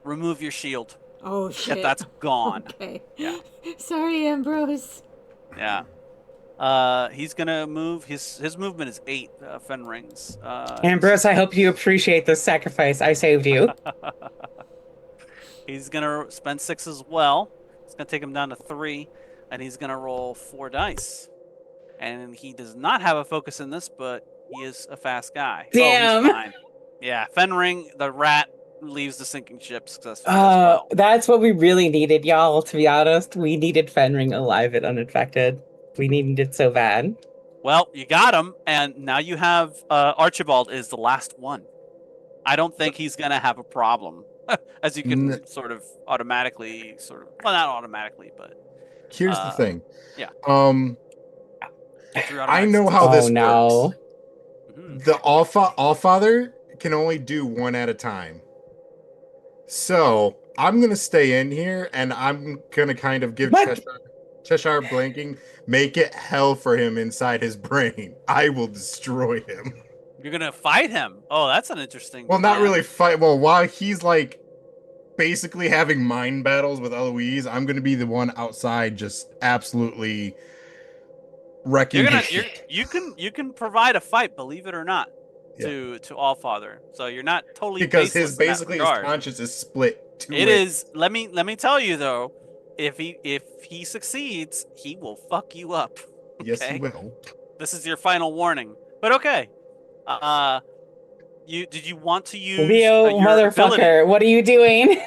Speaker 2: Remove your shield.
Speaker 1: Oh shit.
Speaker 2: That's gone.
Speaker 1: Okay.
Speaker 2: Yeah.
Speaker 1: Sorry, Ambrose.
Speaker 2: Yeah. He's gonna move. His movement is 8. Fenring's.
Speaker 4: Ambrose, I hope you appreciate this sacrifice. I saved you.
Speaker 2: He's gonna spend 6 as well. It's gonna take him down to 3, and he's gonna roll 4 dice. And he does not have a focus in this, but he is a fast guy.
Speaker 4: Damn.
Speaker 2: Oh, he's fine. Yeah, Fenring, the rat, leaves the sinking ship successfully as well.
Speaker 4: That's what we really needed, y'all, to be honest. We needed Fenring alive and unaffected. We needed it so bad.
Speaker 2: Well, you got him, and now you have Archibald is the last one. I don't think he's gonna have a problem, as you can sort of automatically, well, not automatically, but
Speaker 3: Here's the thing.
Speaker 2: Yeah.
Speaker 3: I know how this
Speaker 4: no.
Speaker 3: works. The Allfather can only do 1 at a time. So I'm gonna stay in here, and I'm gonna kind of give Cheshire blanking, make it hell for him inside his brain. I will destroy him.
Speaker 2: You're gonna fight him. Oh, that's an interesting.
Speaker 3: Well, not really fight. Well, while he's like basically having mind battles with Eloise, I'm gonna be the one outside, just absolutely wrecking his shit.
Speaker 2: You can provide a fight, believe it or not, to Allfather. So you're not totally
Speaker 3: because
Speaker 2: his
Speaker 3: conscience is split.
Speaker 2: It is. Let me tell you though, if he succeeds, he will fuck you up.
Speaker 3: Yes, he
Speaker 2: Okay?
Speaker 3: will.
Speaker 2: This is your final warning. But okay. Did you want to use
Speaker 4: Leo,
Speaker 2: your ability?
Speaker 4: motherfucker, what are you doing?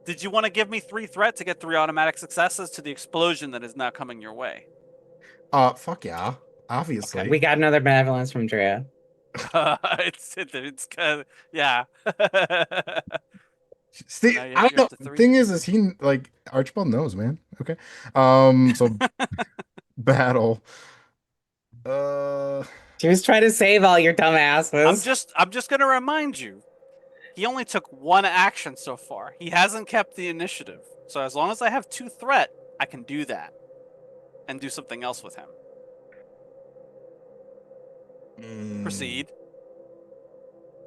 Speaker 2: Did you want to give me 3 threat to get 3 automatic successes to the explosion that is now coming your way?
Speaker 3: Fuck yeah. Obviously.
Speaker 4: We got another benevolence from Drea.
Speaker 2: It's kind of, yeah.
Speaker 3: See,
Speaker 2: Now
Speaker 3: I
Speaker 2: you're
Speaker 3: know.
Speaker 2: up to
Speaker 3: The
Speaker 2: 3.
Speaker 3: thing is he like Archibald knows, man. Okay. So battle. Uh,
Speaker 4: She was trying to save all your
Speaker 2: I'm
Speaker 4: dumbasses.
Speaker 2: just gonna remind you. He only took 1 action so far. He hasn't kept the initiative. So as long as I have 2 threat, I can do that and do something else with him. Proceed.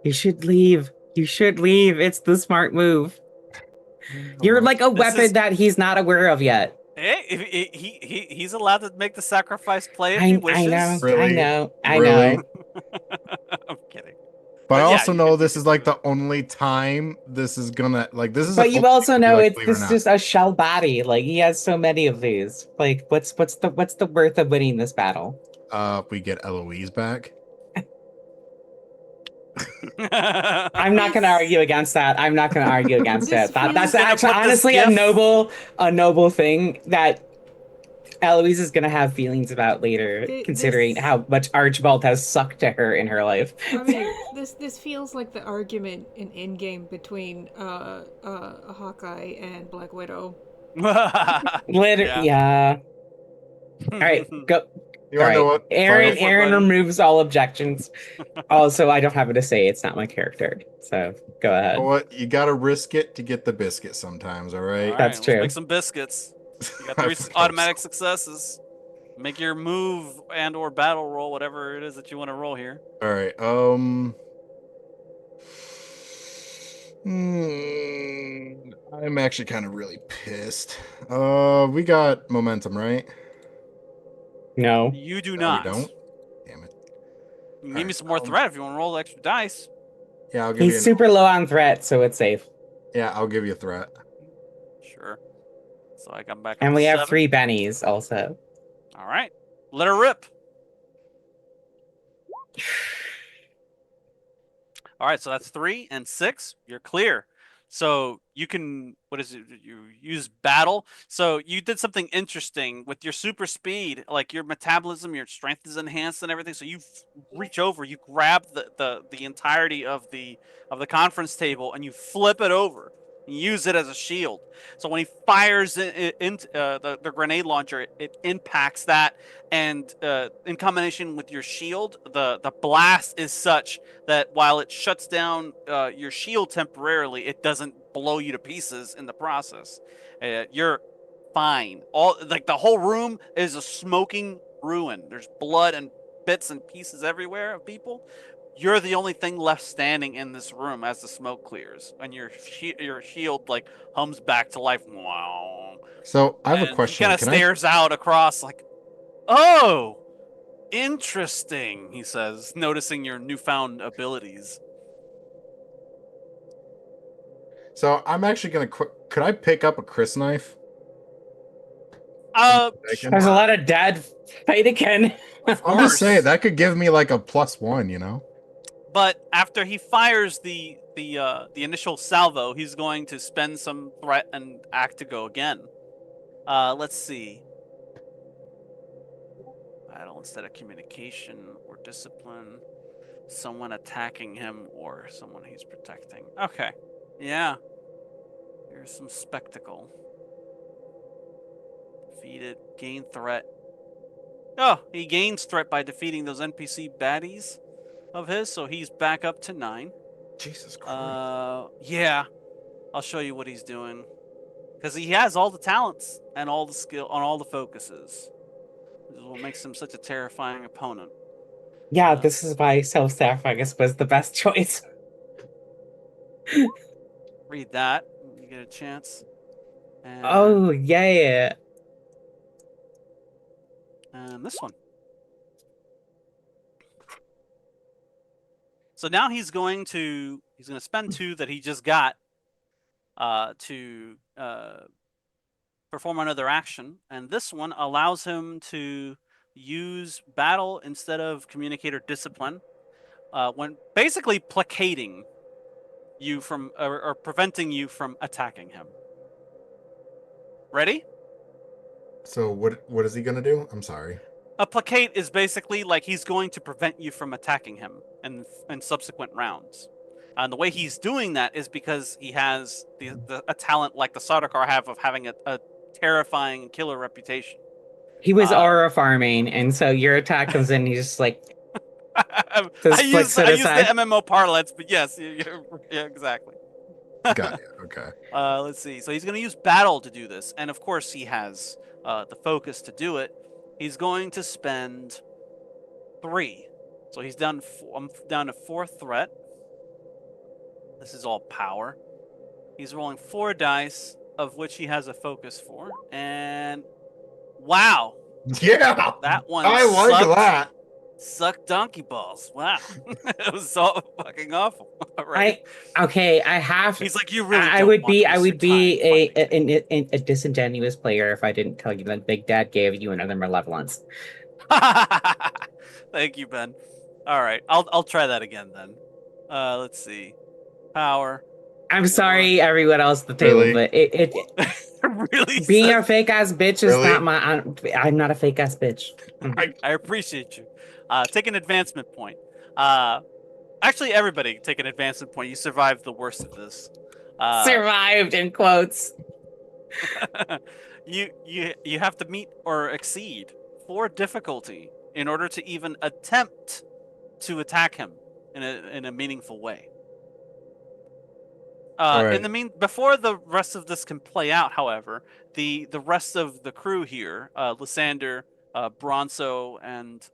Speaker 4: You should leave. You should leave. It's the smart move. You're like a
Speaker 2: This
Speaker 4: weapon
Speaker 2: is
Speaker 4: that he's not aware of yet.
Speaker 2: hey, he's allowed to make the sacrifice play if he
Speaker 4: I know.
Speaker 2: wishes.
Speaker 4: I
Speaker 3: Really,
Speaker 4: know. I
Speaker 3: really.
Speaker 4: know.
Speaker 2: I'm kidding.
Speaker 3: But I
Speaker 2: But yeah,
Speaker 3: also know this is like the only time this is gonna like this is
Speaker 4: But you
Speaker 3: only
Speaker 4: also
Speaker 3: gonna be
Speaker 4: know
Speaker 3: like,
Speaker 4: it's
Speaker 3: believe it or
Speaker 4: this is
Speaker 3: not.
Speaker 4: just a shell body. Like he has so many of these. Like what's the worth of winning this battle?
Speaker 3: We get Eloise back.
Speaker 4: I'm not going to argue against that. I'm not going to argue against
Speaker 1: This
Speaker 4: it. That's
Speaker 1: feels-
Speaker 2: Gonna
Speaker 4: actually
Speaker 2: put this
Speaker 4: honestly
Speaker 2: gif.
Speaker 4: a noble thing that Eloise is going to have feelings about later, considering
Speaker 1: this
Speaker 4: how much Archibald has sucked to her in her life.
Speaker 1: I mean, this feels like the argument in Endgame between Hawkeye and Black Widow.
Speaker 4: Literally, yeah. All right, go.
Speaker 3: You
Speaker 4: All
Speaker 3: wanna know
Speaker 4: right,
Speaker 3: what?
Speaker 4: Aaron.
Speaker 2: Go for it,
Speaker 4: Aaron
Speaker 2: buddy.
Speaker 4: removes all objections. Also, I don't have it to say. It's not my character. So go
Speaker 3: You know
Speaker 4: ahead.
Speaker 3: what? You gotta risk it to get the biscuit sometimes. All
Speaker 2: All
Speaker 3: right.
Speaker 4: That's
Speaker 2: right, let's make
Speaker 4: true.
Speaker 2: some biscuits. You got
Speaker 3: I
Speaker 2: 3
Speaker 3: fucking hope
Speaker 2: automatic
Speaker 3: so.
Speaker 2: successes. Make your move and or battle roll, whatever it is that you want to roll here.
Speaker 3: All right. I'm actually kind of really pissed. We got momentum, right?
Speaker 4: No.
Speaker 2: You do
Speaker 3: No, we
Speaker 2: not.
Speaker 3: don't. Damn it.
Speaker 2: You can
Speaker 3: All
Speaker 2: give me
Speaker 3: right.
Speaker 2: some more threat if you want to roll extra dice.
Speaker 3: Yeah, I'll give you.
Speaker 4: He's super low on threat, so it's safe.
Speaker 3: Yeah, I'll give you a threat.
Speaker 2: Sure. So I come back up
Speaker 4: And
Speaker 2: to
Speaker 4: we have
Speaker 2: 7.
Speaker 4: 3 bennies also.
Speaker 2: All right. Let her rip. All right, so that's 3 and 6. You're clear. So you can, what is it? You use battle. So you did something interesting with your super speed, like your metabolism, your strength is enhanced and everything. So you reach over, you grab the entirety of the conference table and you flip it over. And use it as a shield. So when he fires into the grenade launcher, it impacts that, and in combination with your shield, the blast is such that while it shuts down your shield temporarily, it doesn't blow you to pieces in the process. You're fine. All like the whole room is a smoking ruin. There's blood and bits and pieces everywhere of people. You're the only thing left standing in this room as the smoke clears, and your shield like hums back to life. Wow.
Speaker 3: So I have a
Speaker 2: And he
Speaker 3: question.
Speaker 2: kind of
Speaker 3: Can I?
Speaker 2: stares out across like, "Oh, interesting," he says, noticing your newfound abilities.
Speaker 3: So I'm actually gonna. Could I pick up a Chris knife?
Speaker 2: Sure.
Speaker 4: There's a lot of dead fight again.
Speaker 2: Of
Speaker 3: I'm just saying
Speaker 2: course.
Speaker 3: that could give me like a +1. You know.
Speaker 2: But after he fires the initial salvo, he's going to spend some threat and act to go again. Let's see. Battle instead of communication or discipline. Someone attacking him or someone he's protecting. Okay. Yeah. Here's some spectacle. Defeated. Gain threat. Oh, he gains threat by defeating those NPC baddies of his, so he's back up to 9.
Speaker 3: Jesus Christ.
Speaker 2: Yeah. I'll show you what he's doing. Because he has all the talents and all the skill on all the focuses. This is what makes him such a terrifying opponent.
Speaker 4: Yeah, this is why self-sacrifice was the best choice.
Speaker 2: Read that when you get a chance. And,
Speaker 4: Oh, yeah.
Speaker 2: and this one. So now he's going to spend 2 that he just got to perform another action, and this one allows him to use battle instead of communicate or discipline, when basically placating you from or preventing you from attacking him. Ready?
Speaker 3: So what is he gonna do? I'm sorry.
Speaker 2: A placate is basically like he's going to prevent you from attacking him in subsequent rounds. And the way he's doing that is because he has a talent like the Sardaukar have of having a terrifying killer reputation.
Speaker 4: He was aura farming, and so your attack comes in, he's just like,
Speaker 2: I
Speaker 4: just
Speaker 2: use
Speaker 4: flicks it
Speaker 2: I use the
Speaker 4: aside.
Speaker 2: MMO parlance, but yes, yeah, exactly.
Speaker 3: Got it. Okay.
Speaker 2: Let's see. So he's going to use battle to do this, and of course he has the focus to do it. He's going to spend 3. So he's down. I'm down to 4 threat. This is all power. He's rolling 4 dice, of which he has a focus for, and wow,
Speaker 3: Yeah.
Speaker 2: that one
Speaker 3: I like
Speaker 2: sucked.
Speaker 3: that.
Speaker 2: Sucked donkey balls. Wow, it was so fucking awful. Right?
Speaker 4: I have.
Speaker 2: He's like, you really
Speaker 4: I
Speaker 2: don't
Speaker 4: would
Speaker 2: want
Speaker 4: be
Speaker 2: to
Speaker 4: I
Speaker 2: waste your
Speaker 4: would be
Speaker 2: time fighting
Speaker 4: a disingenuous player if I didn't tell you that Big Dad gave you another malevolence.
Speaker 2: Thank you, Ben. All right, I'll try that again then. Let's see. Power.
Speaker 4: I'm
Speaker 2: 4.
Speaker 4: sorry, everyone else at the table,
Speaker 3: Really?
Speaker 4: but it
Speaker 2: Really
Speaker 4: being
Speaker 2: sucks.
Speaker 4: a fake ass bitch is
Speaker 3: Really?
Speaker 4: not my. I'm not a fake ass bitch.
Speaker 2: I appreciate you. Take an advancement point. Actually, everybody take an advancement point. You survived the worst of this.
Speaker 4: Survived in quotes.
Speaker 2: You have to meet or exceed 4 difficulty in order to even attempt to attack him in a meaningful way.
Speaker 3: Right.
Speaker 2: Before the rest of this can play out, however, the rest of the crew here, Lysander, Bronzo, and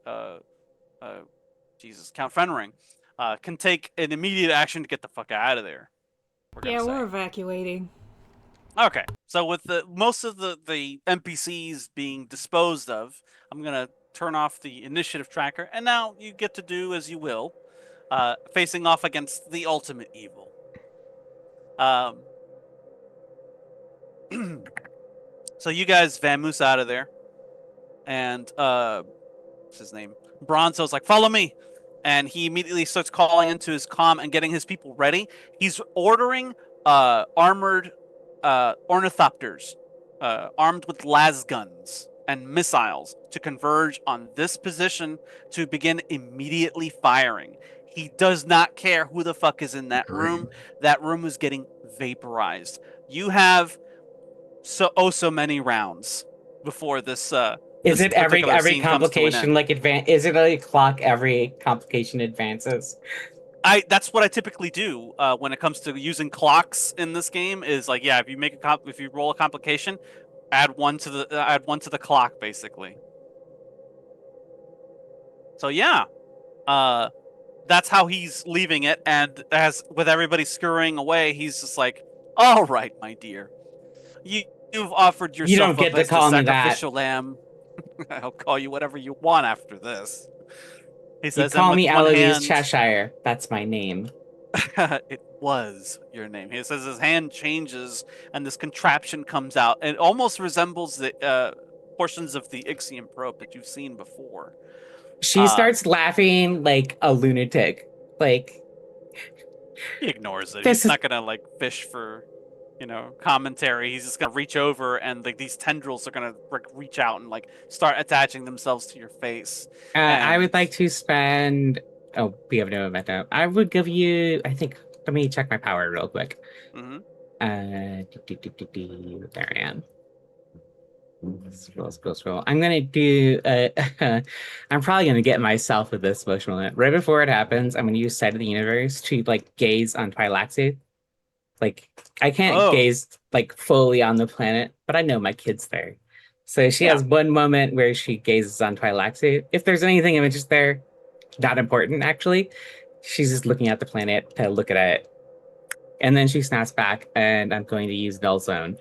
Speaker 2: Count Fenring, can take an immediate action to get the fuck out of there.
Speaker 1: We're evacuating.
Speaker 2: Okay, so with most of the NPCs being disposed of, I'm gonna turn off the initiative tracker, and now you get to do as you will, facing off against the ultimate evil. So you guys vamoose out of there, and what's his name? Bronzo's like, follow me. And he immediately starts calling into his comm and getting his people ready. He's ordering armored ornithopters, armed with las guns and missiles, to converge on this position to begin immediately firing. He does not care who the fuck is in that room. That room is getting vaporized. You have so many rounds before this.
Speaker 4: Is it every
Speaker 2: complication
Speaker 4: like advance? Is it a clock every complication advances?
Speaker 2: That's what I typically do when it comes to using clocks in this game. Is like, yeah, if you roll a complication, add one to the clock, basically. So yeah, that's how he's leaving it, and as with everybody scurrying away, he's just like, all right, my dear, you've offered yourself
Speaker 4: You don't get
Speaker 2: up
Speaker 4: to
Speaker 2: as
Speaker 4: call
Speaker 2: the
Speaker 4: me that.
Speaker 2: sacrificial lamb. I'll call you whatever you want after this. He
Speaker 4: You
Speaker 2: says,
Speaker 4: call
Speaker 2: and with
Speaker 4: me
Speaker 2: one
Speaker 4: Eloise
Speaker 2: hand,
Speaker 4: Cheshire. That's my name.
Speaker 2: it was your name. He says his hand changes, and this contraption comes out. It almost resembles the portions of the Ixion probe that you've seen before.
Speaker 4: She starts laughing like a lunatic. Like,
Speaker 2: he ignores it.
Speaker 4: This
Speaker 2: He's not gonna like fish for, commentary. He's just gonna reach over, and like these tendrils are gonna reach out and like start attaching themselves to your face.
Speaker 4: I would like to spend. Oh, we have no momentum. I would give you. I think. Let me check my power real quick.
Speaker 2: Mhm.
Speaker 4: There I am. Scroll. I'm gonna do. I'm probably gonna get myself with this emotional moment. Right before it happens, I'm gonna use Sight of the Universe to like gaze on Twilaxi. Like I can't gaze like fully on the planet, but I know my kid's there. So she has one moment where she gazes on Twilaxi. If there's anything in just there, not important actually. She's just looking at the planet to look at it. And then she snaps back, and I'm going to use Null Zone.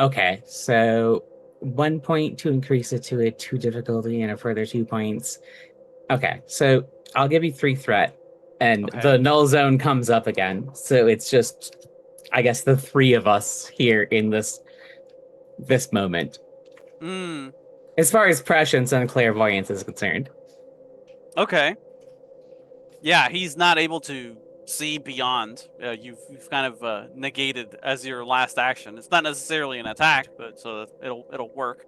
Speaker 4: Okay, so 1 point to increase it to a 2 difficulty and a further 2 points. Okay, so I'll give you 3 threat, and the Null Zone comes up again. So it's just I guess the three of us here in this moment,
Speaker 2: Hmm.
Speaker 4: as far as prescience and clairvoyance is concerned.
Speaker 2: Okay. Yeah, he's not able to see beyond. You've kind of negated as your last action. It's not necessarily an attack, but so that it'll work.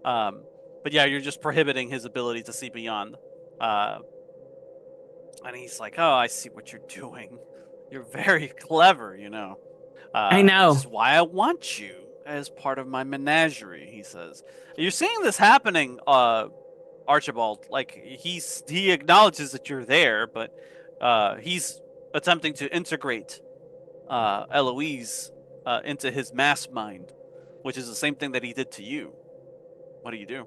Speaker 2: Um, but yeah, you're just prohibiting his ability to see beyond. Uh, and he's like, "Oh, I see what you're doing. You're very clever, you know.
Speaker 4: I
Speaker 2: Which
Speaker 4: know.
Speaker 2: is why I want you as part of my menagerie." He says, "You're seeing this happening, Archibald. Like he acknowledges that you're there, but he's attempting to integrate Eloise into his mass mind, which is the same thing that he did to you. What do you do?"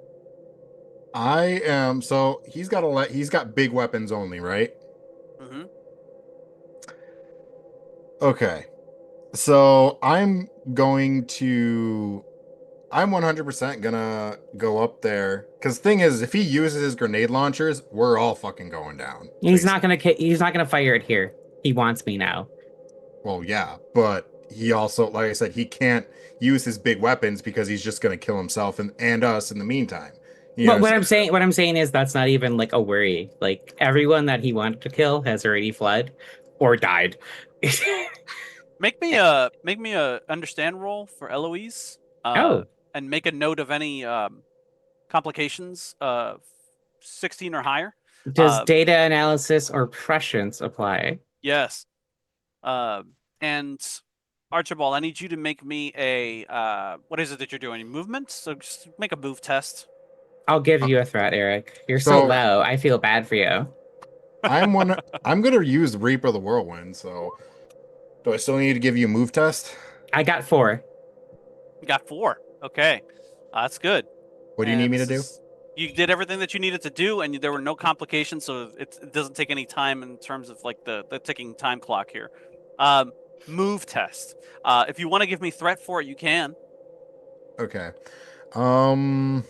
Speaker 3: I am so he's got big weapons only, right?
Speaker 2: Mm-hmm.
Speaker 3: Okay. So I'm 100% gonna go up there because thing is, if he uses his grenade launchers, we're all fucking going down.
Speaker 4: He's not gonna fire it here. He wants me now.
Speaker 3: Well, yeah, but he also, like I said, he can't use his big weapons because he's just gonna kill himself and us in the meantime. You
Speaker 4: But
Speaker 3: know,
Speaker 4: what I'm saying is that's not even like a worry. Like everyone that he wanted to kill has already fled or died.
Speaker 2: Make me a understand roll for Eloise,
Speaker 4: Oh,
Speaker 2: and make a note of any complications, 16 or higher.
Speaker 4: does
Speaker 2: Uh,
Speaker 4: data analysis or prescience apply?
Speaker 2: yes. And Archibald, I need you to make me a what is it that you're doing? Movement? So just make a move test.
Speaker 4: I'll give
Speaker 3: uh,
Speaker 4: you a threat, Eric. You're so
Speaker 3: so
Speaker 4: low. I feel bad for you.
Speaker 3: I'm gonna use Reaper the Whirlwind. So do I still need to give you a move test?
Speaker 4: I got 4.
Speaker 2: You got 4. Okay, that's good.
Speaker 3: What do you need
Speaker 2: And
Speaker 3: me to
Speaker 2: this
Speaker 3: do?
Speaker 2: is you did everything that you needed to do, and there were no complications, so it doesn't take any time in terms of like the ticking time clock here. Um, Move test. If you want to give me threat for it, you can.
Speaker 3: Okay. Um,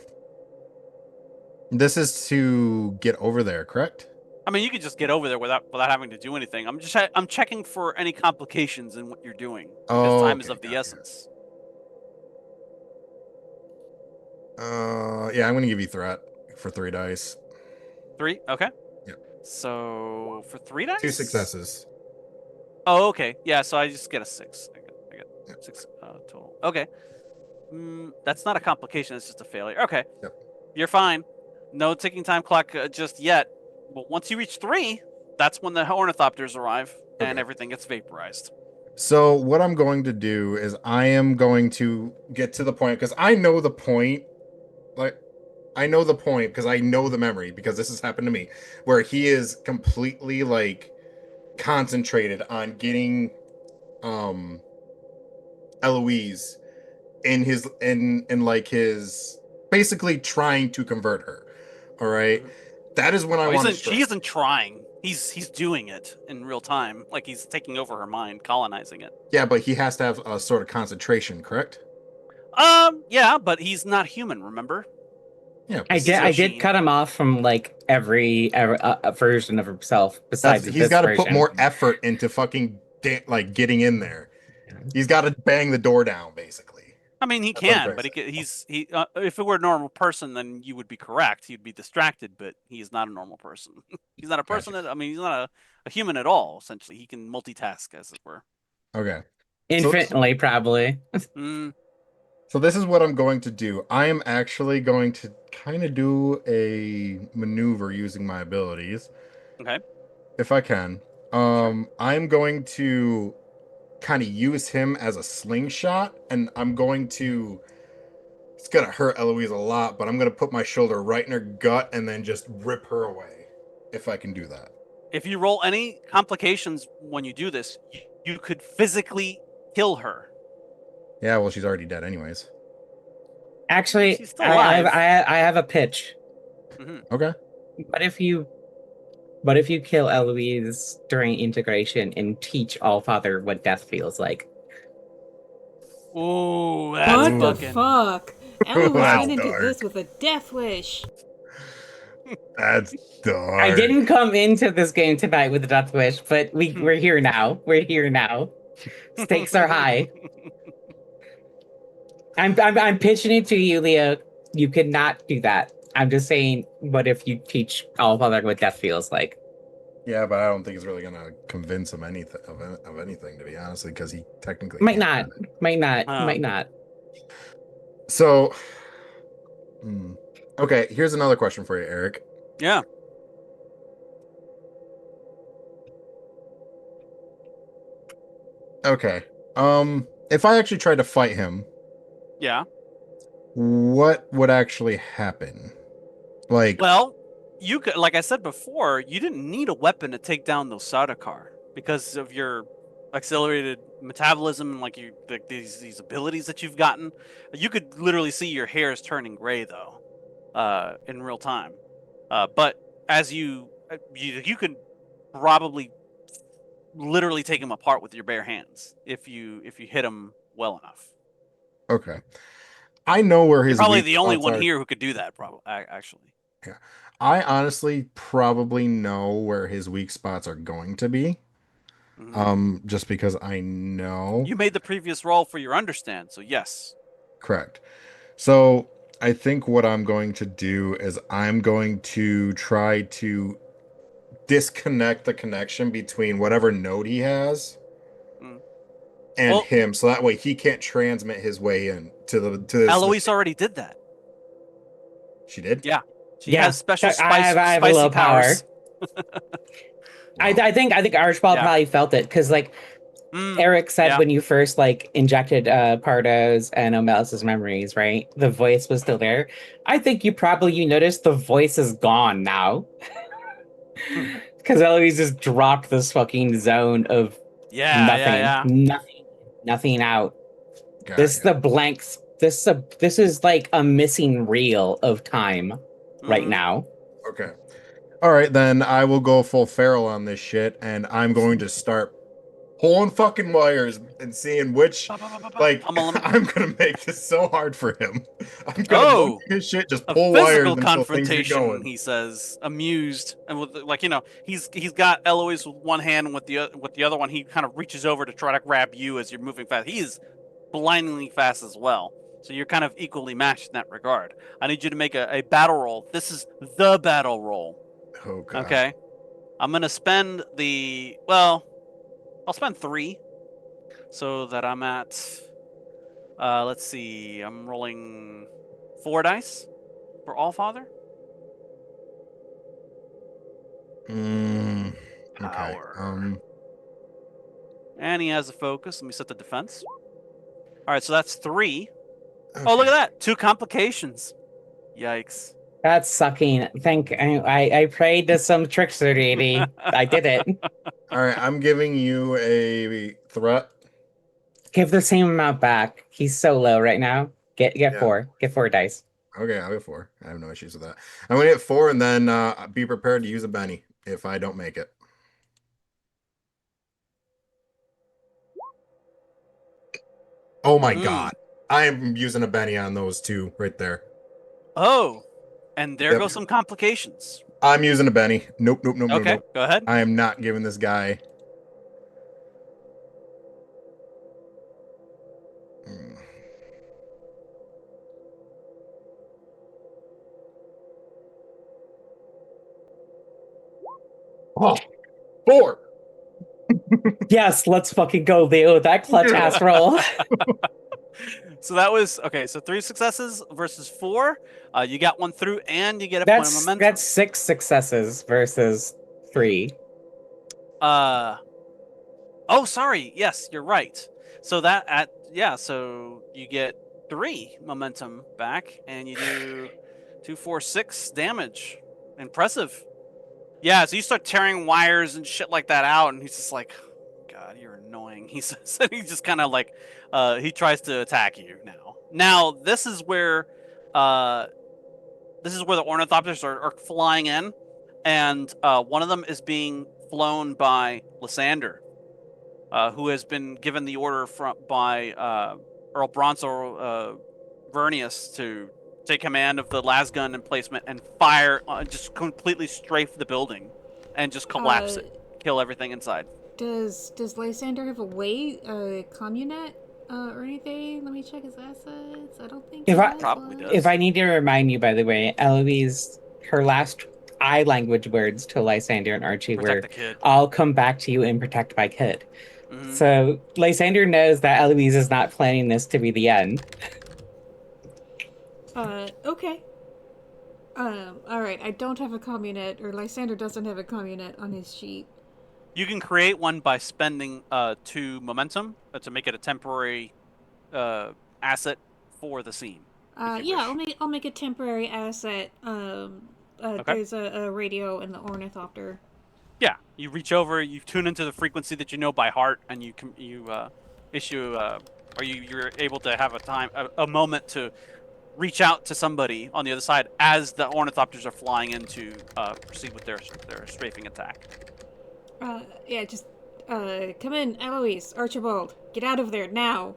Speaker 3: this is to get over there, correct?
Speaker 2: I mean, you could just get over there without having to do anything. I'm checking for any complications in what you're doing because
Speaker 3: Oh,
Speaker 2: time is
Speaker 3: okay,
Speaker 2: of the
Speaker 3: gotcha.
Speaker 2: essence.
Speaker 3: Yeah, I'm gonna give you threat for 3 dice.
Speaker 2: 3, okay.
Speaker 3: Yep.
Speaker 2: So for 3
Speaker 3: 2
Speaker 2: dice.
Speaker 3: successes.
Speaker 2: Oh, okay. Yeah, so I just get a 6. I get
Speaker 3: Yep.
Speaker 2: 6 total. Okay. That's not a complication. It's just a failure. Okay.
Speaker 3: Yep.
Speaker 2: You're fine. No ticking time clock just yet. But once you reach 3, that's when the ornithopters arrive and
Speaker 3: Okay.
Speaker 2: everything gets vaporized.
Speaker 3: So what I'm going to do is I am going to get to the point because I know the point. Like I know the point because I know the memory because this has happened to me where he is completely like concentrated on getting um Eloise in like his basically trying to convert her. All right.
Speaker 2: Mhm.
Speaker 3: That is when I
Speaker 2: Oh,
Speaker 3: want to
Speaker 2: she
Speaker 3: strike.
Speaker 2: isn't trying. He's doing it in real time, like he's taking over her mind, colonizing it.
Speaker 3: Yeah, but he has to have a sort of concentration, correct?
Speaker 2: Yeah, but he's not human. Remember,
Speaker 3: Yeah, but
Speaker 2: he's a
Speaker 4: I did
Speaker 2: machine.
Speaker 4: cut him off from like every version of himself besides
Speaker 3: he's
Speaker 4: this
Speaker 3: got to put
Speaker 4: version.
Speaker 3: more effort into fucking like getting in there. He's got to bang the door down, basically.
Speaker 2: I mean, he
Speaker 3: That's what I'm
Speaker 2: can,
Speaker 3: trying to
Speaker 2: but
Speaker 3: say.
Speaker 2: he. If it were a normal person, then you would be correct. He'd be distracted, but he is not a normal person. He's not a
Speaker 3: Gotcha.
Speaker 2: person. I mean, he's not a human at all. Essentially, he can multitask, as it were.
Speaker 3: Okay.
Speaker 4: Infinitely, probably.
Speaker 2: Mm,
Speaker 3: So this is what I'm going to do. I am actually going to kind of do a maneuver using my abilities,
Speaker 2: okay,
Speaker 3: if I can.
Speaker 2: sure.
Speaker 3: I'm going to kind of use him as a slingshot, and I'm going to. It's gonna hurt Eloise a lot, but I'm gonna put my shoulder right in her gut and then just rip her away, if I can do that.
Speaker 2: If you roll any complications when you do this, you could physically kill her.
Speaker 3: Yeah, well, she's already dead, anyways.
Speaker 4: Actually,
Speaker 2: She's still alive.
Speaker 4: I have a pitch.
Speaker 2: Mm-hmm.
Speaker 3: Okay.
Speaker 4: What if you what if you kill Eloise during integration and teach Allfather what death feels like?
Speaker 2: Ooh, that's
Speaker 1: What the
Speaker 3: Ooh.
Speaker 2: fucking
Speaker 1: fuck? Eloise
Speaker 3: That's
Speaker 1: went into
Speaker 3: dark.
Speaker 1: this with a death wish.
Speaker 3: That's
Speaker 4: I
Speaker 3: dark.
Speaker 4: didn't come into this game tonight with a death wish, but we're here now. We're here now. Stakes are high. I'm pitching it to you, Leo. You could not do that. I'm just saying, what if you teach Allfather what death feels like?
Speaker 3: Yeah, but I don't think it's really gonna convince him anything of anything, to be honest, because he technically
Speaker 4: Might
Speaker 3: can't.
Speaker 4: not. Might not.
Speaker 2: Oh.
Speaker 4: Might not.
Speaker 3: So, okay, here's another question for you, Eric.
Speaker 2: Yeah.
Speaker 3: Okay, if I actually tried to fight him,
Speaker 2: Yeah.
Speaker 3: what would actually happen? Like,
Speaker 2: Well, you could, like I said before, you didn't need a weapon to take down those Sardaukar because of your accelerated metabolism and like these abilities that you've gotten. You could literally see your hairs turning gray though, in real time. But as you could probably literally take him apart with your bare hands if you hit him well enough.
Speaker 3: okay, I know where
Speaker 2: You're
Speaker 3: his
Speaker 2: probably
Speaker 3: weak
Speaker 2: the only
Speaker 3: spots
Speaker 2: one
Speaker 3: are.
Speaker 2: here who could do that. Probably, actually.
Speaker 3: Yeah, I honestly probably know where his weak spots are going to be. Just because I know.
Speaker 2: You made the previous roll for your understand, so yes.
Speaker 3: Correct. So I think what I'm going to do is I'm going to try to disconnect the connection between whatever node he has
Speaker 2: Mm.
Speaker 3: and
Speaker 2: Well,
Speaker 3: him, so that way he can't transmit his way in to this.
Speaker 2: Eloise already did that.
Speaker 3: She did.
Speaker 2: Yeah, she
Speaker 4: Yeah.
Speaker 2: has special
Speaker 4: I have a
Speaker 2: spicy
Speaker 4: little power.
Speaker 2: powers.
Speaker 3: Wow.
Speaker 4: I think Archibald
Speaker 2: Yeah.
Speaker 4: probably felt it because like Eric said
Speaker 2: Yeah.
Speaker 4: when you first like injected Pardo's and Omelis's memories, right? The voice was still there. I think you noticed the voice is gone now. Because Eloise just dropped this fucking zone of
Speaker 2: Yeah.
Speaker 4: nothing out.
Speaker 3: Got
Speaker 4: This
Speaker 3: ya.
Speaker 4: the blanks. This is like a missing reel of time right now.
Speaker 3: Okay. All right, then I will go full feral on this shit, and I'm going to start pulling fucking wires and seeing which, like, I'm gonna make this so hard for him. I'm gonna look at his shit, just
Speaker 2: A
Speaker 3: pull wires
Speaker 2: physical
Speaker 3: until things get
Speaker 2: confrontation,
Speaker 3: going.
Speaker 2: he says, amused, and with like he's got Eloise with one hand, and with the other one, he kind of reaches over to try to grab you as you're moving fast. He is blindingly fast as well, so you're kind of equally matched in that regard. I need you to make a battle roll. This is the battle roll.
Speaker 3: Oh god.
Speaker 2: Okay, I'm gonna spend I'll spend 3, so that I'm at. Let's see. I'm rolling 4 dice for Allfather.
Speaker 3: Okay.
Speaker 2: Power. And he has a focus. Let me set the defense. All right, so that's 3.
Speaker 3: Okay.
Speaker 2: Oh, look at that. 2 complications. Yikes.
Speaker 4: That's sucking. I prayed to some trickstery. I did it.
Speaker 3: All right, I'm giving you a threat.
Speaker 4: Give the same amount back. He's so low right now. Get 4. Get 4 dice.
Speaker 3: Okay, I'll get 4. I have no issues with that. I'm gonna hit 4, and then be prepared to use a Benny if I don't make it. Oh my god. I am using a Benny on those 2 right there.
Speaker 2: Oh, and there go some complications.
Speaker 3: I'm using a Benny. Nope.
Speaker 2: Okay, go ahead.
Speaker 3: I am not giving this guy. Oh, 4.
Speaker 4: Yes, let's fucking go, Leo. That clutch ass roll.
Speaker 2: So that was okay. So 3 successes versus 4. You got 1 through, and you get a point of momentum.
Speaker 4: That's 6 successes versus 3.
Speaker 2: Oh, sorry. Yes, you're right. So so you get 3 momentum back, and you do 2, 4, 6 damage. Impressive. Yeah, so you start tearing wires and shit like that out, and he's just like, God, you're annoying. He says, and he just kind of like, he tries to attack you now. Now, this is where the ornithopters are flying in, and one of them is being flown by Lysander, who has been given the order by Earl Bronzo Vernius to take command of the lasgun emplacement and fire, just completely strafe the building and just collapse it, kill everything inside.
Speaker 1: Does Lysander have a way, communet, or anything? Let me check his assets. I don't think
Speaker 4: If
Speaker 1: he
Speaker 4: I
Speaker 1: has
Speaker 2: Probably
Speaker 1: one.
Speaker 4: if
Speaker 2: does.
Speaker 4: I need to remind you, by the way, Eloise, her last I language words to Lysander and Archie
Speaker 2: Protect
Speaker 4: were,
Speaker 2: the kid.
Speaker 4: "I'll come back to you and protect my kid."
Speaker 2: Hmm.
Speaker 4: So Lysander knows that Eloise is not planning this to be the end.
Speaker 1: Okay. All right. I don't have a communet, or Lysander doesn't have a communet on his sheet.
Speaker 2: You can create one by spending 2 momentum to make it a temporary uh, asset for the scene, if you
Speaker 1: Yeah,
Speaker 2: wish.
Speaker 1: I'll make a temporary asset.
Speaker 2: Okay.
Speaker 1: There's a radio in the ornithopter.
Speaker 2: Yeah, you reach over, you tune into the frequency that you know by heart, and you issue or you're able to have a moment to reach out to somebody on the other side as the ornithopters are flying in to proceed with their strafing attack.
Speaker 1: Yeah, just come in, Eloise, Archibald, get out of there now.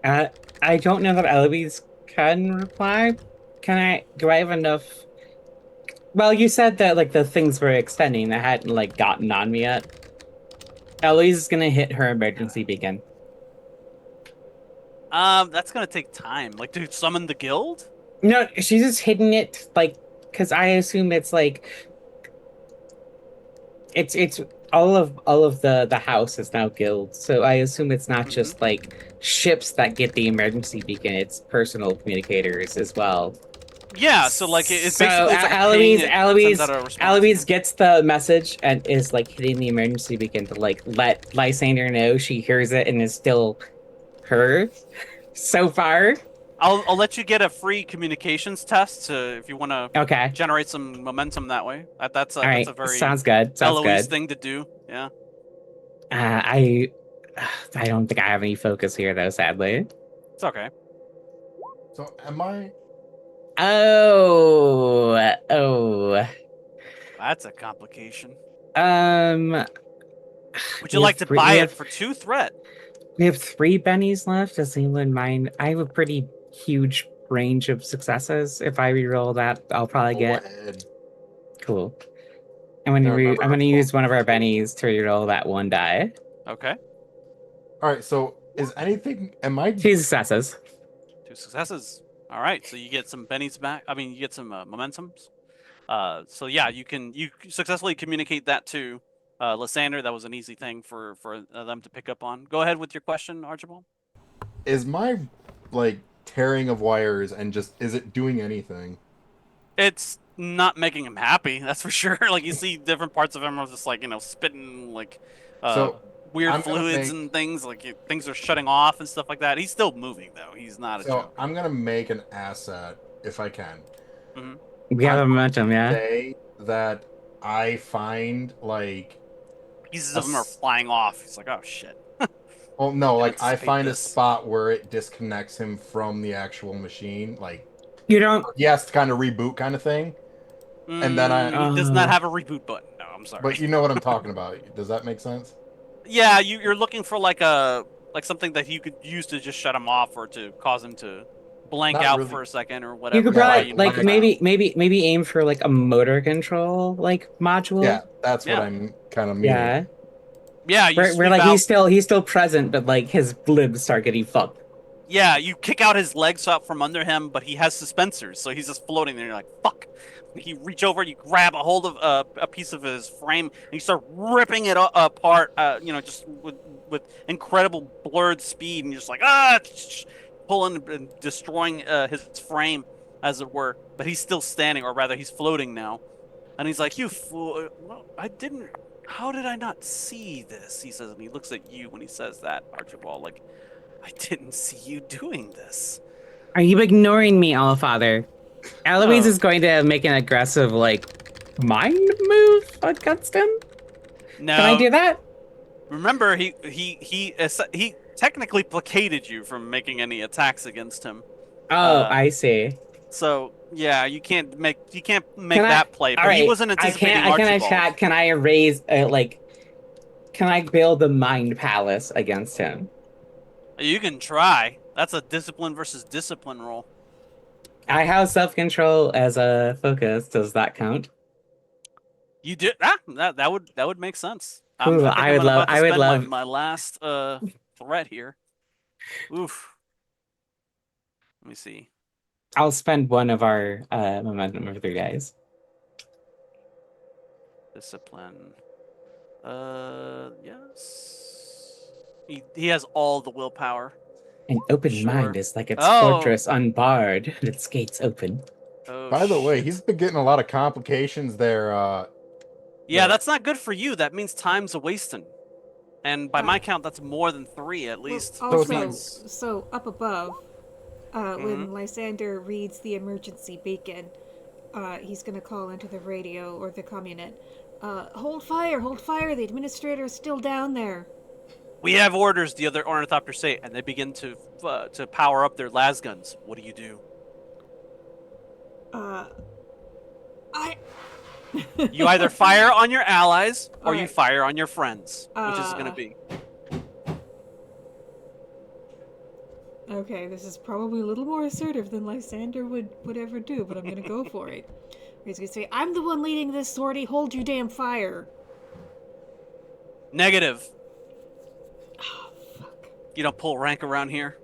Speaker 4: Uh, I don't know that Eloise can reply. Can I? Do I have enough? Well, you said that like the things were extending that hadn't like gotten on me yet. Eloise is gonna hit her emergency beacon.
Speaker 2: That's gonna take time. Like to summon the guild.
Speaker 4: No, she's just hitting it like because I assume it's like it's all of the house is now guild. So I assume it's not
Speaker 2: Hmm.
Speaker 4: just like ships that get the emergency beacon, it's personal communicators as well.
Speaker 2: Yeah, so like it
Speaker 4: So
Speaker 2: basically it's like a ping.
Speaker 4: Eloise,
Speaker 2: It sends out
Speaker 4: Eloise,
Speaker 2: a response.
Speaker 4: Eloise
Speaker 2: Yeah.
Speaker 4: gets the message and is like hitting the emergency beacon to like let Lysander know she hears it and is still her so far.
Speaker 2: I'll let you get a free communications test to, if you want to
Speaker 4: Okay.
Speaker 2: generate some momentum that way.
Speaker 4: All
Speaker 2: That's
Speaker 4: right.
Speaker 2: a very
Speaker 4: Sounds good. Sounds
Speaker 2: Eloise
Speaker 4: good.
Speaker 2: thing to do. Yeah,
Speaker 4: Uh, I I don't think I have any focus here though, sadly.
Speaker 2: it's okay.
Speaker 3: So am I?
Speaker 4: Oh.
Speaker 2: That's a complication.
Speaker 4: Um
Speaker 2: Would you
Speaker 4: we have
Speaker 2: like to
Speaker 4: three
Speaker 2: buy it for 2 threat?
Speaker 4: we have three bennies left. Does anyone mind? I have a pretty huge range of successes. If I reroll that, I'll probably
Speaker 3: Go
Speaker 4: get
Speaker 3: ahead.
Speaker 4: cool.
Speaker 3: I remember
Speaker 4: I'm
Speaker 3: our
Speaker 4: gonna use one of our
Speaker 3: focus.
Speaker 4: bennies to reroll that one die.
Speaker 2: Okay,
Speaker 3: All right. So is anything? Am I?
Speaker 4: Two successes.
Speaker 2: 2 successes. All right, so you get some bennies back. I mean, you get some momentums. So yeah, you successfully communicate that to Lysander. That was an easy thing for them to pick up on. Go ahead with your question, Archibald.
Speaker 3: Is my like tearing of wires and just is it doing anything?
Speaker 2: It's not making him happy, that's for sure. Like you see different parts of him are just like spitting like uh
Speaker 3: So
Speaker 2: weird
Speaker 3: I'm gonna
Speaker 2: fluids
Speaker 3: make.
Speaker 2: and things like things are shutting off and stuff like that. He's still moving though. He's not a
Speaker 3: So
Speaker 2: joke.
Speaker 3: I'm gonna make an asset if I can.
Speaker 2: Hmm.
Speaker 4: We have
Speaker 3: I'm
Speaker 4: a
Speaker 3: going
Speaker 4: momentum,
Speaker 3: to
Speaker 4: yeah.
Speaker 3: say that I find like
Speaker 2: Pieces
Speaker 3: a
Speaker 2: of him are flying off. He's like, oh shit,
Speaker 3: well, no,
Speaker 2: didn't
Speaker 3: like I
Speaker 2: anticipate
Speaker 3: find a
Speaker 2: this.
Speaker 3: spot where it disconnects him from the actual machine, like
Speaker 4: You don't
Speaker 3: he has to kind of reboot kind of thing. And then I,
Speaker 2: He does not
Speaker 4: uh
Speaker 2: have a reboot button. No, I'm sorry.
Speaker 3: but you know what I'm talking about. Does that make sense?
Speaker 2: Yeah, you're looking for like something that you could use to just shut him off or to cause him to blank
Speaker 3: Not
Speaker 2: out for
Speaker 3: really.
Speaker 2: a second or
Speaker 4: you could
Speaker 2: whatever.
Speaker 3: Yeah,
Speaker 2: Why
Speaker 4: probably
Speaker 2: you need
Speaker 4: like
Speaker 2: the
Speaker 3: like
Speaker 2: dial.
Speaker 4: maybe aim for like a motor control like module.
Speaker 3: yeah, that's what
Speaker 2: Yeah,
Speaker 3: I'm kind of meaning.
Speaker 4: Yeah.
Speaker 2: yeah. You
Speaker 4: Where
Speaker 2: sweep
Speaker 4: like
Speaker 2: out.
Speaker 4: he's still present, but like his libs start getting fucked.
Speaker 2: Yeah, you kick out his legs out from under him, but he has suspensors, so he's just floating there. You're like, fuck. You reach over, you grab a hold of a piece of his frame, and you start ripping it apart. Just with incredible blurred speed, and you're just like pulling and destroying his frame, as it were. But he's still standing, or rather, he's floating now. And he's like, "You fool! Well, I didn't. How did I not see this?" He says, and he looks at you when he says that, Archibald. Like, I didn't see you doing this.
Speaker 4: Are you ignoring me, Allfather? Eloise
Speaker 2: No,
Speaker 4: is going to make an aggressive like mind move against him. Can I
Speaker 2: no.
Speaker 4: do that?
Speaker 2: Remember, he technically placated you from making any attacks against him.
Speaker 4: Oh,
Speaker 2: Uh,
Speaker 4: I see.
Speaker 2: so yeah, you can't
Speaker 4: Can
Speaker 2: make
Speaker 4: I?
Speaker 2: that play.
Speaker 4: All
Speaker 2: But he
Speaker 4: right,
Speaker 2: wasn't anticipating
Speaker 4: I can
Speaker 2: Archibald.
Speaker 4: attack. Can I erase like? Can I build a mind palace against him?
Speaker 2: You can try. That's a discipline versus discipline roll.
Speaker 4: I have self control as a focus. Does that count?
Speaker 2: You did that would make sense.
Speaker 4: Ooh,
Speaker 2: I think I'm about to
Speaker 4: I would
Speaker 2: spend
Speaker 4: love.
Speaker 2: my last threat here. Oof. Let me see.
Speaker 4: I'll spend one of our momentum over 3 days.
Speaker 2: Discipline. Yes. He has all the willpower.
Speaker 4: An open
Speaker 2: Sure.
Speaker 4: mind is like its
Speaker 2: Oh.
Speaker 4: fortress unbarred, and its gates open.
Speaker 2: Oh
Speaker 3: By the way,
Speaker 2: shit.
Speaker 3: he's been getting a lot of complications there.
Speaker 2: Yeah, that's not good for you. That means time's a wasting. And by
Speaker 1: Uh,
Speaker 2: my count, that's more than 3 at
Speaker 1: well,
Speaker 2: least,
Speaker 3: So
Speaker 2: which
Speaker 1: also,
Speaker 2: means.
Speaker 1: so up above,
Speaker 2: Hmm.
Speaker 1: when Lysander reads the emergency beacon, he's gonna call into the radio or the communet. Hold fire, hold fire, the administrator is still down there.
Speaker 2: We have orders, the other ornithopters say, and they begin to power up their las guns. What do you do?
Speaker 1: Uh, I.
Speaker 2: You either fire on your allies or you
Speaker 1: Alright.
Speaker 2: fire on your friends. Which is it going to
Speaker 1: Uh,
Speaker 2: be?
Speaker 1: okay, this is probably a little more assertive than Lysander would ever do, but I'm gonna go for it. He's gonna say, I'm the one leading this sortie, hold your damn fire.
Speaker 2: Negative.
Speaker 1: Oh, fuck.
Speaker 2: You don't pull rank around here.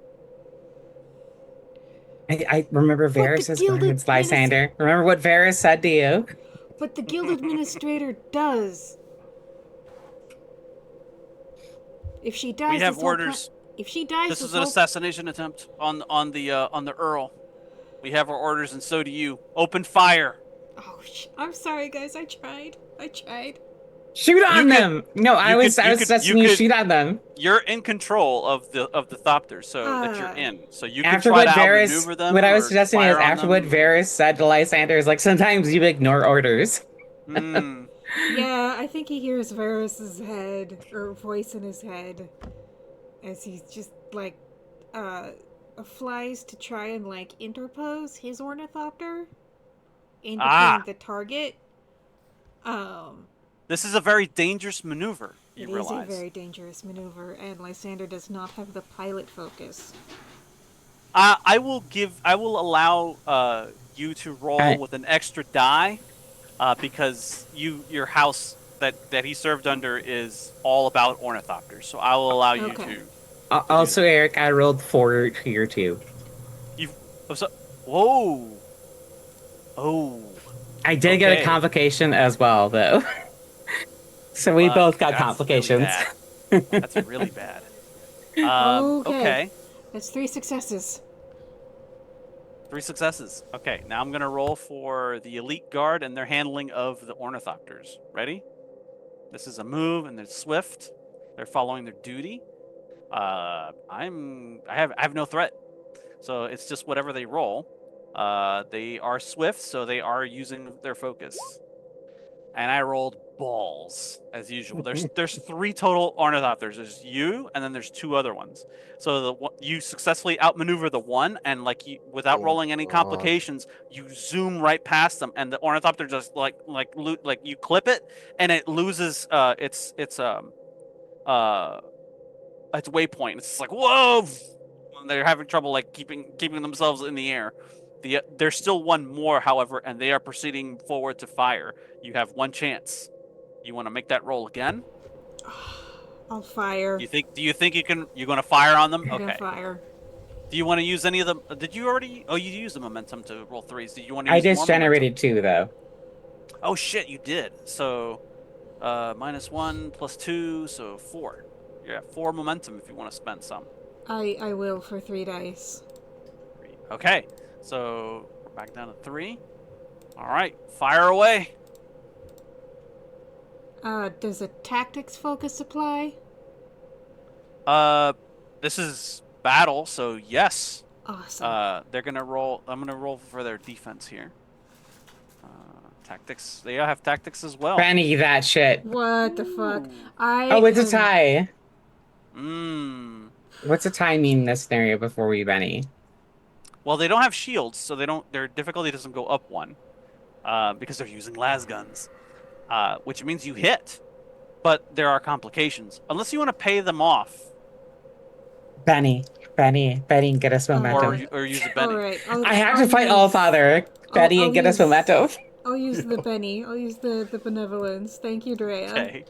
Speaker 4: I remember
Speaker 1: But the
Speaker 4: Varys'
Speaker 1: Gilded
Speaker 4: words, Lysander. Remember what Varys said to you?
Speaker 1: But the guild administrator does. If she dies,
Speaker 2: We have
Speaker 1: this whole
Speaker 2: orders.
Speaker 1: if she dies,
Speaker 2: This
Speaker 1: this
Speaker 2: is an
Speaker 1: whole
Speaker 2: assassination attempt on the Earl. We have our orders, and so do you. Open fire.
Speaker 1: oh, I'm sorry, guys. I tried. I tried.
Speaker 4: Shoot
Speaker 2: You
Speaker 4: on
Speaker 2: could,
Speaker 4: them! No, I was suggesting you shoot on them.
Speaker 2: You're in control of the Thopters, so that you're
Speaker 1: Uh,
Speaker 2: in. So you can
Speaker 4: After
Speaker 2: try
Speaker 4: what
Speaker 2: to
Speaker 4: Varys,
Speaker 2: outmaneuver
Speaker 4: what
Speaker 2: them
Speaker 4: I was
Speaker 2: or
Speaker 4: suggesting is
Speaker 2: fire on
Speaker 4: after what
Speaker 2: them.
Speaker 4: Varys said to Lysander is like sometimes you ignore orders.
Speaker 2: Hmm.
Speaker 1: yeah, I think he hears Varys's head or voice in his head as he's just like uh flies to try and like interpose his ornithopter in between
Speaker 2: Ah,
Speaker 1: the target. Um,
Speaker 2: this is a very dangerous maneuver. You
Speaker 1: it is a
Speaker 2: realize.
Speaker 1: very dangerous maneuver, and Lysander does not have the pilot focus.
Speaker 2: I will allow you to roll
Speaker 4: I,
Speaker 2: with an extra die, because your house that he served under is all about ornithopters. So I will allow you
Speaker 1: Okay.
Speaker 2: to do
Speaker 4: also,
Speaker 2: that.
Speaker 4: Eric, I rolled 4 here too.
Speaker 2: You've oh, so, whoa oh
Speaker 4: I did get a
Speaker 2: okay.
Speaker 4: complication as well, though. So we
Speaker 2: Fuck,
Speaker 4: both got
Speaker 2: that's really
Speaker 4: complications.
Speaker 2: bad. That's really bad.
Speaker 1: Okay.
Speaker 2: Okay.
Speaker 1: That's 3 successes.
Speaker 2: 3 successes. Okay, now I'm gonna roll for the elite guard and their handling of the ornithopters. Ready? This is a move, and they're swift. They're following their duty. I have no threat, so it's just whatever they roll. They are swift, so they are using their focus. And I rolled balls as usual. There's 3 total ornithopters. There's you, and then there's 2 other ones. So you successfully outmaneuver the one, and without
Speaker 3: Oh
Speaker 2: rolling any
Speaker 3: God.
Speaker 2: complications, you zoom right past them, and the ornithopter just like you clip it, and it loses uh its waypoint. It's like whoa. They're having trouble like keeping themselves in the air. There's still one more, however, and they are proceeding forward to fire. You have one chance. You want to make that roll again?
Speaker 1: I'll fire.
Speaker 2: Do you think you're going to fire on them?
Speaker 1: I'm gonna
Speaker 2: Okay.
Speaker 1: fire.
Speaker 2: Do you want to use any of them? Did you already? Oh, you used the momentum to roll 3s. Did you want to
Speaker 4: I
Speaker 2: use
Speaker 4: just
Speaker 2: more momentum?
Speaker 4: generated 2, though.
Speaker 2: Oh shit, you did. So, -1 plus 2, so 4. Yeah, 4 momentum if you want to spend some.
Speaker 1: I will for 3 dice.
Speaker 2: 3. Okay, so we're back down to 3. All right, fire away.
Speaker 1: Does a tactics focus apply?
Speaker 2: This is battle, so yes.
Speaker 1: Awesome.
Speaker 2: They're gonna roll. I'm gonna roll for their defense here. Tactics. They have tactics as well.
Speaker 4: Benny, that shit.
Speaker 1: What the fuck?
Speaker 4: Oh, it's a tie.
Speaker 2: Mmm.
Speaker 4: What's a tie mean in this scenario before we, Benny?
Speaker 2: Well, they don't have shields, so they don't. Their difficulty doesn't go up 1, because they're using las guns, which means you hit. But there are complications, unless you want to pay them off.
Speaker 4: Benny, and get us momentum.
Speaker 2: Or use a Benny.
Speaker 1: All right.
Speaker 4: I have to fight Allfather, Betty, and get us momentum.
Speaker 1: I'll use the Benny. I'll use the benevolence. Thank you, Drea.
Speaker 2: Okay.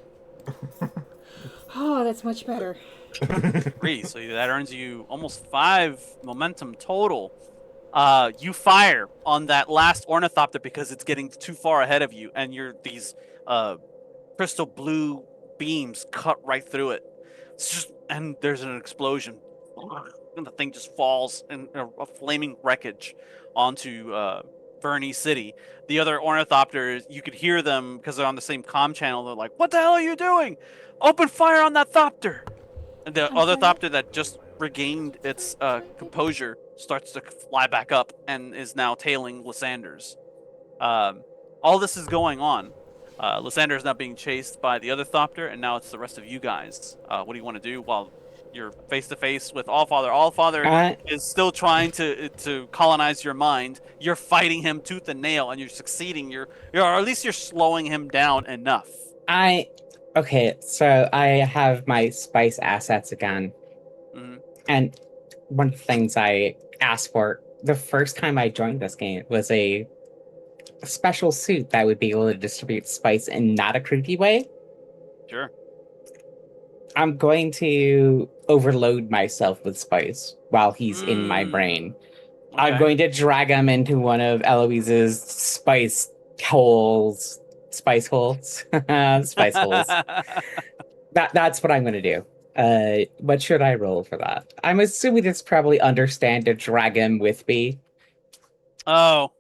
Speaker 1: Oh, that's much better.
Speaker 2: 3. So that earns you almost 5 momentum total. You fire on that last ornithopter because it's getting too far ahead of you, and these crystal blue beams cut right through it. And there's an explosion, and the thing just falls in a flaming wreckage onto Verney City. The other ornithopters, you could hear them because they're on the same comm channel. They're like, "What the hell are you doing? Open fire on that thopter!" And the other thopter that just regained its composure starts to fly back up and is now tailing Lysander's. All this is going on. Lysander is now being chased by the other thopter, and now it's the rest of you guys. What do you want to do while you're face to face with Allfather? Allfather is still trying to colonize your mind. You're fighting him tooth and nail, and you're succeeding. Or at least you're slowing him down enough.
Speaker 4: Okay, so I have my spice assets again.
Speaker 2: Mm-hmm.
Speaker 4: And one of the things I asked for the first time I joined this game was a special suit that would be able to distribute spice in not a creepy way.
Speaker 2: Sure.
Speaker 4: I'm going to overload myself with spice while he's in my brain.
Speaker 2: Okay.
Speaker 4: I'm going to drag him into one of Eloise's spice holes. Spice holes. Spice holes. That's what I'm going to do. What should I roll for that? I'm assuming it's probably understand to drag him with me.
Speaker 2: Oh,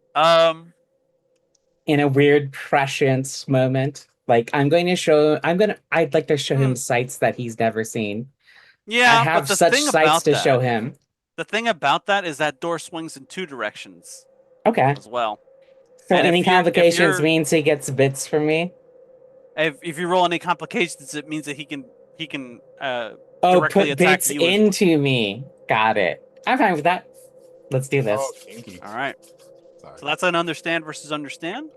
Speaker 4: in a weird prescience moment. Like I'd like to show him sights that he's never seen.
Speaker 2: Yeah,
Speaker 4: I have such sights to show him.
Speaker 2: The thing about that is that door swings in 2 directions.
Speaker 4: Okay.
Speaker 2: As well.
Speaker 4: So any complications means he gets bits from me?
Speaker 2: If you roll any complications, it means that he can
Speaker 4: directly put bits into me. Got it. I'm fine with that. Let's do this.
Speaker 3: Oh, kinky.
Speaker 2: All right.
Speaker 3: Sorry.
Speaker 2: So that's an understand versus understand.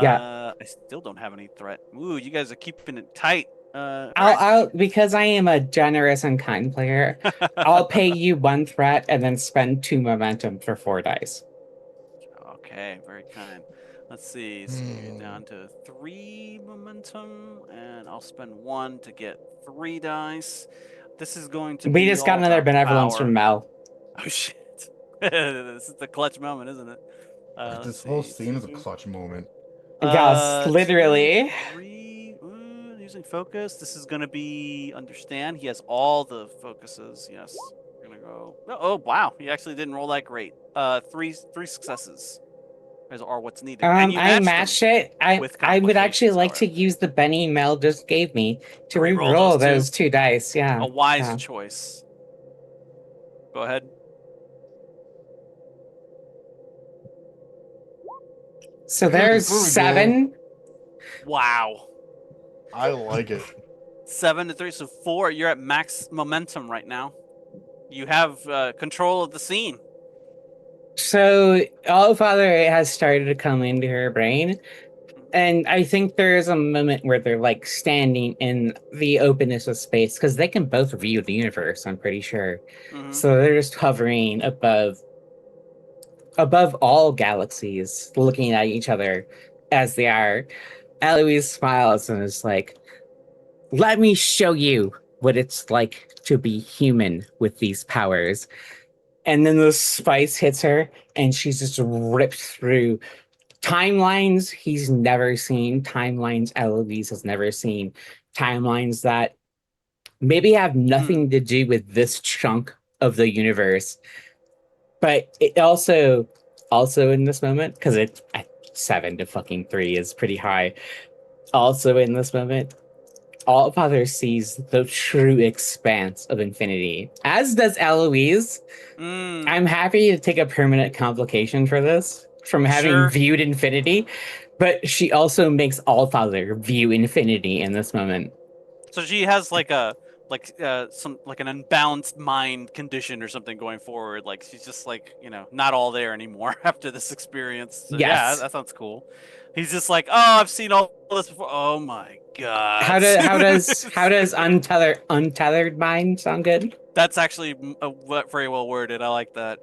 Speaker 4: Yeah.
Speaker 2: I still don't have any threat. Ooh, you guys are keeping it tight.
Speaker 4: I'll because I am a generous and kind player, I'll pay you 1 threat and then spend 2 momentum for 4 dice.
Speaker 2: Okay, very kind. Let's see. So you're down to 3 momentum, and I'll spend 1 to get 3 dice. This is going to be.
Speaker 4: We just got another benevolence from Mel.
Speaker 2: Oh shit! This is the clutch moment, isn't it?
Speaker 3: This whole scene is a clutch moment.
Speaker 4: Yes, literally.
Speaker 2: 2, 3. Using focus. This is going to be understand. He has all the focuses. Yes. We're gonna go. Oh wow! He actually didn't roll that great. 3 successes. Are what's needed. And
Speaker 4: I matched it. I would actually like to use the Benny Mel just gave me to re-roll those 2 dice. Yeah.
Speaker 2: A wise choice. Go ahead.
Speaker 4: So there's 7.
Speaker 2: Wow.
Speaker 3: I like it.
Speaker 2: 7 to 3, so 4. You're at max momentum right now. You have control of the scene.
Speaker 4: So Allfather has started to come into her brain, and I think there's a moment where they're like standing in the openness of space because they can both view the universe. I'm pretty sure.
Speaker 2: Mm-hmm.
Speaker 4: So they're just hovering above all galaxies, looking at each other as they are. Eloise smiles and is like, "Let me show you what it's like to be human with these powers." And then the spice hits her, and she's just ripped through timelines he's never seen, timelines Eloise has never seen, timelines that maybe have nothing to do with this chunk of the universe. But it also in this moment, because it's 7 to fucking 3 is pretty high. Also in this moment, Allfather sees the true expanse of infinity, as does Eloise. I'm happy to take a permanent complication for this from having viewed infinity, but she also makes Allfather view infinity in this moment.
Speaker 2: So she has like an unbalanced mind condition or something going forward. Like she's just like, not all there anymore after this experience. So,
Speaker 4: yes.
Speaker 2: Yeah, that sounds cool. He's just like, oh, I've seen all this before. Oh my god.
Speaker 4: How does untethered mind sound good?
Speaker 2: That's actually very well worded. I like that.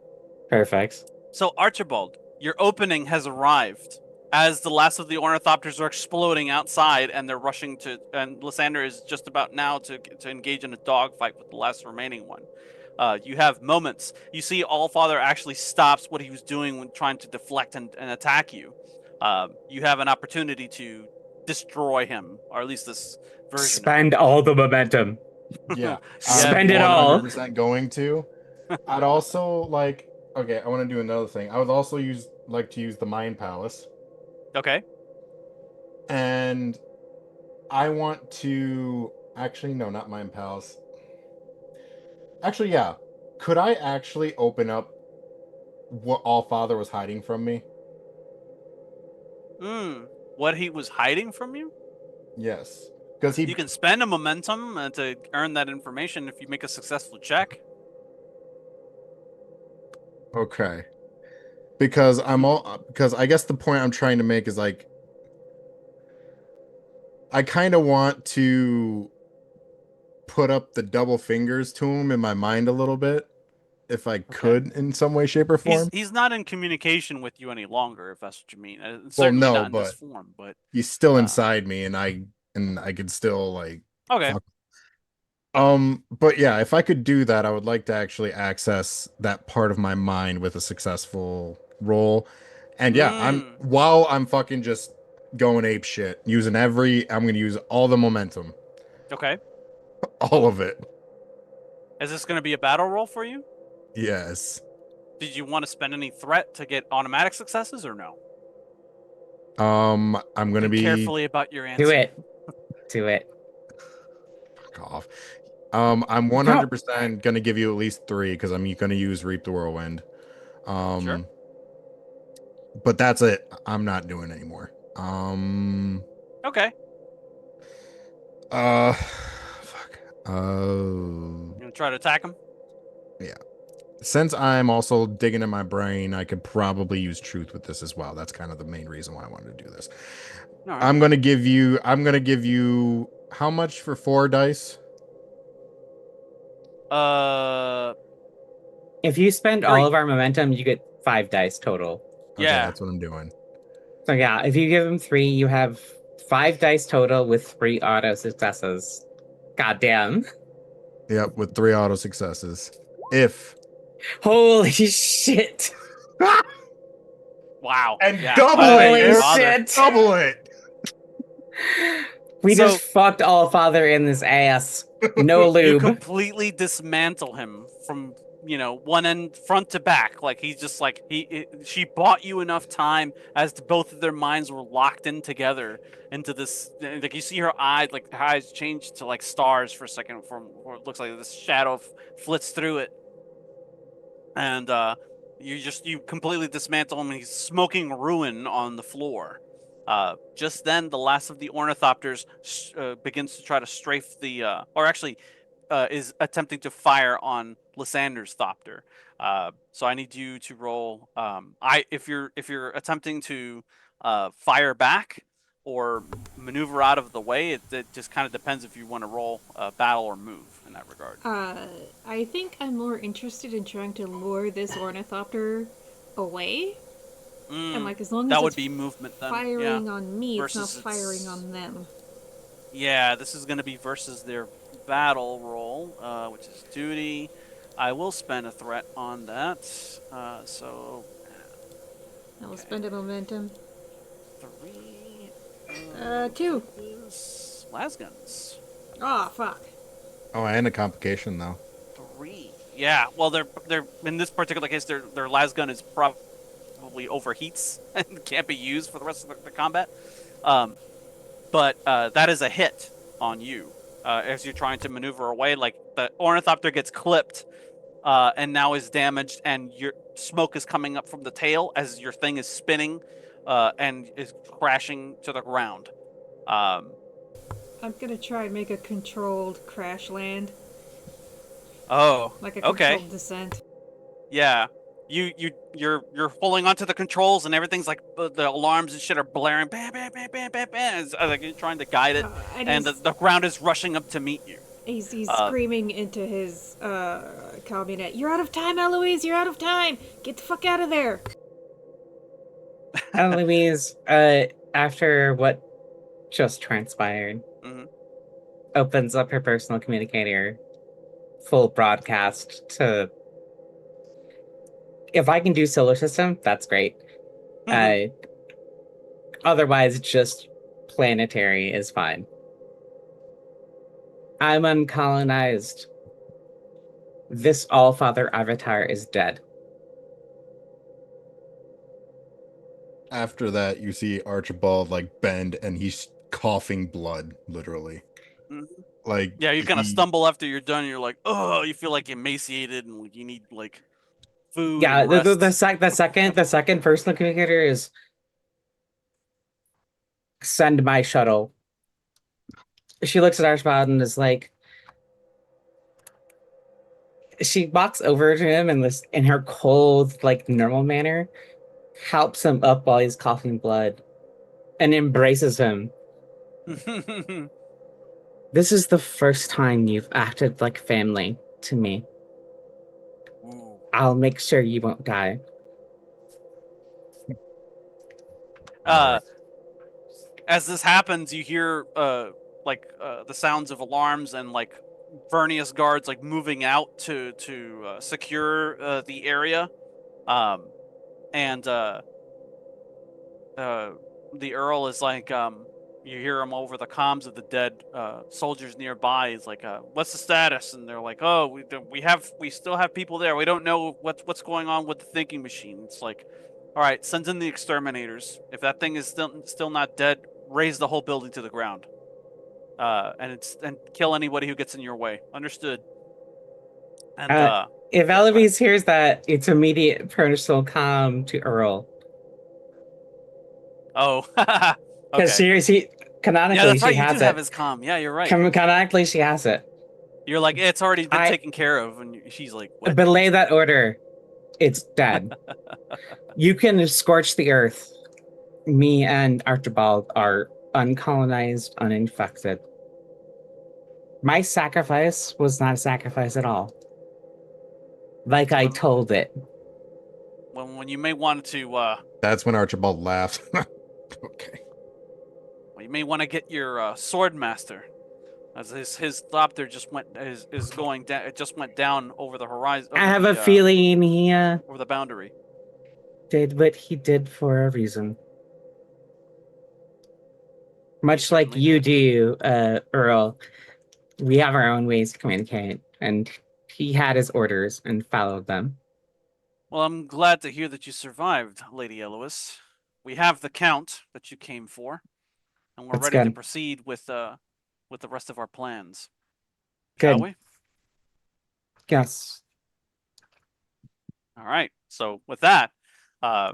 Speaker 4: Perfect.
Speaker 2: So Archibald, your opening has arrived. as the last of the ornithopters are exploding outside, and they're rushing to, and Lysander is just about now to engage in a dogfight with the last remaining one. You have moments. You see, Allfather actually stops what he was doing when trying to deflect and attack you. You have an opportunity to destroy him, or at least this version of him.
Speaker 4: Spend all the momentum.
Speaker 3: Yeah,
Speaker 2: Yeah.
Speaker 4: Spend it
Speaker 3: I'm
Speaker 4: all.
Speaker 3: 100% going to. I'd also like. Okay, I want to do another thing. I would also like to use the Mind Palace,
Speaker 2: Okay.
Speaker 3: and I want to. Actually, no, not Mind Palace. Actually, yeah. Could I actually open up what Allfather was hiding from me?
Speaker 2: What he was hiding from you?
Speaker 3: Yes, because he.
Speaker 2: You can spend a momentum to earn that information if you make a successful check.
Speaker 3: Okay. Because because I guess the point I'm trying to make is like I kind of want to put up the double fingers to him in my mind a little bit if I
Speaker 2: Okay.
Speaker 3: could in some way, shape, or form.
Speaker 2: He's not in communication with you any longer, if that's what you mean.
Speaker 3: Well,
Speaker 2: Certainly
Speaker 3: no,
Speaker 2: not in this
Speaker 3: but
Speaker 2: form, but
Speaker 3: he's still
Speaker 2: uh,
Speaker 3: inside me, and I could still like
Speaker 2: okay.
Speaker 3: fuck. But yeah, if I could do that, I would like to actually access that part of my mind with a successful roll. And yeah,
Speaker 2: Mm,
Speaker 3: while I'm fucking just going ape shit, I'm gonna use all the momentum.
Speaker 2: okay.
Speaker 3: All of it.
Speaker 2: Is this going to be a battle roll for you?
Speaker 3: Yes.
Speaker 2: Did you want to spend any threat to get automatic successes or no?
Speaker 3: I'm gonna
Speaker 2: Think
Speaker 3: be
Speaker 2: carefully about your
Speaker 4: Do
Speaker 2: answer.
Speaker 4: it. Do it.
Speaker 3: fuck off. I'm
Speaker 4: No.
Speaker 3: 100% gonna give you at least 3 because I'm gonna use Reap the Whirlwind.
Speaker 2: Sure.
Speaker 3: Um, but that's it. I'm not doing anymore.
Speaker 2: Okay.
Speaker 3: Fuck.
Speaker 2: You gonna try to attack him?
Speaker 3: Yeah. Since I'm also digging in my brain, I could probably use truth with this as well. That's kind of the main reason why I wanted to do this.
Speaker 2: All right.
Speaker 3: I'm gonna give you how much for 4 dice?
Speaker 2: Uh,
Speaker 4: If you spend all
Speaker 2: 3.
Speaker 4: of our momentum, you get 5 dice total.
Speaker 3: Okay,
Speaker 2: Yeah.
Speaker 3: that's what I'm doing.
Speaker 4: So yeah, if you give him 3, you have 5 dice total with 3 auto successes. Goddamn.
Speaker 3: Yep, with 3 auto successes. If
Speaker 4: Holy shit.
Speaker 2: Wow.
Speaker 3: and
Speaker 2: Yeah.
Speaker 3: double
Speaker 2: I bet
Speaker 3: it,
Speaker 2: you didn't
Speaker 4: Holy
Speaker 3: If
Speaker 2: bother.
Speaker 4: shit.
Speaker 3: double it.
Speaker 4: We
Speaker 2: So
Speaker 4: just fucked Allfather in this ass. No
Speaker 2: you
Speaker 4: lube.
Speaker 2: completely dismantle him from one end front to back. Like he's just like she bought you enough time as to both of their minds were locked in together into this. Like you see her eyes, like her eyes change to like stars for a second from where it looks like this shadow flits through it, and you completely dismantle him, and he's smoking ruin on the floor. Just then, the last of the ornithopters begins to try to strafe or actually, is attempting to fire on Lysander's thopter. So I need you to roll. If you're attempting to fire back or maneuver out of the way, it just kind of depends if you want to roll battle or move in that regard.
Speaker 1: I think I'm more interested in trying to lure this ornithopter away. And
Speaker 2: Mm,
Speaker 1: like as long as
Speaker 2: that would
Speaker 1: it's
Speaker 2: be movement then. Yeah.
Speaker 1: firing on me, it's not
Speaker 2: Versus
Speaker 1: firing
Speaker 2: its.
Speaker 1: on them.
Speaker 2: Yeah, this is going to be versus their battle roll, which is duty. I will spend a threat on that. So,
Speaker 1: I will
Speaker 2: okay.
Speaker 1: spend a momentum.
Speaker 2: 3.
Speaker 1: 2.
Speaker 2: Is Lasguns.
Speaker 1: Oh, fuck.
Speaker 3: Oh, and a complication though.
Speaker 2: 3. Yeah, well, they're in this particular case, their lasgun is probably overheats and can't be used for the rest of the combat. But that is a hit on you as you're trying to maneuver away. Like the ornithopter gets clipped and now is damaged, and your smoke is coming up from the tail as your thing is spinning and is crashing to the ground. Um,
Speaker 1: I'm gonna try and make a controlled crash land.
Speaker 2: oh,
Speaker 1: Like a
Speaker 2: okay,
Speaker 1: controlled descent.
Speaker 2: yeah. You're holding onto the controls, and everything's like the alarms and shit are blaring, bam, bam, bam, bam, bam, bam. It's, like you're trying to guide it,
Speaker 1: And
Speaker 2: and the ground is rushing up to meet you.
Speaker 1: he's
Speaker 2: Uh,
Speaker 1: screaming into his communet. You're out of time, Eloise! You're out of time! Get the fuck out of there!
Speaker 4: Louise, after what just transpired,
Speaker 2: Hmm.
Speaker 4: opens up her personal communicator, full broadcast to. If I can do solar system, that's great. Uh, Otherwise, just planetary is fine. I'm uncolonized. This All-Father Avatar is dead.
Speaker 3: After that, you see Archibald like bend and he's coughing blood, literally. Like
Speaker 2: Yeah, you kind of
Speaker 3: he
Speaker 2: stumble after you're done. And you're like, oh, you feel like emaciated and like you need like food
Speaker 4: Yeah,
Speaker 2: and rest.
Speaker 4: the second personal communicator is send my shuttle. She looks at Archibald and is like, she walks over to him and this in her cold, like normal manner, helps him up while he's coughing blood, and embraces him. This is the first time you've acted like family to me.
Speaker 2: Ooh.
Speaker 4: I'll make sure you won't die.
Speaker 3: all right.
Speaker 2: Uh, as this happens, you hear the sounds of alarms and like Vernius guards like moving out to secure the area. And the Earl is like, you hear him over the comms of the dead soldiers nearby. He's like, "What's the status?" And they're like, "Oh, we still have people there. We don't know what's going on with the thinking machine." It's like, all right, send in the exterminators. If that thing is still not dead, raise the whole building to the ground, and kill anybody who gets in your way. Understood. And
Speaker 4: Uh, if
Speaker 2: yeah, go ahead.
Speaker 4: Eloise hears that, it's immediate personal calm to Earl.
Speaker 2: Oh,
Speaker 4: Because
Speaker 2: okay. Yeah,
Speaker 4: canonically
Speaker 2: that's
Speaker 4: she
Speaker 2: right. You do
Speaker 4: has
Speaker 2: have
Speaker 4: it.
Speaker 2: his comm. Yeah, you're right.
Speaker 4: Canonically she has it.
Speaker 2: You're like, it's already been
Speaker 4: I
Speaker 2: taken care of, and she's like, what?
Speaker 4: belay that order. It's dead. You can scorch the earth. Me and Archibald are uncolonized, uninfected. My sacrifice was not a sacrifice at all. Like I
Speaker 2: When
Speaker 4: told it.
Speaker 2: when you may want to
Speaker 3: That's when Archibald laughs. Okay.
Speaker 2: you may want to get your sword master, as his thopter just went is going down. It just went down over the horizon,
Speaker 4: I have a feeling he
Speaker 2: over the boundary.
Speaker 4: did what he did for a reason.
Speaker 2: He
Speaker 4: Much like
Speaker 2: certainly
Speaker 4: you
Speaker 2: did.
Speaker 4: do, Earl. We have our own ways to communicate, and he had his orders and followed them.
Speaker 2: Well, I'm glad to hear that you survived, Lady Elois. We have the count that you came for, and we're
Speaker 4: That's
Speaker 2: ready to
Speaker 4: good.
Speaker 2: proceed with the rest of our plans. Shall
Speaker 4: Good.
Speaker 2: we?
Speaker 4: Yes.
Speaker 2: All right. So with that, uh,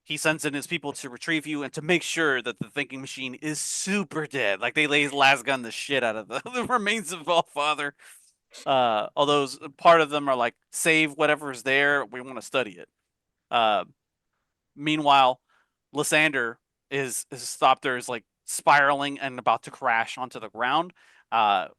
Speaker 2: he sends in his people to retrieve you and to make sure that the thinking machine is super dead. Like they lay las gun the shit out of the remains of Allfather. Although part of them are like, save whatever's there. We want to study it. Uh, Meanwhile, Lysander is stopped there, is like spiraling and about to crash onto the ground.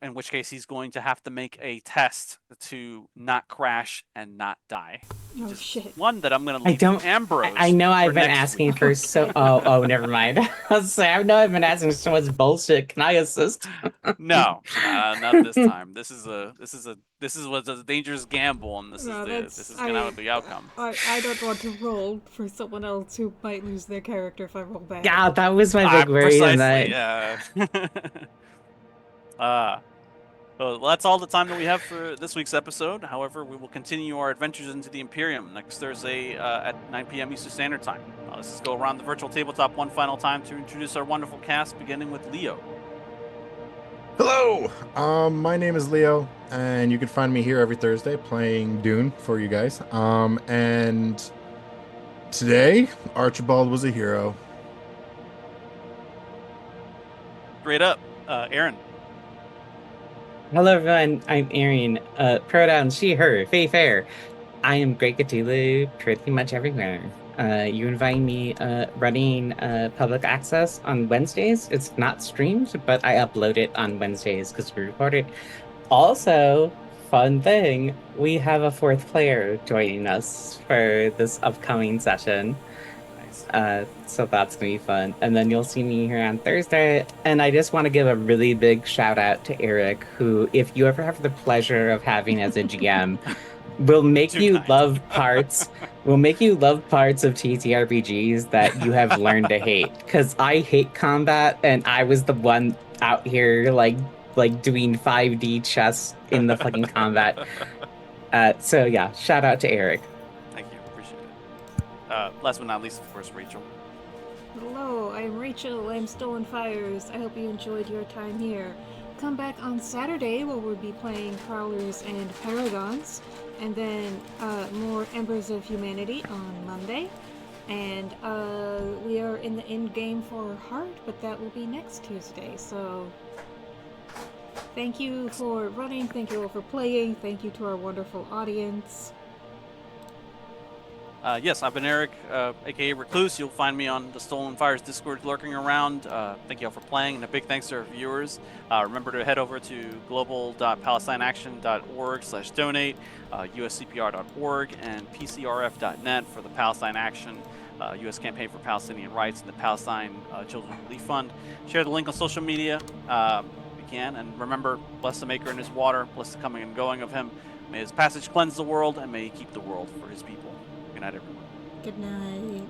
Speaker 2: In which case he's going to have to make a test to not crash and not die. Which
Speaker 1: Oh
Speaker 2: is
Speaker 1: shit.
Speaker 2: one that I'm going to
Speaker 4: I
Speaker 2: leave to
Speaker 4: don't. I
Speaker 2: Ambrose
Speaker 4: know
Speaker 2: for
Speaker 4: I've been
Speaker 2: next
Speaker 4: asking
Speaker 2: week.
Speaker 4: for so. Oh, never mind. I was say I know I've been asking for so much bullshit. Can I assist?
Speaker 2: No, not this time. This was a dangerous gamble, and
Speaker 1: No,
Speaker 2: this
Speaker 1: that's
Speaker 2: is gonna be the outcome.
Speaker 1: I don't want to roll for someone else who might lose their character if I roll bad.
Speaker 4: Yeah, that was my big worry in
Speaker 2: Precisely.
Speaker 4: that.
Speaker 2: Yeah. uh, Well, that's all the time that we have for this week's episode. However, we will continue our adventures into the Imperium next Thursday at 9 p.m. Eastern Standard Time. Let's just go around the virtual tabletop one final time to introduce our wonderful cast, beginning with Leo.
Speaker 3: Hello. My name is Leo, and you can find me here every Thursday playing Dune for you guys. And today Archibald was a hero.
Speaker 2: Straight up, Aaron.
Speaker 4: Hello, everyone. I'm Erin. Pronouns she, her, Faye, fair. I am Great Cthulhu pretty much everywhere. You can find me running public access on Wednesdays. It's not streamed, but I upload it on Wednesdays because we record it. Also, fun thing, we have a fourth player joining us for this upcoming session. So that's gonna be fun. And then you'll see me here on Thursday. And I just want to give a really big shout out to Eric, who, if you ever have the pleasure of having as a GM, will make
Speaker 2: Too
Speaker 4: you
Speaker 2: kind.
Speaker 4: love parts will make you love parts of TTRPGs that you have learned to hate. Because I hate combat, and I was the one out here like doing 5D chess in the fucking combat. So yeah, shout out to Eric.
Speaker 2: Thank you. Appreciate it. Last but not least, of course, Rachel.
Speaker 1: Hello, I'm Rachel. I'm Stolen Fires. I hope you enjoyed your time here. Come back on Saturday where we'll be playing Prowlers and Paragons, and then more Embers of Humanity on Monday. And we are in the end game for Heart, but that will be next Tuesday. So thank you for running, thank you all for playing, thank you to our wonderful audience.
Speaker 2: Yes, I've been Eric, aka Recluse. You'll find me on the Stolen Fires Discord lurking around. Thank you all for playing, and a big thanks to our viewers. Remember to head over to global.palestineaction.org/donate, uscpr.org, and pcrf.net for the Palestine Action U.S. Campaign for Palestinian Rights and the Palestine Children's Relief Fund. Share the link on social media if you can, and remember, bless the Maker and His water, bless the coming and going of Him. May His passage cleanse the world, and may He keep the world for His people. Good night, everyone.
Speaker 1: Good night.